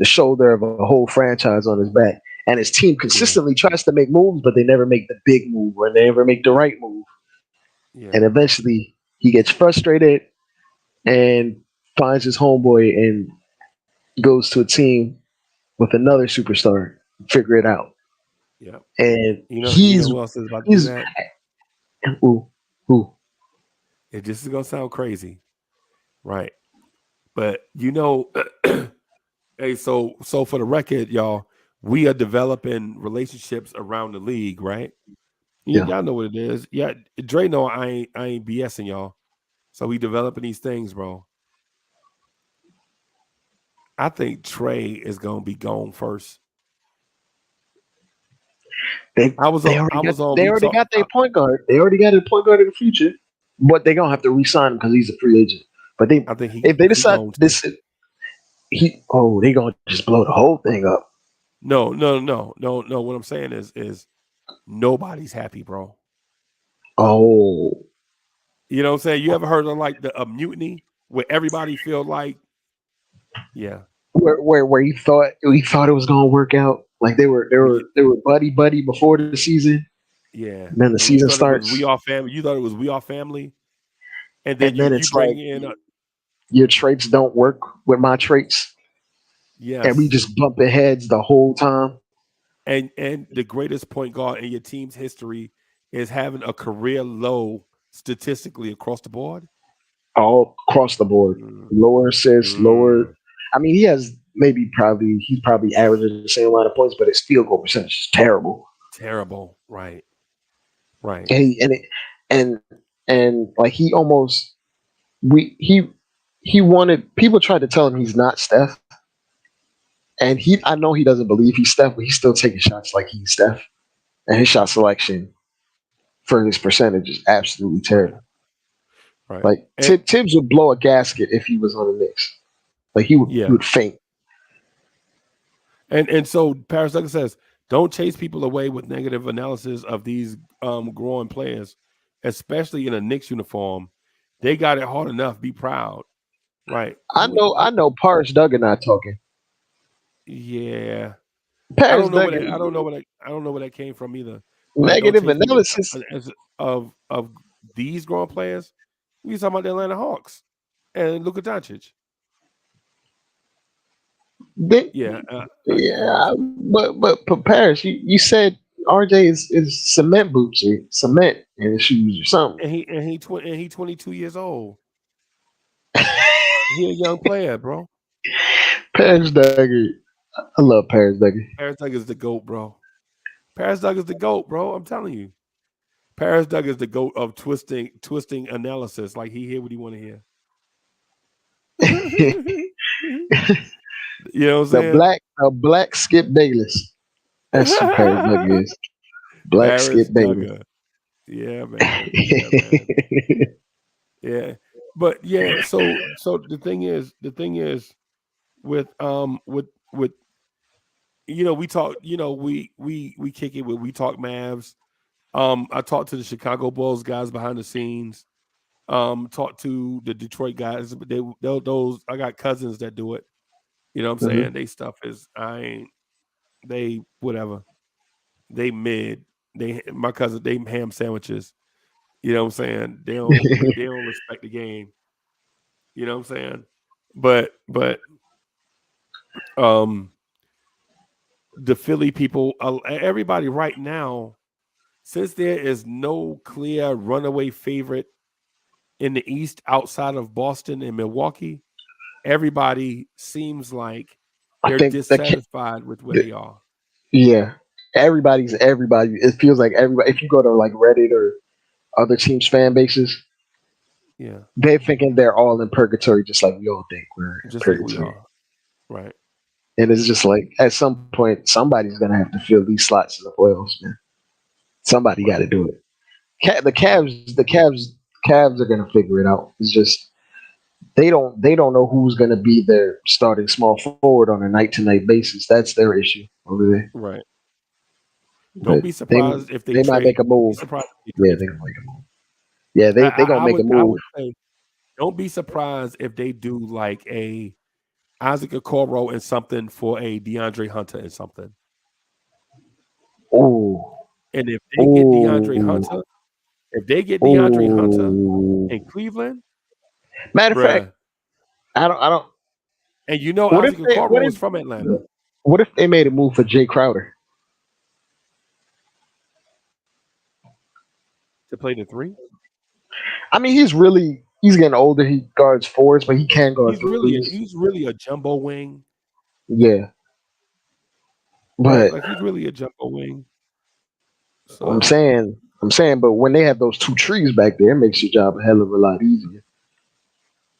the shoulder of a whole franchise on his back. And his team consistently tries to make moves, but they never make the big move or they never make the right move. Yeah. And eventually he gets frustrated and finds his homeboy and goes to a team with another superstar, figure it out. Yeah. And You know who else is about to do he's that? who This is gonna sound crazy, right? But hey, so for the record, y'all, we are developing relationships around the league, right? Y'all know what it is. Yeah, Dre know I ain't BSing y'all. So we developing these things, bro. I think Trey is gonna be gone first. They already got their point guard. They already got a point guard in the future, but they're gonna have to re-sign him because he's a free agent. But I think if they decide this, they gonna just blow the whole thing up. No. What I'm saying is nobody's happy, bro. Oh, you know what I'm saying? You ever heard of like a mutiny where everybody feel like, where he thought it was gonna work out, like they were buddy before the season. Yeah. And then the season starts. We all family. You thought it was we all family, and then you it's bring like in your traits don't work with my traits. Yes. And we just bumping heads the whole time. And the greatest point guard in your team's history is having a career low statistically across the board. All across the board. Lower assists, lower. I mean, he's probably averaging the same amount of points, but his field goal percentage is terrible. Terrible. Right. And like he almost he wanted, people tried to tell him he's not Steph. And I know he doesn't believe he's Steph, but he's still taking shots like he's Steph. And his shot selection for his percentage is absolutely terrible. Right. Like Tibbs would blow a gasket if he was on the Knicks. Like he would faint. And so Paris Douglas says, don't chase people away with negative analysis of these growing players, especially in a Knicks uniform. They got it hard enough. Be proud. Right. I know Paris Doug and I talking. Yeah. Paris I don't know where that came from either. Negative analysis of these growing players. We talking about the Atlanta Hawks and Luka Doncic. But Paris, you said RJ is cement boots or cement in his shoes or something. And he 22 years old. He a young player, bro. Paris Duggar. I love Paris Duggar. Paris Duggar is the GOAT, bro. Paris Duggar is the GOAT, bro. I'm telling you. Paris Duggar is the GOAT of twisting analysis. Like he hear what he want to hear. You know what I'm saying? The black Skip Bayless. That's who Paris Duggar is. Black Paris Skip Bayless. Duggar. Yeah, man. Yeah. But yeah, so the thing is with we talk, we kick it with we talk Mavs. I talked to the Chicago Bulls guys behind the scenes. Talked to the Detroit guys, but those I got cousins that do it. You know what I'm saying? They stuff is they whatever. They mid. My cousin, they ham sandwiches. You know what I'm saying? They don't respect the game. You know what I'm saying? But the Philly people, everybody right now, since there is no clear runaway favorite in the East outside of Boston and Milwaukee, everybody seems like they're dissatisfied with where they are. Yeah. Everybody. It feels like everybody, if you go to like Reddit or other teams' fan bases, they're thinking they're all in purgatory, just like we all think we're in purgatory. Like we are. Right. And it's just like at some point somebody's gonna have to fill these slots in the playoffs, man. Somebody got to do it. The Cavs are gonna figure it out. It's just they don't know who's gonna be their starting small forward on a night-to-night basis. That's their issue over there. Right. Don't be surprised if they might make a move. Yeah, they're gonna make a move. Yeah, they're gonna make a move. I would say, don't be surprised if they do like a Isaac Okoro and something for a DeAndre Hunter and something. Oh. And if they get DeAndre Hunter, in Cleveland, matter of fact, I don't. And you know, What Isaac if they? Okoro is from Atlanta. What if they made a move for Jay Crowder To play the 3? I mean, he's getting older. He guards fours, but he can guard threes. He's really a jumbo wing. Yeah, Right? but Like he's really a jumbo wing. So I'm saying, but when they have those 2 trees back there, it makes your job a hell of a lot easier.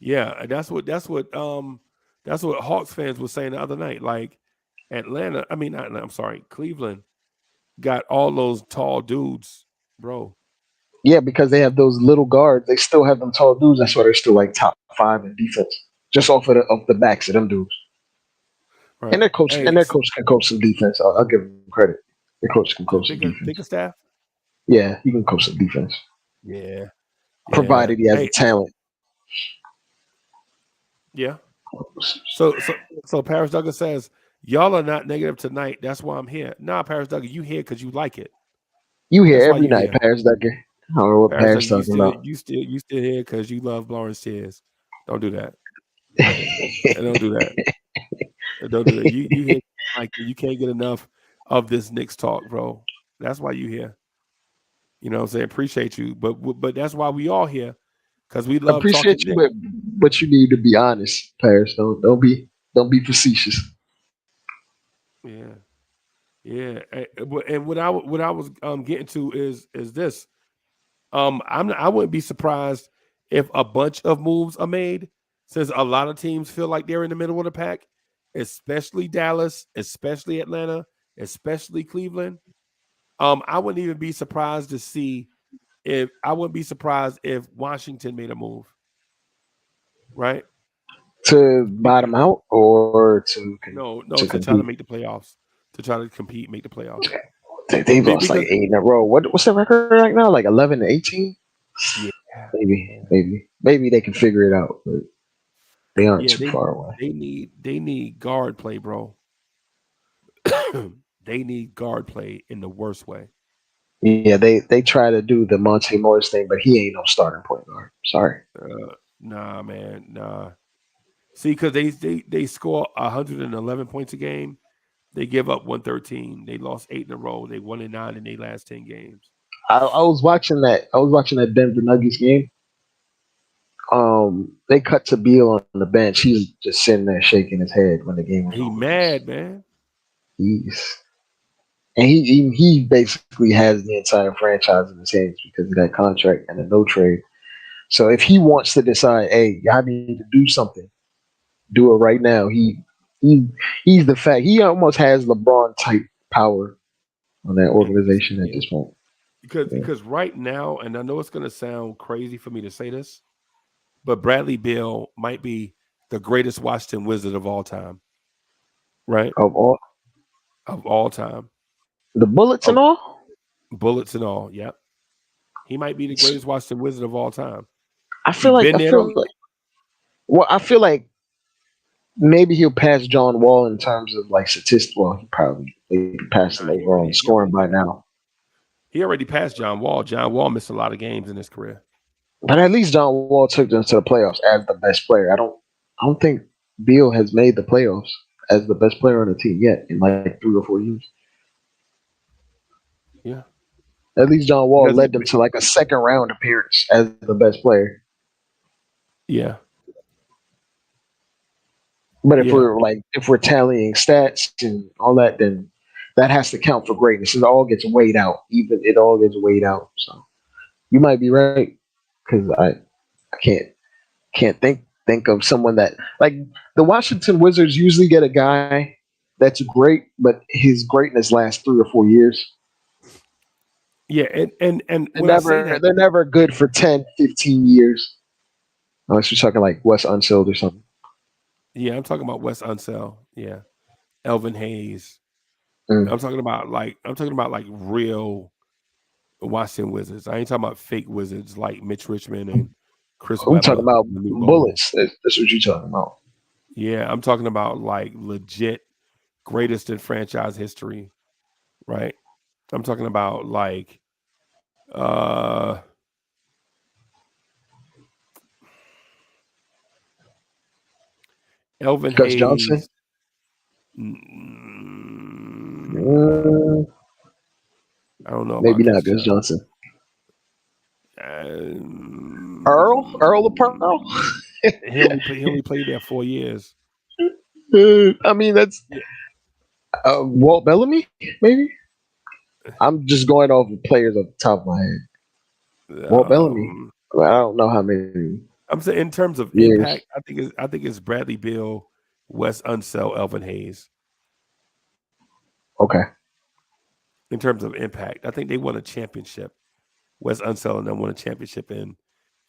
yeah, that's what Hawks fans were saying the other night. Like Atlanta, I'm sorry, Cleveland got all those tall dudes, bro. Yeah, because they have those little guards. They still have them tall dudes. That's why they're still like top 5 in defense, just off the backs of them dudes. Right. And their coach can coach some defense. I'll give them credit. Their coach can coach some defense. Bigger staff. Yeah, he can coach some defense. Yeah. Provided he has the talent. Yeah. So Paris Duggan says, y'all are not negative tonight. That's why I'm here. Nah, Paris Duggan, you here because you like it. You here every night, Paris Duggan. I don't know what Paris talking about. You still here because you love blowing tears. Don't do that. Don't do that. Don't do that. You here like you can't get enough of this Knicks talk, bro. That's why you here. You know what I'm saying? Appreciate you. But that's why we all here. Because we love appreciate you, but you need to be honest, Paris. Don't be facetious. Yeah. Yeah. And what I was getting to is this. I wouldn't be surprised if a bunch of moves are made, since a lot of teams feel like they're in the middle of the pack, especially Dallas, especially Atlanta, especially Cleveland. I wouldn't even be surprised to see if Washington made a move. Right? To bottom out or to to try to make the playoffs. To try to compete, make the playoffs. They've lost like 8 in a row. What's the record right now? Like 11-18? Yeah. Maybe they can figure it out, but they aren't too far away. They need guard play, bro. They need guard play in the worst way. Yeah, they try to do the Monte Morris thing, but he ain't no starting point guard. Sorry. Nah, man, nah. See, because they score 111 points a game. They give up 113. They lost 8 in a row. They 1-9 in their last 10 games. I was watching that. I was watching that Denver Nuggets game. They cut to Beal on the bench. He's just sitting there shaking his head when the game was over. He mad, man. He basically has the entire franchise in his hands because of that contract and the no trade. So if he wants to decide, hey, I need to do something, do it right now. He's the fact. He almost has LeBron type power on that organization at this point. Because right now, and I know it's going to sound crazy for me to say this, but Bradley Beal might be the greatest Washington Wizard of all time. Right? Of all time. The bullets and all? Bullets and all, yep. He might be the greatest Washington Wizard of all time. I feel like maybe he'll pass John Wall in terms of like statistics. Well, he probably passed him overall in scoring by now. He already passed John Wall. John Wall missed a lot of games in his career. But at least John Wall took them to the playoffs as the best player. I don't think Beal has made the playoffs as the best player on the team yet in like 3 or 4 years. Yeah. At least John Wall led them to like a second round appearance as the best player. Yeah. But if we're tallying stats and all that, then that has to count for greatness. It all gets weighed out. So you might be right, because I can't think of someone that, like, the Washington Wizards usually get a guy that's great, but his greatness lasts 3 or 4 years. Yeah, and they're never good for 10, 15 years. Unless you're talking like Wes Unseld or something. Yeah, I'm talking about Wes Unseld. Yeah. Elvin Hayes. I'm talking about like real Washington Wizards. I ain't talking about fake Wizards like Mitch Richmond and Chris Webber. I'm talking about bullets. That's what you're talking about. Yeah, I'm talking about like legit greatest in franchise history, right? I'm talking about like uh Elvin Gus Johnson? Hayes. Mm, I don't know about maybe Gus not Gus Johnson. Johnson. Earl of Pearl? He only played there 4 years. I mean, that's Yeah. Walt Bellamy, maybe? I'm just going off the players off the top of my head. Walt Bellamy. Um, Well, I don't know how many I'm saying in terms of years. impact, I think it's Bradley Beal, Wes Unseld, Elvin Hayes. Okay. In terms of impact, I think they won a championship. Wes Unseld and them won a championship in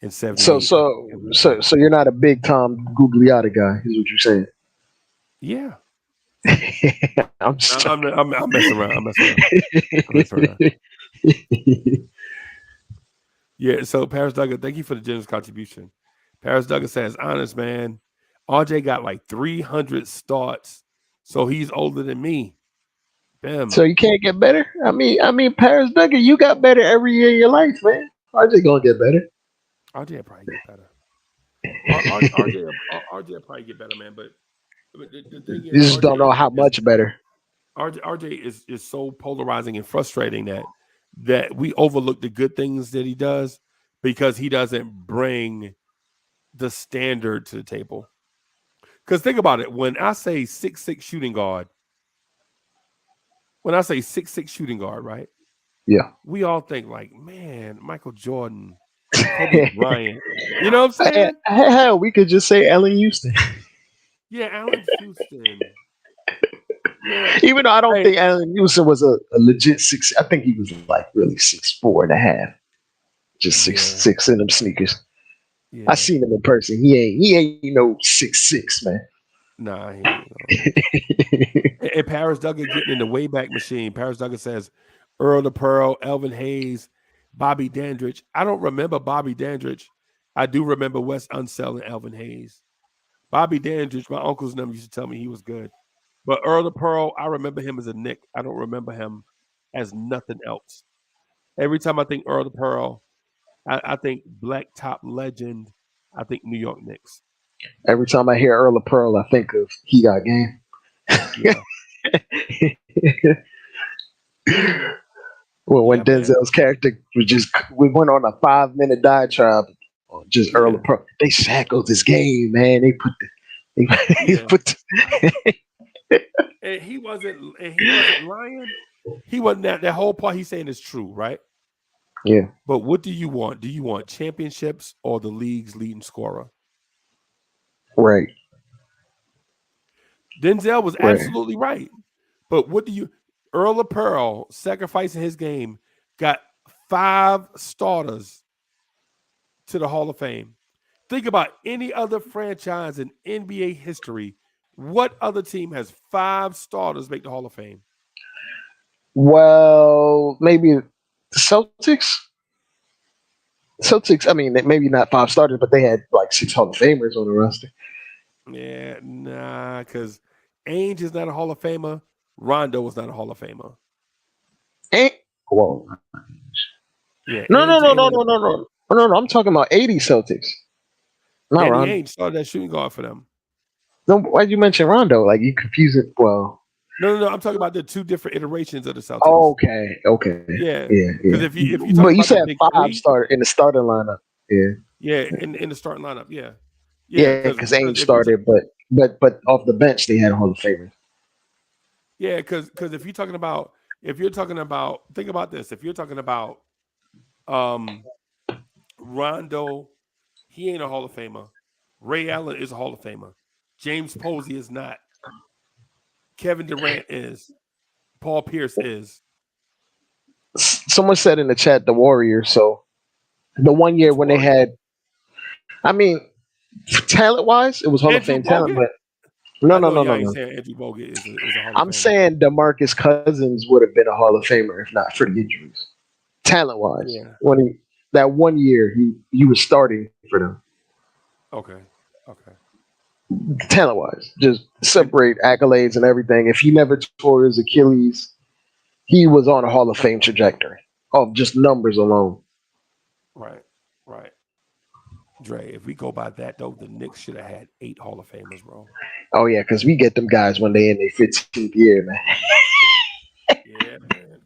So '78. so so so you're not a big Tom Gugliotta guy, is what you're saying. Yeah, I'm just I'm messing around. I'm messing around. Yeah. So Paris Duggan, thank you for the generous contribution. Paris Duggan says, "Honest man, RJ got like 300 starts, so he's older than me." Bam. So you can't get better? I mean, Paris Duggan, you got better every year of your life, man. RJ gonna get better. RJ will probably get better. RJ will probably get better, man. But the thing You is, just don't know how much better. RJ is so polarizing and frustrating that we overlook the good things that he does because he doesn't bring the standard to the table. Because think about it, when I say 6'6" shooting guard, right? Yeah. We all think like, man, Michael Jordan, Kobe Bryant. You know what I'm saying? Hell, we could just say Ellen Houston. Yeah, Allen Houston. Yeah. Even though I don't Hey, think Allen Houston was a legit six. I think he was like really 6'4.5", just yeah, 6'6" in them sneakers. I yeah. seen him in person. He ain't no 6'6", man. Nah, he ain't. No. And Paris Duggan getting in the Wayback Machine. Paris Duggan says Earl the Pearl, Elvin Hayes, Bobby Dandridge. I don't remember Bobby Dandridge. I do remember Wes Unseld and Elvin Hayes. Bobby Dandridge, my uncle's number used to tell me he was good. But Earl the Pearl, I remember him as a Knick. I don't remember him as nothing else. Every time I think Earl the Pearl, I think black top legend. I think New York Knicks. Every time I hear Earl of Pearl, I think of He Got Game. Yeah. Well, when Yeah, man. Denzel's character we went on a 5-minute diatribe on just Earl Yeah. of Pearl. They shackled this game, man. They put Yeah. put And he wasn't lying. He wasn't that whole part he's saying is true, right? yeah. But what do you want? Do you want championships or the league's leading scorer? Right. Denzel was Right. absolutely right. But what do you Earl of Pearl sacrificing his game got 5 starters to the Hall of Fame. Think about any other franchise in NBA history. What other team has 5 starters make the Hall of Fame? Well, maybe the Celtics. Celtics, I mean, maybe not 5 starters, but they had like 6 Hall of Famers on the roster. Yeah, nah, because Ainge is not a Hall of Famer. Rondo was not a Hall of Famer. Whoa. Yeah, No, no, Ainge no, ain't no, on no, the no, no. No, I'm talking about 80 Celtics. Not Danny Rondo. Ainge started that shooting guard for them. No, why'd you mention Rondo? Like you confuse it. Well, No. I'm talking about the 2 different iterations of the Celtics. okay. Yeah, Yeah. because if you But talk you about the said big 5 3, starter in the starting lineup. Yeah. yeah, in the starting lineup, yeah, Yeah, because because Ainge if you started, but off the bench they had Hall of Famers. yeah, because if you're talking about think about this, if you're talking about Rondo, he ain't a Hall of Famer. Ray Allen is a Hall of Famer. James Posey is not. Kevin Durant is. Paul Pierce is. Someone said in the chat the Warriors. So the one year Which when they Warriors? had, I mean, talent wise, it was Hall of Andrew Fame talent, Bogut? but no, I no, know no, no, y'all ain't no. saying Andrew Bogut is a Hall of I'm Famer. saying DeMarcus Cousins would have been a Hall of Famer if not for the injuries. Talent wise, Yeah. when that one year he was starting for them. Okay. talent wise, just separate accolades and everything. If he never tore his Achilles, he was on a Hall of Fame trajectory of just numbers alone. Right. Dre, if we go by that though, the Knicks should have had 8 Hall of Famers, bro. Oh yeah, because we get them guys when they in their 15th year, man. Yeah, man.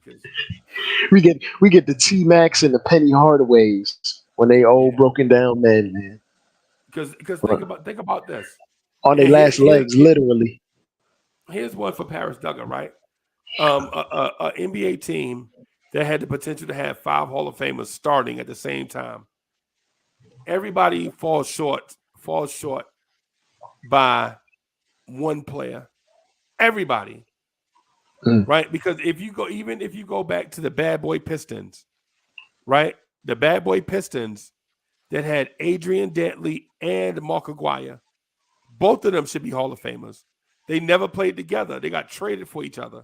we get the T Max and the Penny Hardaways when they old broken down men, man. Because think about this. On their last legs, literally. Here's one for Paris Duggar, right? A NBA team that had the potential to have 5 Hall of Famers starting at the same time. Everybody falls short by one player. Everybody. Right? Because if you go back to the Bad Boy Pistons, right? The Bad Boy Pistons that had Adrian Dantley and Mark Aguirre, both of them should be Hall of Famers. They never played together. They got traded for each other.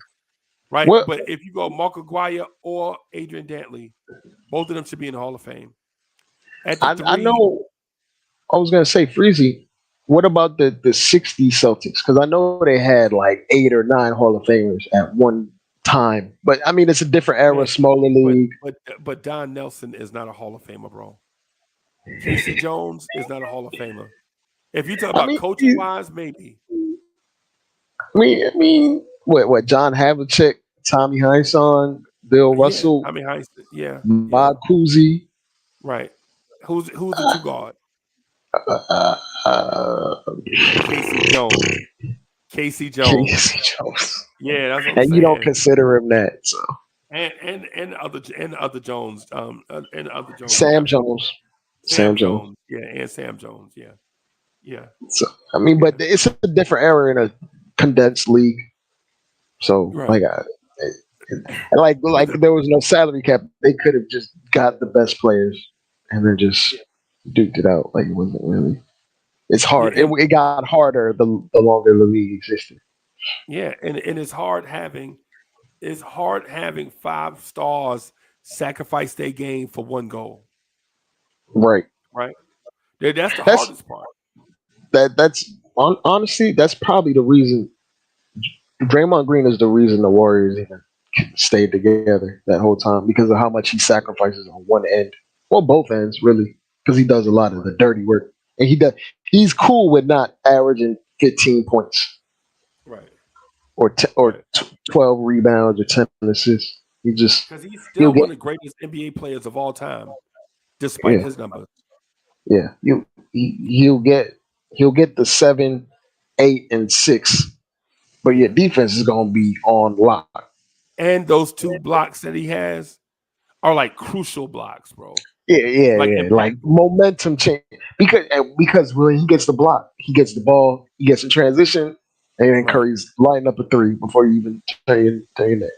Right? What? But if you go Mark Aguirre or Adrian Dantley, both of them should be in the Hall of Fame. I know. I was gonna say, Freezy. What about the '60s Celtics? Because I know they had like 8 or 9 Hall of Famers at one time. But I mean, it's a different era, smaller league. But Don Nelson is not a Hall of Famer, bro. Casey Jones is not a Hall of Famer. If you talk about coaching wise, maybe. I mean, what? John Havlicek, Tommy Heinsohn, Bill Russell, Tommy Heinsohn, Bob Cousy. Right. Who's the 2 guard? Casey Jones. Yeah, that's what I'm saying. You don't consider him that, so. And other Jones, and other Jones. Sam Jones. Yeah, and Sam Jones. Yeah. So I mean, but it's a different era in a condensed league. So like there was no salary cap. They could have just got the best players and then just duked it out. Like it wasn't really. It's hard. It got harder the longer the league existed. Yeah, and it's hard having 5 stars sacrifice their game for 1 goal. Right. That's the hardest part. Honestly, that's probably the reason. Draymond Green is the reason the Warriors even stayed together that whole time, because of how much he sacrifices on one end. Well, both ends, really, because he does a lot of the dirty work. And he's cool with not averaging 15 points. Right. Or 12 rebounds or 10 assists. Because he's still one of the greatest NBA players of all time, despite his numbers. Yeah. He'll get the 7, 8, and 6. But your defense is gonna be on lock. And those 2 blocks that he has are like crucial blocks, bro. Yeah. Like momentum change. Because when he gets the block, he gets the ball, he gets in transition, and then Curry's lining up a 3 before you even turn that.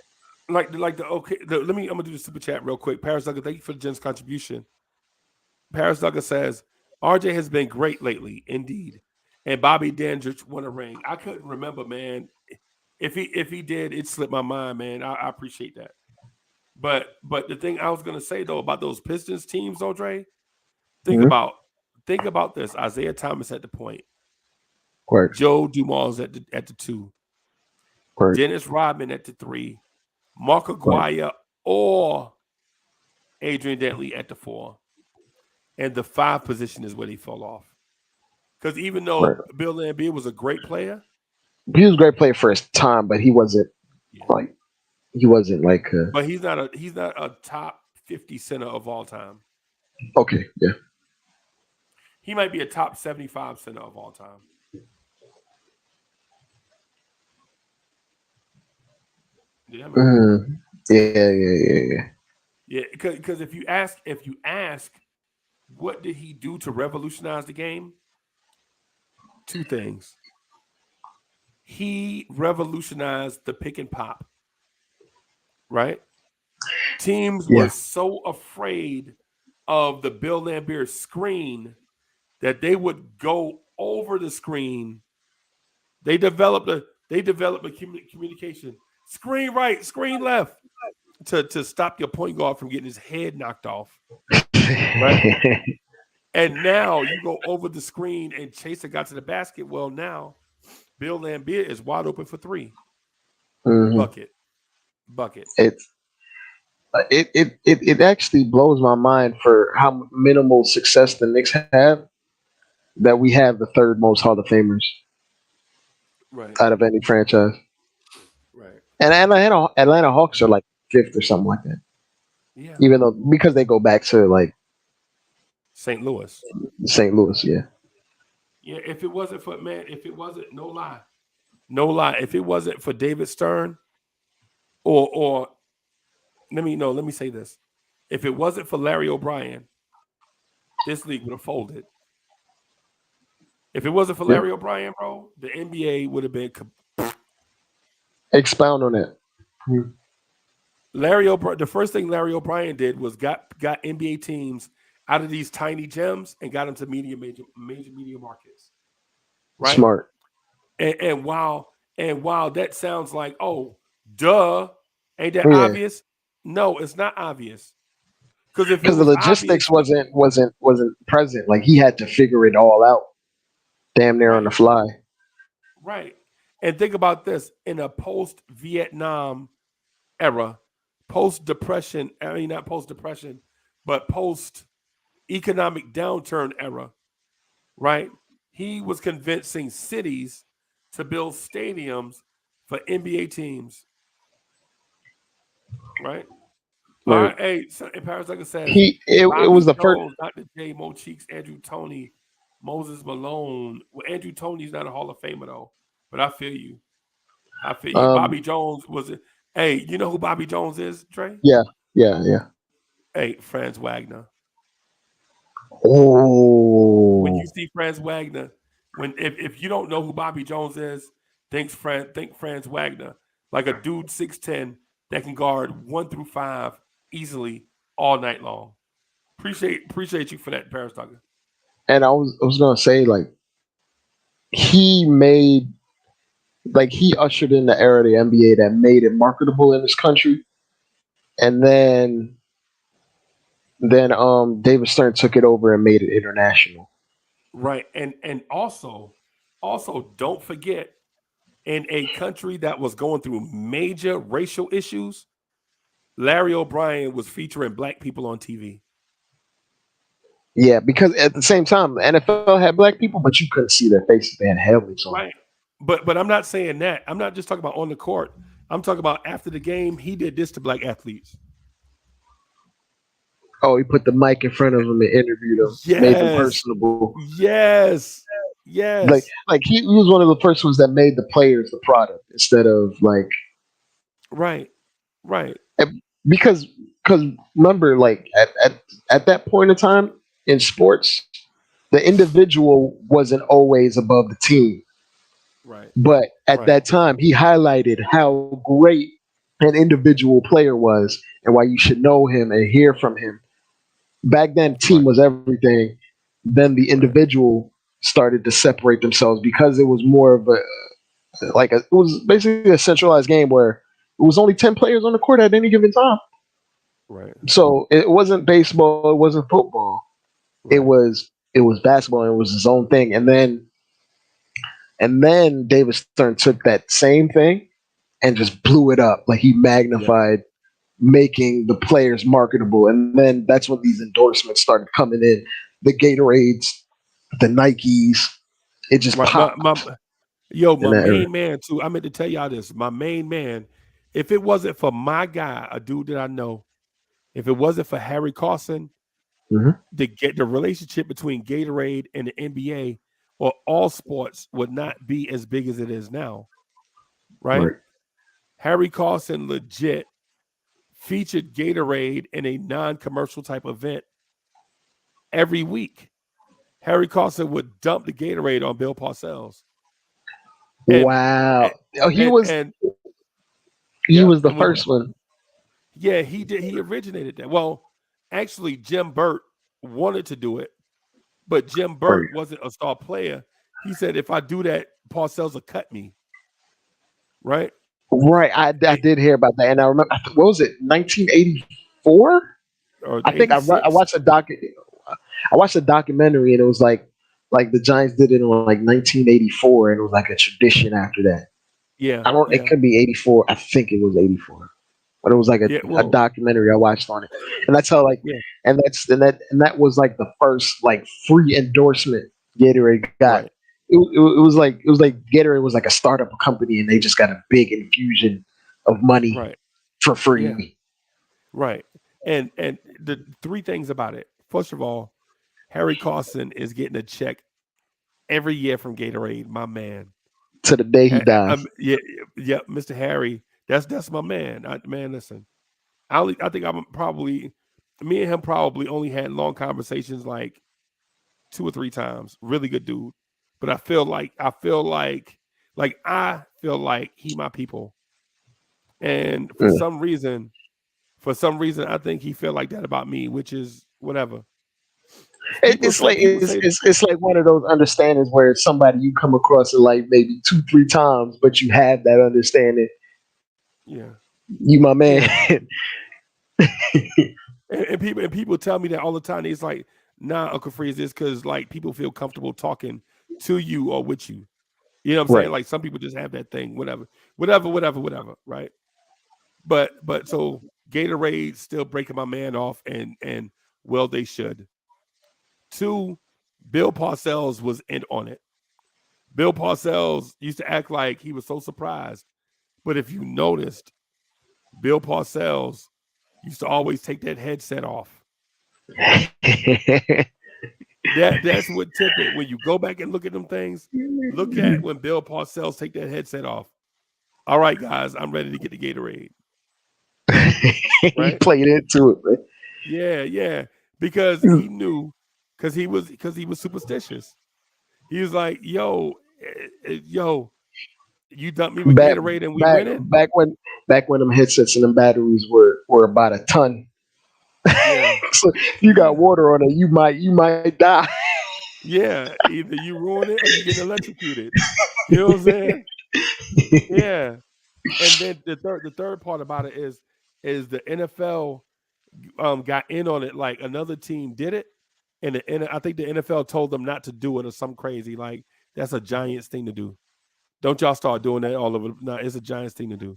I'm gonna do the super chat real quick. Paris Duggar, thank you for the generous contribution. Paris Duggar says, RJ has been great lately, indeed. And Bobby Dandridge won a ring. I couldn't remember, man. If he did, it slipped my mind, man. I appreciate that. But the thing I was gonna say though about those Pistons teams, though, Dre, think about this. Isaiah Thomas at the point. Joe Dumars at the 2. Dennis Rodman at the 3. Mark Aguirre or Adrian Dantley at the 4. And the 5 position is where he fell off. Because even though Bill Laimbeer was a great player, he was a great player for his time, but he wasn't like but he's not a top 50 center of all time. Okay, yeah. He might be a top 75 center of all time. Yeah, Yeah, because if you ask, what did he do to revolutionize the game? 2 things. He revolutionized the pick and pop. Right? Teams were so afraid of the Bill Laimbeer screen that they would go over the screen. They developed a communication. Screen right, screen left to stop your point guard from getting his head knocked off. Right? And now you go over the screen and Chaser got to the basket. Well, now Bill Laimbeer is wide open for three. Bucket. It actually blows my mind for how minimal success the Knicks have that we have the third most Hall of Famers out of any franchise. Right. And Atlanta Hawks are like fifth or something like that. Yeah. Even though because they go back to like St. Louis. Yeah. Yeah, if it wasn't for no lie, if it wasn't for David Stern, or let me say this, if it wasn't for Larry O'Brien, this league would have folded. If it wasn't for Larry O'Brien, bro, the NBA would have been. Expound on that. The first thing Larry O'Brien did was got NBA teams out of these tiny gems and got them to major media markets. Right? Smart. And while that sounds like, oh, duh, ain't that obvious? No, it's not obvious. Because the logistics wasn't present. Like he had to figure it all out, damn near on the fly. Right. And think about this: in a post-Vietnam era, post-depression, not post-depression, but post-economic downturn era, right? He was convincing cities to build stadiums for NBA teams, right? All right, hey, Paris, like I said, it was the first. Dr. J, Mo Cheeks, Andrew Toney, Moses Malone. Well, Andrew Toney's not a Hall of Famer though, but I feel you. Bobby Jones was it? Hey, you know who Bobby Jones is, Trey? Yeah. Hey, Franz Wagner. Oh. When you see Franz Wagner, if you don't know who Bobby Jones is, think Franz Wagner, like a dude 6'10" that can guard 1 through 5 easily all night long. Appreciate you for that, Paris Tucker. And I was gonna say, like, he ushered in the era of the NBA that made it marketable in this country. And then David Stern took it over and made it international. Right. And also don't forget, in a country that was going through major racial issues, Larry O'Brien was featuring black people on TV. Yeah, because at the same time, the NFL had black people, but you couldn't see their faces. They had helmets on. Right. But I'm not saying that. I'm not just talking about on the court. I'm talking about after the game, he did this to black athletes. Oh, he put the mic in front of him and interviewed them. Yes. Made them personable. Yes. Like he was one of the first ones that made the players the product instead of like. Right. Because remember, like at that point in time in sports, the individual wasn't always above the team. Right. But at that time, he highlighted how great an individual player was and why you should know him and hear from him. Back then, team was everything. Then the individual started to separate themselves because it was more of it was basically a centralized game where it was only 10 players on the court at any given time. Right. So it wasn't baseball, it wasn't football. Right. It was basketball, and it was his own thing. And then David Stern took that same thing and just blew it up. Like he magnified making the players marketable. And then that's when these endorsements started coming in. The Gatorades, the Nikes. It just popped. My main man too. I meant to tell y'all this. My main man, if it wasn't for my guy, a dude that I know, if it wasn't for Harry Carson, the relationship between Gatorade and the NBA or all sports would not be as big as it is now. Right? Harry Carson legit featured Gatorade in a non-commercial type event every week. Harry Carson would dump the Gatorade on Bill Parcells. Wow. He was the first one. Yeah, he did. He originated that. Well, actually, Jim Burt wanted to do it, but Jim Burt wasn't a star player. He said, if I do that, Parcells will cut me. Right? Right. I did hear about that. And I remember, what was it, 1984? Or I think I watched a doc. I watched a documentary and it was like the Giants did it in like 1984 and it was like a tradition after that. Yeah, I don't. It yeah, could be 84. I think it was 84, but it was like yeah. a Well, documentary I watched on it, and that's how like yeah, and that was like the first like free endorsement Gatorade got. right, It was like Gatorade was like a startup company, and they just got a big infusion of money right, for yeah, free. right. And the three things about it. First of all, Harry Carson is getting a check every year from Gatorade, my man. To the day he dies. Yeah, yeah, Mr. Harry, that's my man. Man, listen, I think I'm probably me and him probably only had long conversations like 2 or 3 times. Really good dude, but I feel like he my people, and for Mm. some reason, I think he feel like that about me, which is whatever. People It's say like people say it's like one of those understandings where it's somebody you come across it like maybe 2-3 times, but you have that understanding. yeah, You my man. yeah. And people tell me that all the time. It's like, nah, Uncle Freeze, it's because like people feel comfortable talking to you or with you. You know what I'm saying? Right. Like some people just have that thing, whatever, right? But so Gatorade still breaking my man off, and well they should. Two, Bill Parcells was in on it. Bill Parcells used to act like he was so surprised, but if you noticed, Bill Parcells used to always take that headset off. That's what tipped it. When you go back and look at them things, look at when Bill Parcells take that headset off. All right, guys, I'm ready to get the Gatorade. He Right? played into it, man. Yeah, yeah. Because he knew, because he was superstitious. He was like, yo, you dumped me with Back Gatorade and we back winning? back when them headsets and them batteries were about a ton. Yeah. So if you got water on it, you might die. Yeah. Either you ruin it or you get electrocuted. You know what I'm saying? Yeah. And then the third part about it is the NFL got in on it, like another team did it, and I think the NFL told them not to do it or some crazy, like that's a Giants thing to do. Don't y'all start doing that all over. No, it's a Giants thing to do.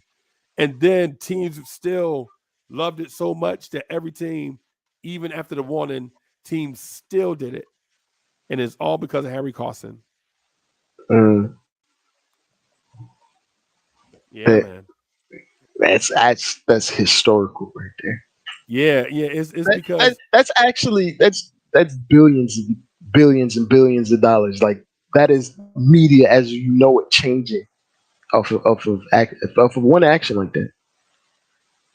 And then teams still loved it so much that every team, even after the warning, teams still did it. And it's all because of Harry Carson. Mm. Yeah, That- man. that's historical right there. Yeah, yeah. It's because That's billions and billions of dollars. Like that is media as you know it changing off of one action like that.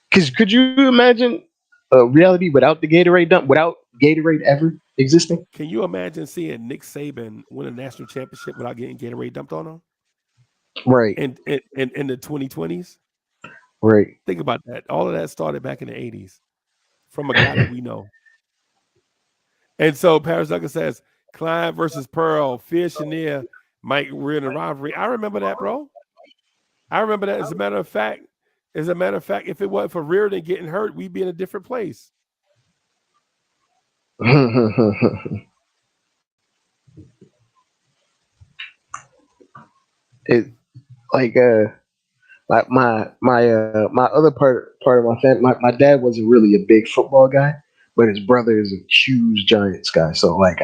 Because could you imagine a reality without the Gatorade dump, without Gatorade ever existing? can you imagine seeing Nick Saban win a national championship without getting Gatorade dumped on him? Right, In the 2020s? right. Think about that. All of that started back in the 80s from a guy that we know. And so Paris Duncan says, Klein versus Pearl, Fear Chenier, Mike, we're in a rivalry. I remember that, bro. I remember that. As a matter of fact, if it wasn't for Reardon getting hurt, we'd be in a different place. It like my other part of my family. My dad wasn't really a big football guy, but his brother is a huge Giants guy. So like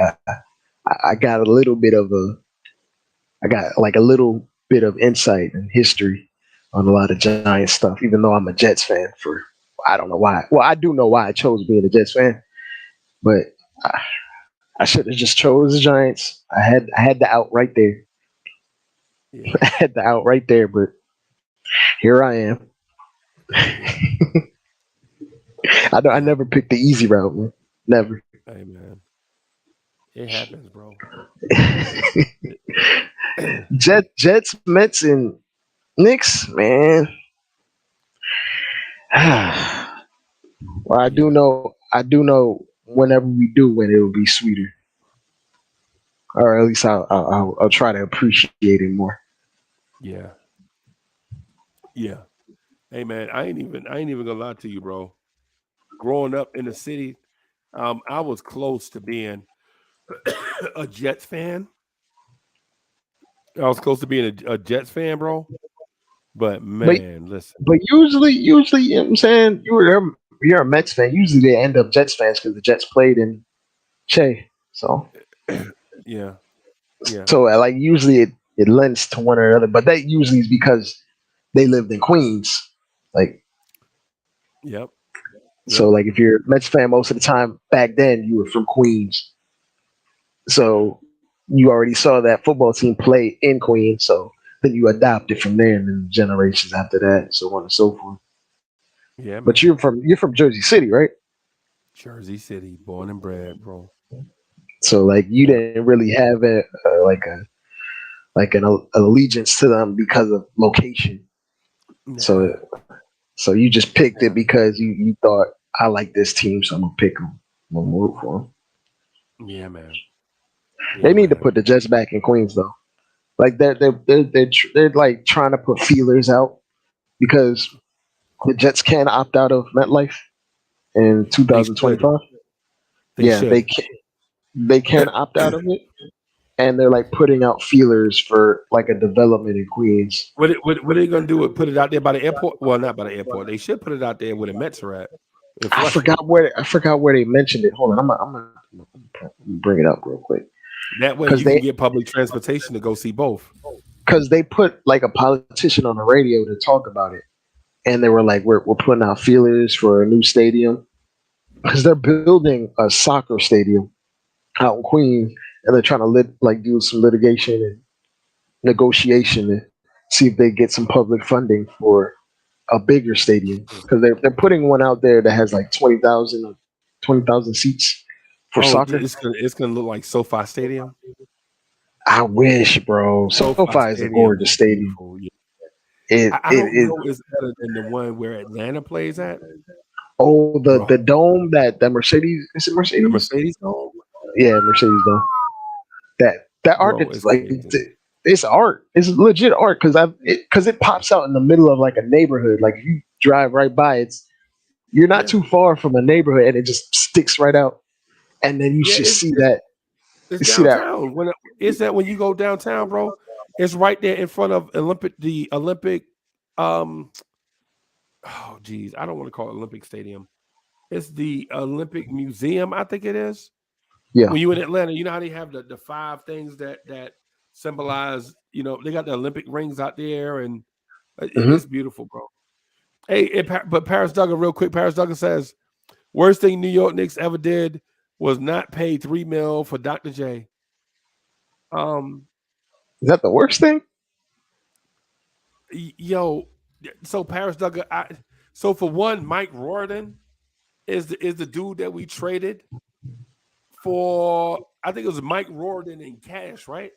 I got a little bit of a little bit of insight and history on a lot of Giants stuff. Even though I'm a Jets fan, for I don't know why. Well, I do know why I chose being a Jets fan, but I should have just chose the Giants. I had the out right there. Yeah. I had the out right there, but here I am. I never picked the easy route, man. Never. Hey, man. It happens, bro. Jets, Mets, and Knicks, man. Well, I do know whenever we do win, it will be sweeter, or at least I'll try to appreciate it more. Yeah. Yeah. Hey, man, I ain't even gonna lie to you, bro. Growing up in the city, I was close to being a Jets fan. I was close to being a Jets fan, bro. But But man, listen. but usually, you know what I'm saying, you're a Mets fan. Usually they end up Jets fans because the Jets played in Che. So Yeah. Yeah. like usually it lends to one or the other, but that usually is because they lived in Queens. Like Yep. so, like if you're a Mets fan, most of the time back then you were from Queens, so you already saw that football team play in Queens. So then you adopt it from there, and then generations after that, and so on and so forth. Yeah, But man. you're from Jersey City, right? Jersey City, born and bred, bro. So like you Yeah. didn't really have like an allegiance to them because of location. Nah. So you just picked Yeah. it because you thought I like this team, so I'm gonna pick them. I'm gonna root for them. Yeah, man. They Yeah, need to man. put the Jets back in Queens though. Like they're like trying to put feelers out because the Jets can opt out of MetLife in They should. 2025. They Yeah, should. they can opt out of it, and they're like putting out feelers for like a development in Queens. What are they gonna do? Put it out there by the airport? Well, not by the airport. They should put it out there where the Mets are at in Flushing. I forgot where they mentioned it. Hold on, I'm gonna bring it up real quick That way because you can get public transportation to go see both. they put like a politician on the radio to talk about it, and they were like, we're putting out feelers for a new stadium because they're building a soccer stadium out in Queens, and they're trying to do some litigation and negotiation and see if they get some public funding for a bigger stadium because they're putting one out there that has like 20,000 seats for Oh, soccer. it's gonna look like SoFi Stadium. I wish, bro. SoFi is a Stadium gorgeous is stadium. beautiful. Yeah. It I it don't is. know it's better than the one where Atlanta plays at. Oh, Bro, the dome that Mercedes, is it the Mercedes? Mercedes Dome, Yeah, Mercedes dome. That art, bro, it's is like amazing. it's art. It's legit art because it pops out in the middle of like a neighborhood. Like if you drive right by, you're not Yeah, too far from a neighborhood, and it just sticks right out. And then you yeah, just see it's see that. downtown. When is that when you go downtown, bro? It's right there in front of the Olympic. Um, oh, geez, I don't want to call it Olympic Stadium. It's the Olympic Museum, I think it is. Yeah. When you in Atlanta, you know how they have the five things that symbolize. You know, they got the Olympic rings out there, and it's beautiful, bro. Hey, but Paris Duggan, real quick. Paris Duggan says, worst thing New York Knicks ever did was not pay $3 million for Dr. J. Is that the worst thing? Yo, so Paris Duggan. So for one, Mike Rorden is the dude that we traded for. I think it was Mike Rorden and cash, right?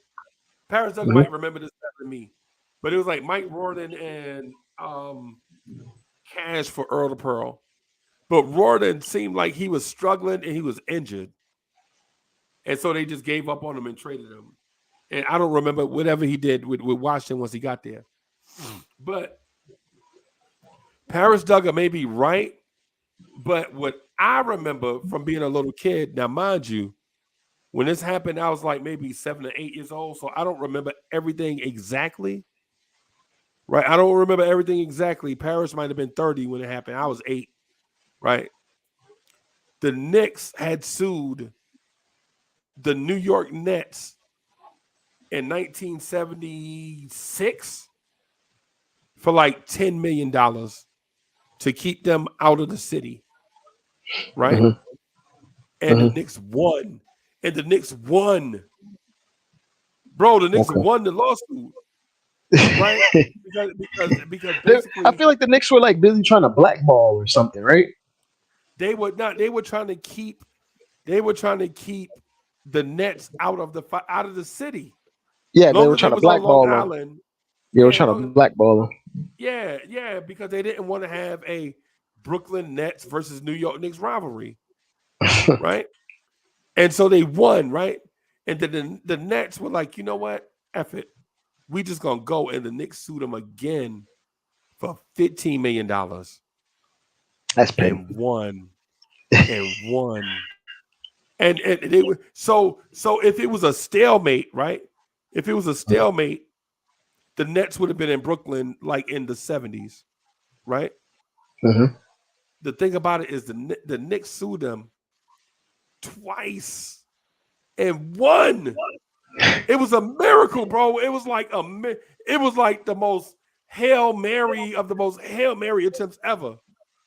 Paris Duggan might remember this better than me, but it was like Mike Rorden and cash for Earl to Pearl. But Rorden seemed like he was struggling and he was injured. And so they just gave up on him and traded him. And I don't remember whatever he did with Washington once he got there. But Paris Duggan may be right. But what I remember from being a little kid, now mind you, when this happened, I was like maybe 7 or 8 years old. So I don't remember everything exactly. Right? I don't remember everything exactly. Paris might have been 30 when it happened. I was 8. Right? The Knicks had sued the New York Nets in 1976 for like $10 million to keep them out of the city. Right? And the Knicks won. And the Knicks won. Bro, the Knicks won the lawsuit. Right? because basically I feel like the Knicks were like busy trying to blackball or something, right? They were trying to keep the Nets out of the city. Yeah, they were trying to blackball them. Island, They were trying to blackball them. Yeah, because they didn't want to have a Brooklyn Nets versus New York Knicks rivalry. Right? And so they won, right? And then the Nets were like, you know what? F it. We just gonna go, and the Knicks sued them again for $15 million. That's petty. And won. And they were so if it was a stalemate, right? If it was a stalemate, the Nets would have been in Brooklyn like in the 70s, right? Mm-hmm. The thing about it is the Knicks sued them twice and won. It was a miracle, bro. It was like the most Hail Mary of the most Hail Mary attempts ever,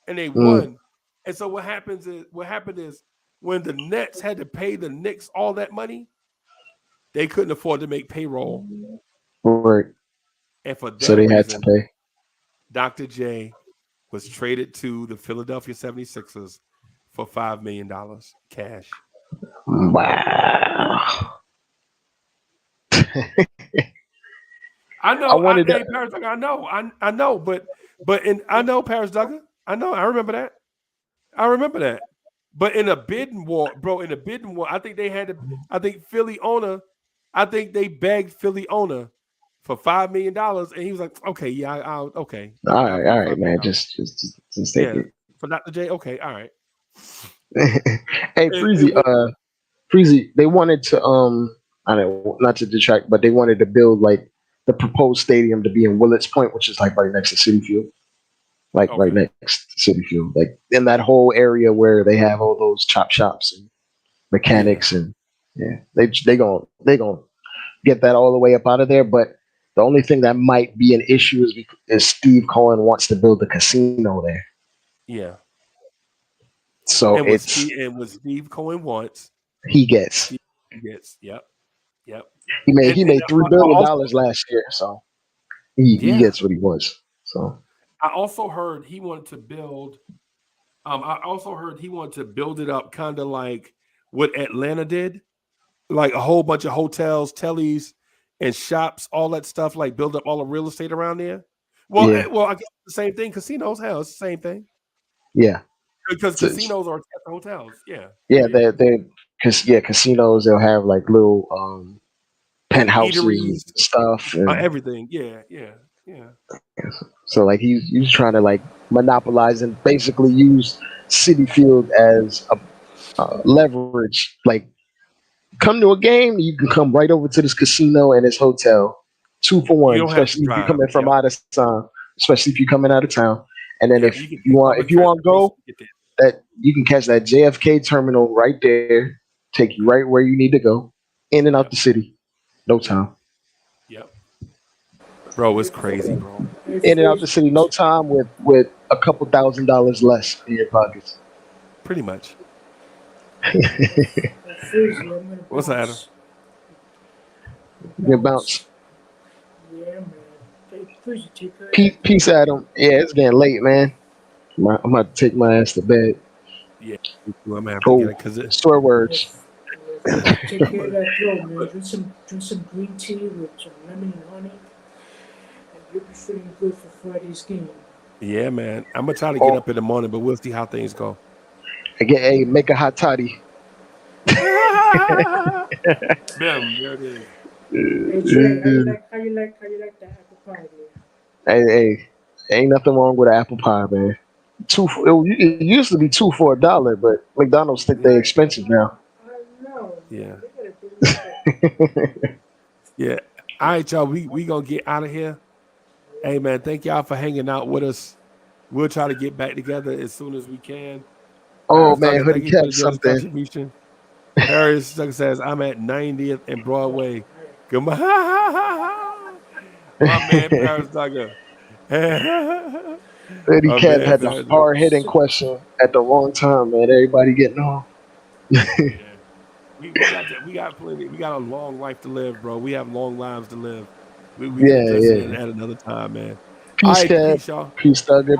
and they won. And so what happened is when the Nets had to pay the Knicks all that money, they couldn't afford to make payroll. Right. And for that so they reason, had to pay. Dr. J was traded to the Philadelphia 76ers for $5 million cash. Wow. I know. Paris Duggar, I know, but I know Paris Duggar. I know. I remember that. But in a bidding war, bro, I think they had to. I think Philly owner. I think they begged Philly owner for $5 million, and he was like, "Okay, yeah, I'll okay." All right, man. Just take it. For Dr. J. Okay, all right. Hey, Freezy, they wanted to I don't not to detract, but they wanted to build like the proposed stadium to be in Willets Point, which is like right next to City Field. Right next to City Field. Like in that whole area where they have all those chop shops and mechanics and they gonna get that all the way up out of there. But the only thing that might be an issue is Steve Cohen wants to build a casino there. Yeah. So and what Steve Cohen wants, he gets. Yep. He made $3 billion last year, so he gets what he wants. So I also heard he wanted to build. It up kind of like what Atlanta did, like a whole bunch of hotels, tellies, and shops, all that stuff. Like build up all the real estate around there. Well, I guess the same thing. Casinos, hell, it's the same thing. Yeah, because casinos are hotels. Yeah. Casinos. They'll have like little penthouses and stuff, and everything. Yeah. So like he's trying to like monopolize and basically use Citi Field as a leverage. Like, come to a game, you can come right over to this casino and this hotel, 2 for 1. Especially if you're coming from out of town. Especially if you're coming out of town. And then if you want to go, that you can catch that JFK terminal right there, take you right where you need to go, in and out the city, no time. Yep. Bro, it's crazy, bro. In and out the city, no time, with a couple $1,000s less in your pockets. Pretty much. What's that, Adam? Good bounce. Yeah, man. Peace, Adam. Yeah, it's getting late, man. I'm about to take my ass to bed. Yeah, I'm gonna have to get it because it's swear words. Take care of that throat, man. Drink some green tea with some lemon and honey, and you'll be feeling good for Friday's game. Yeah, man. I'm gonna try to get up in the morning, but we'll see how things go. Again, hey, make a hot toddy. Bam, there it is. Hey, Trey, how you like that apple pie, man? Hey, ain't nothing wrong with an apple pie, man. It used to be $2 for $1, but McDonald's think they're expensive now. Yeah. Yeah. All right, y'all. We gonna get out of here. Hey, man, thank y'all for hanging out with us. We'll try to get back together as soon as we can. Oh, man, Hoodie kept something. Harris says, I'm at 90th and Broadway. Good morning. My man, Paris Duggar. Eddie Cat had the hard-hitting question at the wrong time, man. Everybody getting on. We got plenty. We got a long life to live, bro. We have long lives to live. We at another time, man. Peace, All right, peace, y'all. Peace, Duggar.